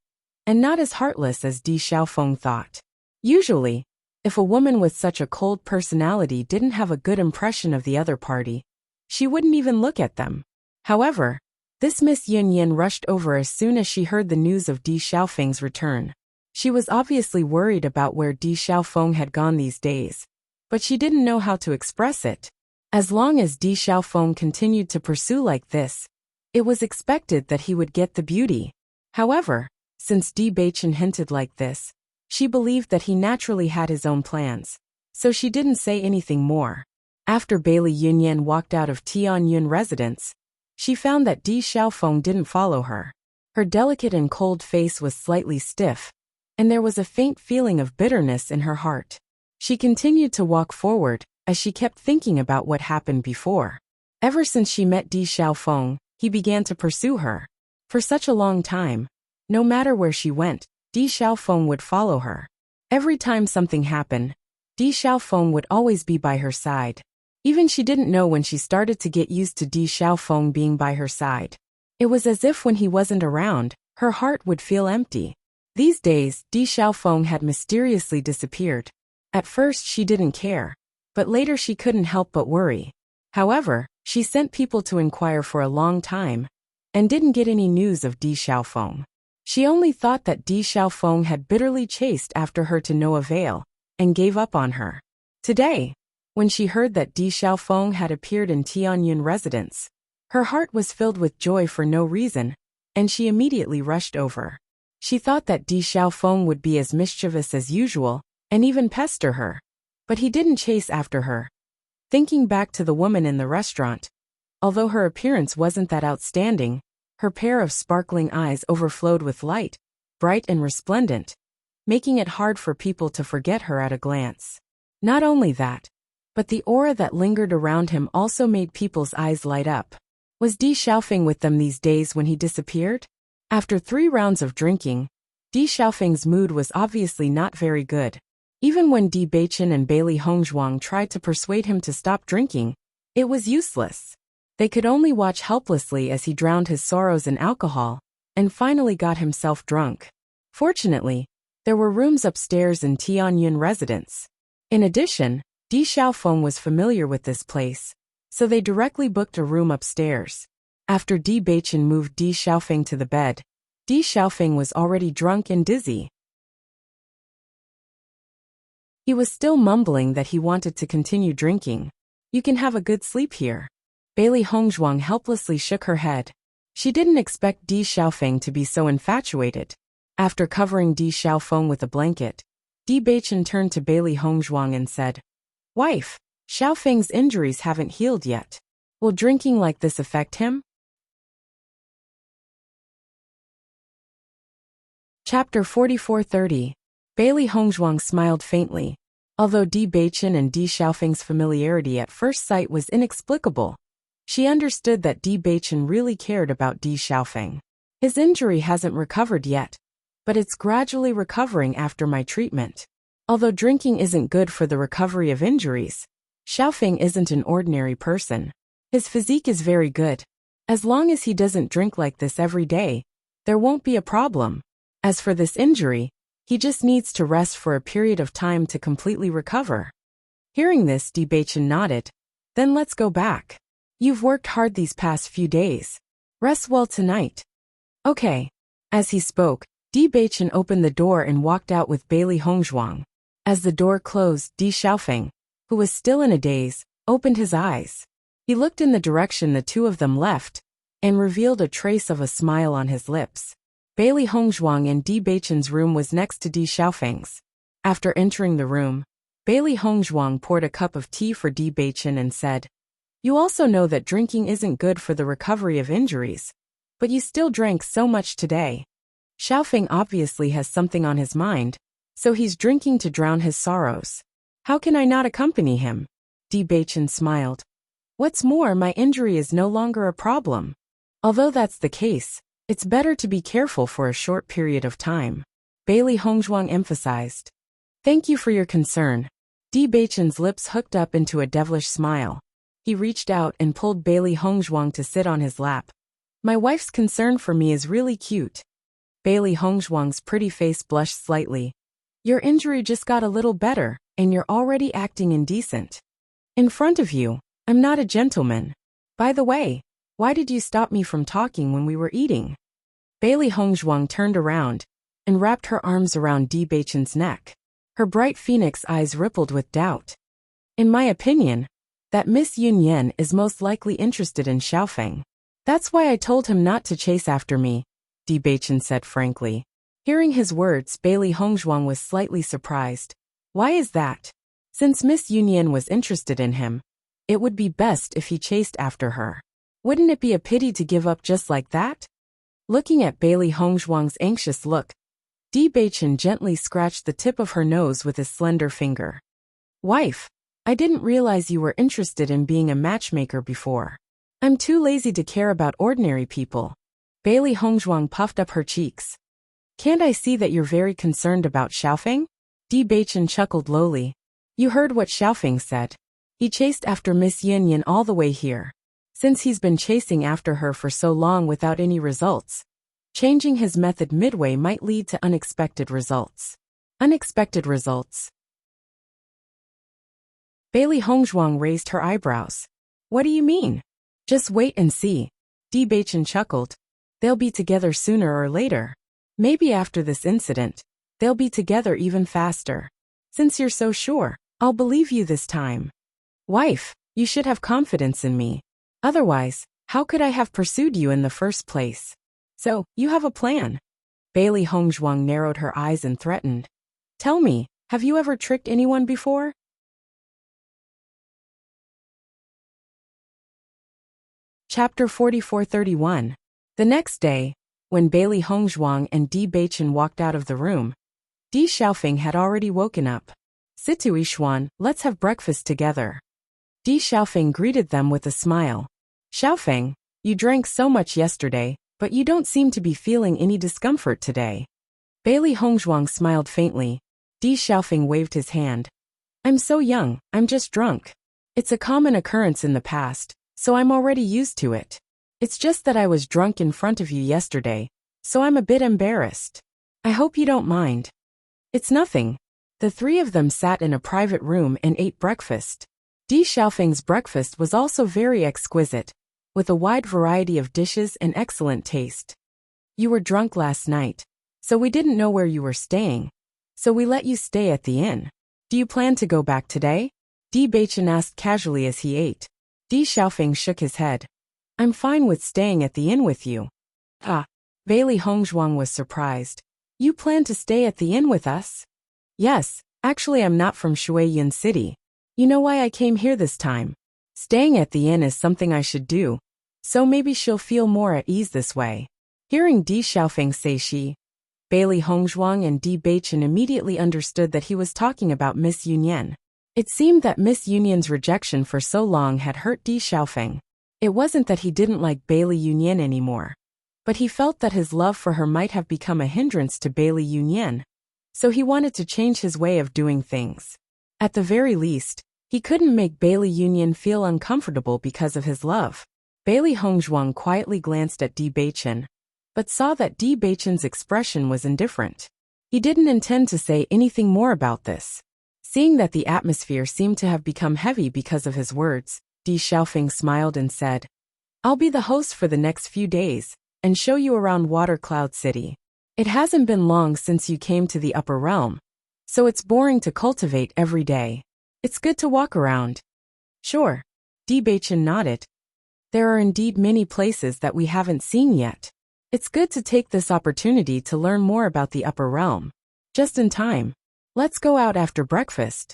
S1: and not as heartless as Di Xiaofeng thought. Usually, if a woman with such a cold personality didn't have a good impression of the other party, she wouldn't even look at them. However, this Miss Yin Yin rushed over as soon as she heard the news of Di Xiaofeng's return. She was obviously worried about where Di Xiaofeng had gone these days, but she didn't know how to express it. As long as Di Xiaofeng continued to pursue like this, it was expected that he would get the beauty. However, since Di Beichen hinted like this, she believed that he naturally had his own plans, so she didn't say anything more. After Bailey Yunyan walked out of Tianyun residence, she found that Di Xiaofeng didn't follow her. Her delicate and cold face was slightly stiff, and there was a faint feeling of bitterness in her heart. She continued to walk forward, as she kept thinking about what happened before. Ever since she met Di Xiaofeng, he began to pursue her. For such a long time, no matter where she went, Di Xiaofeng would follow her. Every time something happened, Di Xiaofeng would always be by her side. Even she didn't know when she started to get used to Di Xiaofeng being by her side. It was as if when he wasn't around, her heart would feel empty. These days, Di Xiaofeng had mysteriously disappeared. At first she didn't care, but later she couldn't help but worry. However, she sent people to inquire for a long time, and didn't get any news of Di Xiaofeng. She only thought that Di Xiaofeng had bitterly chased after her to no avail, and gave up on her. Today, when she heard that Di Xiaofeng had appeared in Tianyun residence, her heart was filled with joy for no reason, and she immediately rushed over. She thought that Di Xiaofeng would be as mischievous as usual, and even pester her. But he didn't chase after her. Thinking back to the woman in the restaurant, although her appearance wasn't that outstanding, her pair of sparkling eyes overflowed with light, bright and resplendent, making it hard for people to forget her at a glance. Not only that, but the aura that lingered around him also made people's eyes light up. Was Di Xiaofeng with them these days when he disappeared? After 3 rounds of drinking, Di Xiaofeng's mood was obviously not very good. Even when Di Beichen and Bailey Hongzhuang tried to persuade him to stop drinking, it was useless. They could only watch helplessly as he drowned his sorrows in alcohol, and finally got himself drunk. Fortunately, there were rooms upstairs in Tianyun residence. In addition, Di Xiaofeng was familiar with this place, so they directly booked a room upstairs. After Di Beichen moved Di Xiaofeng to the bed, Di Xiaofeng was already drunk and dizzy. He was still mumbling that he wanted to continue drinking. "You can have a good sleep here." Bailey Hongzhuang helplessly shook her head. She didn't expect Di Xiaofeng to be so infatuated. After covering Di Xiaofeng with a blanket, Di Beichen turned to Bailey Hongzhuang and said, "Wife, Xiaofeng's injuries haven't healed yet. Will drinking like this affect him?" Chapter 44:30. Bailey Hongzhuang smiled faintly. Although Di Beichen and Di Xiaofeng's familiarity at first sight was inexplicable, she understood that Di Beichen really cared about Di Xiaofeng. "His injury hasn't recovered yet, but it's gradually recovering after my treatment. Although drinking isn't good for the recovery of injuries, Xiaofeng isn't an ordinary person. His physique is very good. As long as he doesn't drink like this every day, there won't be a problem. As for this injury, he just needs to rest for a period of time to completely recover." Hearing this, Di Beichen nodded. "Then let's go back. You've worked hard these past few days. Rest well tonight." "Okay." As he spoke, Di Beichen opened the door and walked out with Bailey Hongzhuang. As the door closed, Di Xiaofeng, who was still in a daze, opened his eyes. He looked in the direction the two of them left, and revealed a trace of a smile on his lips. Bailey Hongzhuang in Di Beichen's room was next to Di Xiaofeng's. After entering the room, Bailey Hongzhuang poured a cup of tea for Di Beichen and said, "You also know that drinking isn't good for the recovery of injuries, but you still drank so much today. Xiaofeng obviously has something on his mind, so he's drinking to drown his sorrows. How can I not accompany him?" Di Beichen smiled. "What's more, my injury is no longer a problem. Although that's the case, it's better to be careful for a short period of time," Bailey Hongzhuang emphasized. "Thank you for your concern." Di Beichen's lips hooked up into a devilish smile. He reached out and pulled Bailey Hongzhuang to sit on his lap. My wife's concern for me is really cute. Bailey Hongzhuang's pretty face blushed slightly. Your injury just got a little better, and you're already acting indecent. In front of you, I'm not a gentleman. By the way, why did you stop me from talking when we were eating? Bailey Hongzhuang turned around and wrapped her arms around Di Beichen's neck. Her bright phoenix eyes rippled with doubt. In my opinion, that Miss Yunyan is most likely interested in Xiaofeng. That's why I told him not to chase after me, Di Beichen said frankly. Hearing his words, Bailey Hongzhuang was slightly surprised. Why is that? Since Miss Yunyan was interested in him, it would be best if he chased after her. Wouldn't it be a pity to give up just like that? Looking at Bailey Hongzhuang's anxious look, Di Beichen gently scratched the tip of her nose with his slender finger. Wife, I didn't realize you were interested in being a matchmaker before. I'm too lazy to care about ordinary people. Bailey Hongzhuang puffed up her cheeks. Can't I see that you're very concerned about Xiaofeng? Di Beichen chuckled lowly. You heard what Xiaofeng said. He chased after Miss Yunyan all the way here. Since he's been chasing after her for so long without any results, changing his method midway might lead to unexpected results. Unexpected results. Bailey Hongzhuang raised her eyebrows. What do you mean? Just wait and see. Di Beichen chuckled. They'll be together sooner or later. Maybe after this incident, they'll be together even faster. Since you're so sure, I'll believe you this time. Wife, you should have confidence in me. Otherwise, how could I have pursued you in the first place? So, you have a plan. Bailey Hongzhuang narrowed her eyes and threatened. Tell me, have you ever tricked anyone before? Chapter 44-31. The next day, when Bailey Hongzhuang and Di Beichen walked out of the room, Di Xiaofeng had already woken up. Situ Yishuan, let's have breakfast together. Di Xiaofeng greeted them with a smile. Xiaofeng, you drank so much yesterday, but you don't seem to be feeling any discomfort today. Bailey Hongzhuang smiled faintly. Di Xiaofeng waved his hand. I'm so young, I'm just drunk. It's a common occurrence in the past, so I'm already used to it. It's just that I was drunk in front of you yesterday, so I'm a bit embarrassed. I hope you don't mind. It's nothing. The three of them sat in a private room and ate breakfast. Di Xiaofeng's breakfast was also very exquisite, with a wide variety of dishes and excellent taste. You were drunk last night, so we didn't know where you were staying, so we let you stay at the inn. Do you plan to go back today? Di Beichen asked casually as he ate. Di Xiaofeng shook his head. I'm fine with staying at the inn with you. Ah, Bailey Hongzhuang was surprised. You plan to stay at the inn with us? Yes, actually I'm not from Shuiyun City. You know why I came here this time? Staying at the inn is something I should do, so maybe she'll feel more at ease this way. Hearing Di Xiaofeng say she, Bailey Hongzhuang and Di Beichen immediately understood that he was talking about Miss Yunyan. It seemed that Miss Yunyan's rejection for so long had hurt Di Xiaofeng. It wasn't that he didn't like Bailey Yunyan anymore, but he felt that his love for her might have become a hindrance to Bailey Yunyan, so he wanted to change his way of doing things. At the very least, he couldn't make Bailey Yunyan feel uncomfortable because of his love. Bailey Hongzhuang quietly glanced at Di Beichen, but saw that Di Beichen's expression was indifferent. He didn't intend to say anything more about this. Seeing that the atmosphere seemed to have become heavy because of his words, Di Xiaofeng smiled and said, I'll be the host for the next few days, and show you around Water Cloud City. It hasn't been long since you came to the upper realm, so it's boring to cultivate every day. It's good to walk around. Sure. Di Beichen nodded. There are indeed many places that we haven't seen yet. It's good to take this opportunity to learn more about the upper realm. Just in time. Let's go out after breakfast.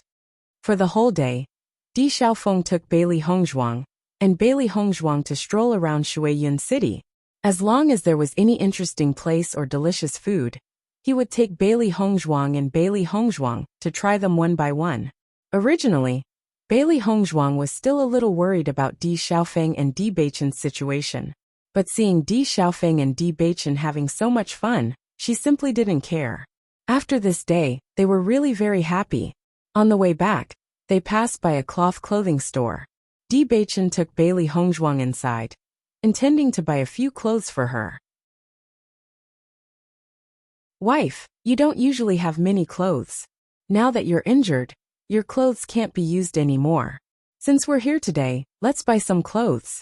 S1: For the whole day, Di Xiaofeng took Bailey Hongzhuang and Bailey Hongzhuang to stroll around Shuiyun City. As long as there was any interesting place or delicious food, he would take Bailey Hongzhuang and Bailey Hongzhuang to try them one by one. Originally, Bailey Hongzhuang was still a little worried about Di Xiaofeng and Di Beichen's situation, but seeing Di Xiaofeng and Di Beichen having so much fun, she simply didn't care. After this day, they were really very happy. On the way back, they passed by a cloth clothing store. Di Beichen took Bailey Hongzhuang inside. intending to buy a few clothes for her. Wife, you don't usually have many clothes. Now that you're injured, your clothes can't be used anymore. Since we're here today, let's buy some clothes.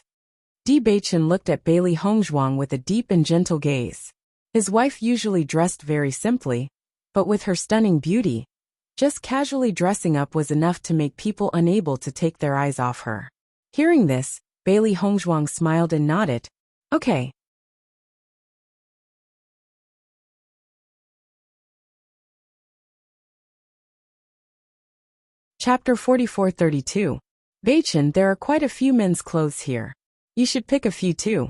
S1: Bewitching looked at Bailey Hongzhuang with a deep and gentle gaze. His wife usually dressed very simply, but with her stunning beauty, just casually dressing up was enough to make people unable to take their eyes off her. Hearing this, Bailey Hongzhuang smiled and nodded. Okay. Chapter 4432. Bewitching, there are quite a few men's clothes here. You should pick a few too.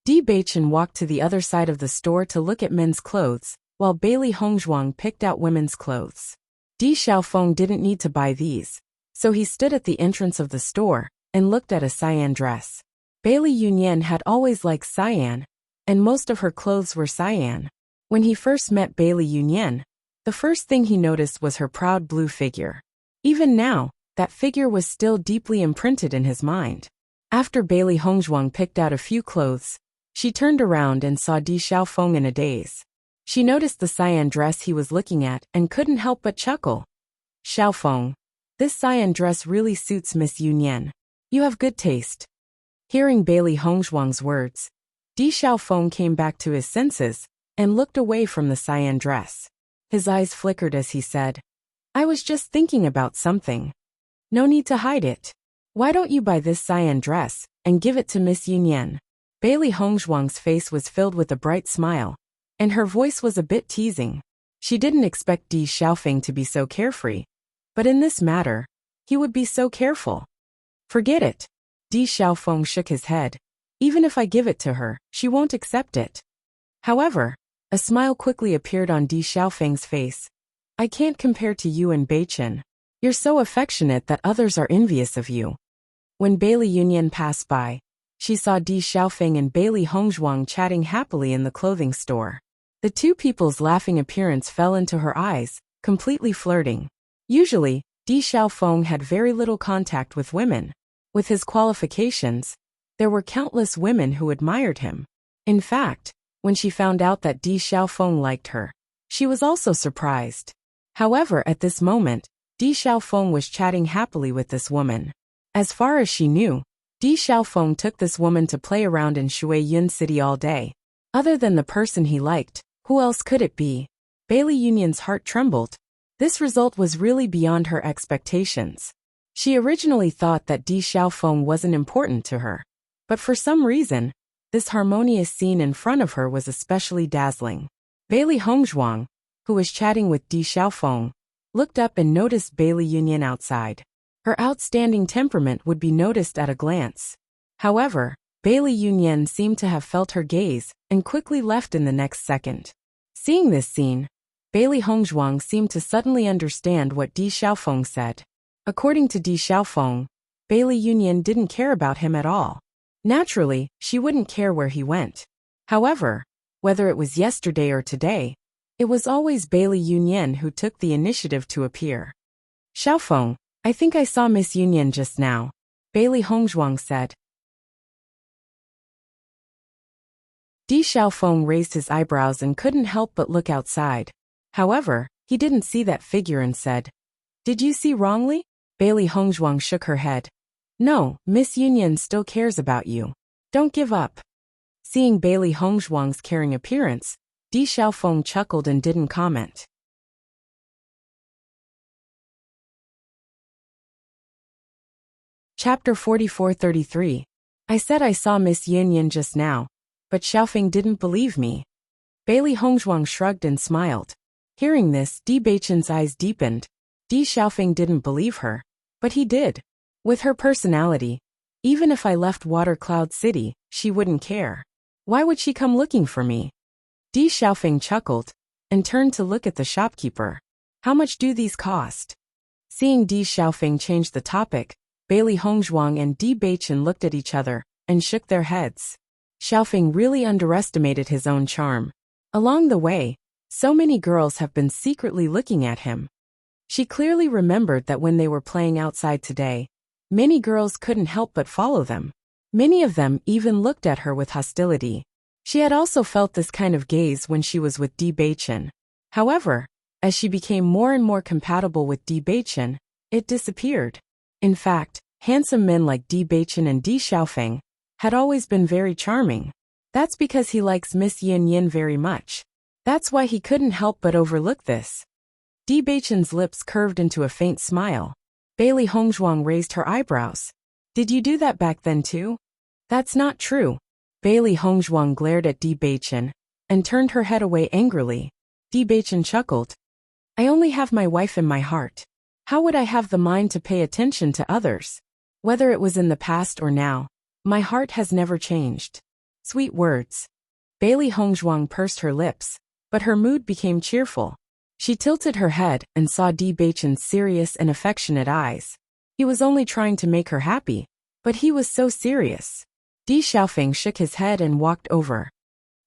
S1: Bewitching walked to the other side of the store to look at men's clothes, while Bailey Hongzhuang picked out women's clothes. Di Xiaofeng didn't need to buy these, so he stood at the entrance of the store and looked at a cyan dress. Bailey Yunyan had always liked cyan, and most of her clothes were cyan. When he first met Bailey Yunyan, the first thing he noticed was her proud blue figure. Even now, that figure was still deeply imprinted in his mind. After Bailey Hongzhuang picked out a few clothes, she turned around and saw Di Xiaofeng in a daze. She noticed the cyan dress he was looking at and couldn't help but chuckle. Xiaofeng, this cyan dress really suits Miss Yunyan. You have good taste. Hearing Bailey Hongzhuang's words, Di Xiaofeng came back to his senses and looked away from the cyan dress. His eyes flickered as he said, I was just thinking about something. No need to hide it. Why don't you buy this cyan dress and give it to Miss Yunyan? Bailey Hongzhuang's face was filled with a bright smile, and her voice was a bit teasing. She didn't expect Di Xiaofeng to be so carefree, but in this matter, he would be so careful. Forget it. Di Xiaofeng shook his head. Even if I give it to her, she won't accept it. However, a smile quickly appeared on Di Xiaofeng's face. I can't compare to you and Bewitching. You're so affectionate that others are envious of you. When Bailey Yunyan passed by, she saw Di Xiaofeng and Bailey Hongzhuang chatting happily in the clothing store. The two people's laughing appearance fell into her eyes, completely flirting. Usually, Di Xiaofeng had very little contact with women. With his qualifications, there were countless women who admired him. In fact, when she found out that Di Xiaofeng liked her, she was also surprised. However, at this moment, Di Xiaofeng was chatting happily with this woman. As far as she knew, Di Xiaofeng took this woman to play around in Shuiyun City all day. Other than the person he liked, who else could it be? Bailey Yunyan's heart trembled. This result was really beyond her expectations. She originally thought that Di Xiaofeng wasn't important to her. But for some reason, this harmonious scene in front of her was especially dazzling. Bailey Hongzhuang, who was chatting with Di Xiaofeng, looked up and noticed Bailey Yunyan outside. Her outstanding temperament would be noticed at a glance. However, Bailey Yunyan seemed to have felt her gaze and quickly left in the next second. Seeing this scene, Bailey Hongzhuang seemed to suddenly understand what Di Xiaofeng said. According to Di Xiaofeng, Bailey Yunyan didn't care about him at all. Naturally, she wouldn't care where he went. However, whether it was yesterday or today, it was always Bailey Yunyan who took the initiative to appear. Xiaofeng, I think I saw Miss Yunyan just now, Bailey Hongzhuang said. Di Xiaofeng raised his eyebrows and couldn't help but look outside. However, he didn't see that figure and said, Did you see wrongly? Bailey Hongzhuang shook her head. No, Miss Yunyan still cares about you. Don't give up. Seeing Bailey Hongzhuang's caring appearance, Di Xiaofeng chuckled and didn't comment. Chapter 4433. I said I saw Miss Yunyan just now, but Xiaofeng didn't believe me. Bailey Hongzhuang shrugged and smiled. Hearing this, Bewitching's eyes deepened. Di Xiaofeng didn't believe her, but he did. With her personality, even if I left Water Cloud City, she wouldn't care. Why would she come looking for me? Di Xiaofeng chuckled and turned to look at the shopkeeper. How much do these cost? Seeing Di Xiaofeng change the topic, Bailey Hongzhuang and Bewitching looked at each other and shook their heads. Xiaofeng really underestimated his own charm. Along the way, so many girls have been secretly looking at him. She clearly remembered that when they were playing outside today, many girls couldn't help but follow them. Many of them even looked at her with hostility. She had also felt this kind of gaze when she was with Bewitching. However, as she became more and more compatible with Bewitching, it disappeared. In fact, handsome men like Bewitching and Di Xiaofeng had always been very charming. That's because he likes Miss Yin Yin very much. That's why he couldn't help but overlook this. Bewitching's lips curved into a faint smile. Bailey Hongzhuang raised her eyebrows. Did you do that back then too? That's not true. Bailey Hongzhuang glared at Bewitching and turned her head away angrily. Bewitching chuckled. I only have my wife in my heart. How would I have the mind to pay attention to others? Whether it was in the past or now, my heart has never changed. Sweet words. Bailey Hongzhuang pursed her lips, but her mood became cheerful. She tilted her head and saw Bewitching's serious and affectionate eyes. He was only trying to make her happy, but he was so serious. Di Xiaofeng shook his head and walked over.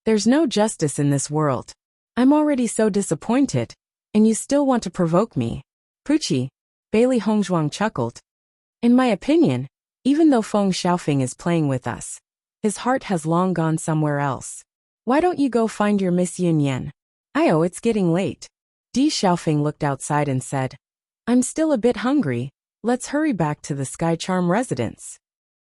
S1: There's no justice in this world. I'm already so disappointed, and you still want to provoke me. Poochie, Bailey Hongzhuang chuckled. In my opinion, even though Feng Xiaofeng is playing with us, his heart has long gone somewhere else. Why don't you go find your Miss Yin Yin? It's getting late. Di Xiaofeng looked outside and said, I'm still a bit hungry, let's hurry back to the Sky Charm residence.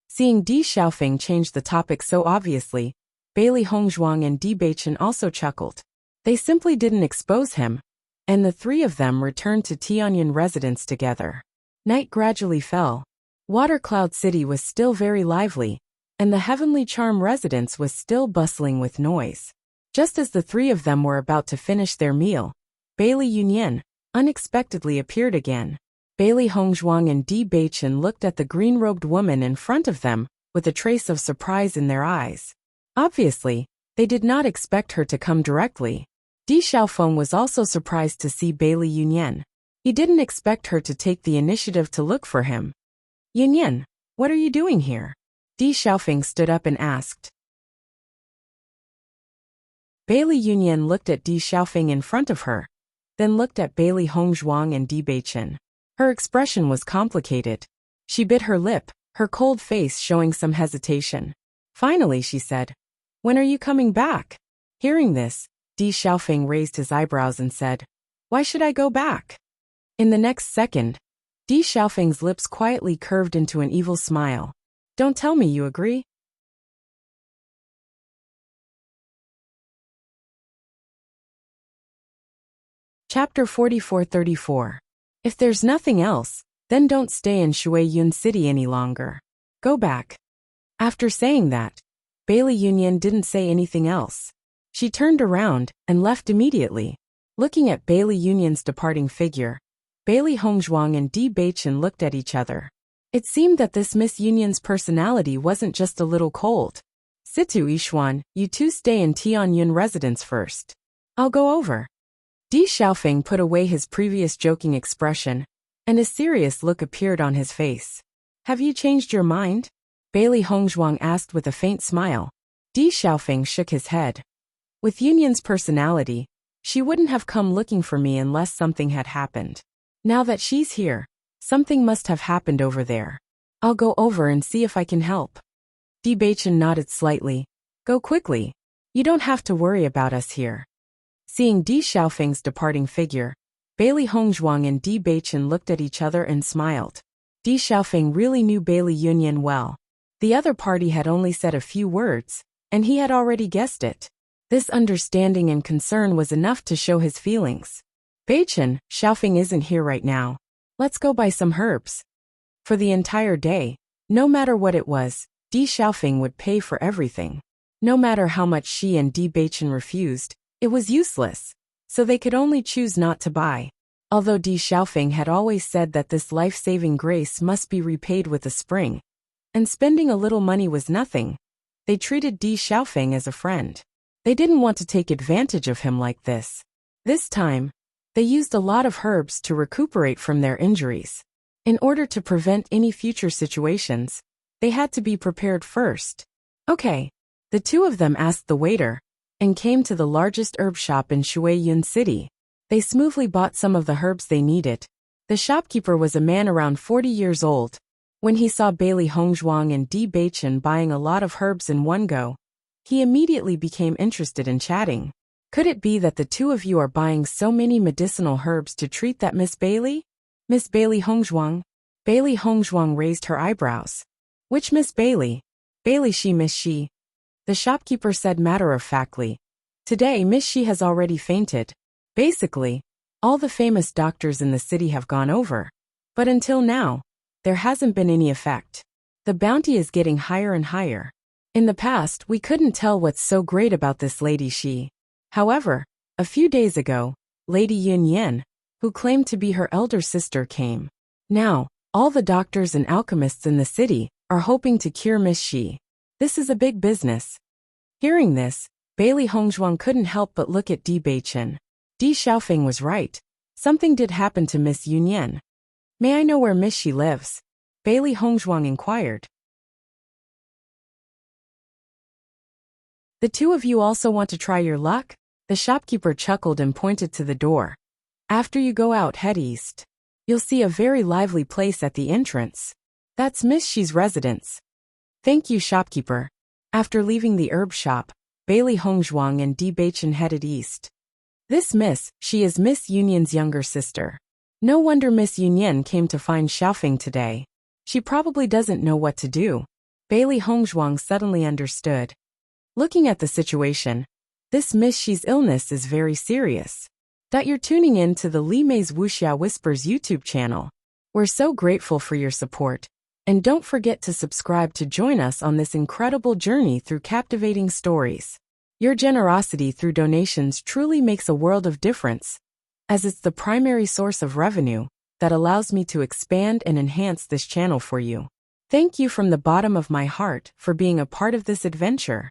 S1: Seeing Di Xiaofeng change the topic so obviously, Bailey Hongzhuang and Bewitching also chuckled. They simply didn't expose him, and the three of them returned to Tianyan residence together. Night gradually fell. Water Cloud City was still very lively, and the Heavenly Charm residence was still bustling with noise. Just as the three of them were about to finish their meal, Bailey Yunyan unexpectedly appeared again. Bailey Hongzhuang and Bewitching looked at the green-robed woman in front of them with a trace of surprise in their eyes. Obviously, they did not expect her to come directly. Di Xiaofeng was also surprised to see Bailey Yunyan. He didn't expect her to take the initiative to look for him. Yunyan, what are you doing here? Di Xiaofeng stood up and asked. Bailey Yunyan looked at Di Xiaofeng in front of her, then looked at Bailey Hongzhuang and Bewitching. Her expression was complicated. She bit her lip, her cold face showing some hesitation. Finally she said, When are you coming back? Hearing this, Di Xiaofeng raised his eyebrows and said, Why should I go back? In the next second, Di Xiaofeng's lips quietly curved into an evil smile. Don't tell me you agree? Chapter 44-34. If there's nothing else, then don't stay in Shuiyun City any longer. Go back. After saying that, Bailey Yunyan didn't say anything else. She turned around and left immediately. Looking at Bailey Yunyan's departing figure, Bailey Hongzhuang and Bewitching looked at each other. It seemed that this Miss Yunyan's personality wasn't just a little cold. Situ Yishuan, you two stay in Tianyun residence first. I'll go over. Di Xiaofeng put away his previous joking expression, and a serious look appeared on his face. Have you changed your mind? Bailey Hongzhuang asked with a faint smile. Di Xiaofeng shook his head. With Yunyan's personality, she wouldn't have come looking for me unless something had happened. Now that she's here, something must have happened over there. I'll go over and see if I can help. Bewitching nodded slightly. Go quickly. You don't have to worry about us here. Seeing Di Xiaofeng's departing figure, Bailey Hongzhuang and Bewitching looked at each other and smiled. Di Xiaofeng really knew Bailey Yunyan well. The other party had only said a few words, and he had already guessed it. This understanding and concern was enough to show his feelings. Beichin, Xiaofeng isn't here right now. Let's go buy some herbs. For the entire day, no matter what it was, Di Xiaofeng would pay for everything. No matter how much she and Beichin refused, it was useless, so they could only choose not to buy. Although Di Xiaofeng had always said that this life-saving grace must be repaid with a spring, and spending a little money was nothing, they treated Di Xiaofeng as a friend. They didn't want to take advantage of him like this. This time, they used a lot of herbs to recuperate from their injuries. In order to prevent any future situations, they had to be prepared first. Okay. The two of them asked the waiter, and came to the largest herb shop in Shuiyun City. They smoothly bought some of the herbs they needed. The shopkeeper was a man around 40 years old, When he saw Bailey Hongzhuang and Di Beichen buying a lot of herbs in one go, he immediately became interested in chatting. Could it be that the two of you are buying so many medicinal herbs to treat that Miss Bailey? Miss Bailey Hongzhuang? Bailey Hongzhuang raised her eyebrows. Which Miss Bailey? Bailey she Miss She. The shopkeeper said matter-of-factly. Today Miss She has already fainted. Basically, all the famous doctors in the city have gone over. But until now, there hasn't been any effect. The bounty is getting higher and higher. In the past, we couldn't tell what's so great about this Lady She. However, a few days ago, Lady Yun Yan, who claimed to be her elder sister, came. Now, all the doctors and alchemists in the city are hoping to cure Miss She. This is a big business. Hearing this, Bailey Hongzhuang couldn't help but look at Di Beichen. Di Xiaofeng was right. Something did happen to Miss Yun Yan. May I know where Miss She lives? Bailey Hongzhuang inquired. The two of you also want to try your luck? The shopkeeper chuckled and pointed to the door. After you go out, head east. You'll see a very lively place at the entrance. That's Miss She's residence. Thank you, shopkeeper. After leaving the herb shop, Bailey Hongzhuang and Di Beichen headed east. This Miss She is Miss Yunyan's younger sister. No wonder Miss Yunyan came to find Xiaofeng today. She probably doesn't know what to do. Bailey Hongzhuang suddenly understood. Looking at the situation, this Miss She's illness is very serious. That you're tuning in to the Li Mei's Wuxia Whispers YouTube channel. We're so grateful for your support. And don't forget to subscribe to join us on this incredible journey through captivating stories. Your generosity through donations truly makes a world of difference, as it's the primary source of revenue that allows me to expand and enhance this channel for you. Thank you from the bottom of my heart for being a part of this adventure.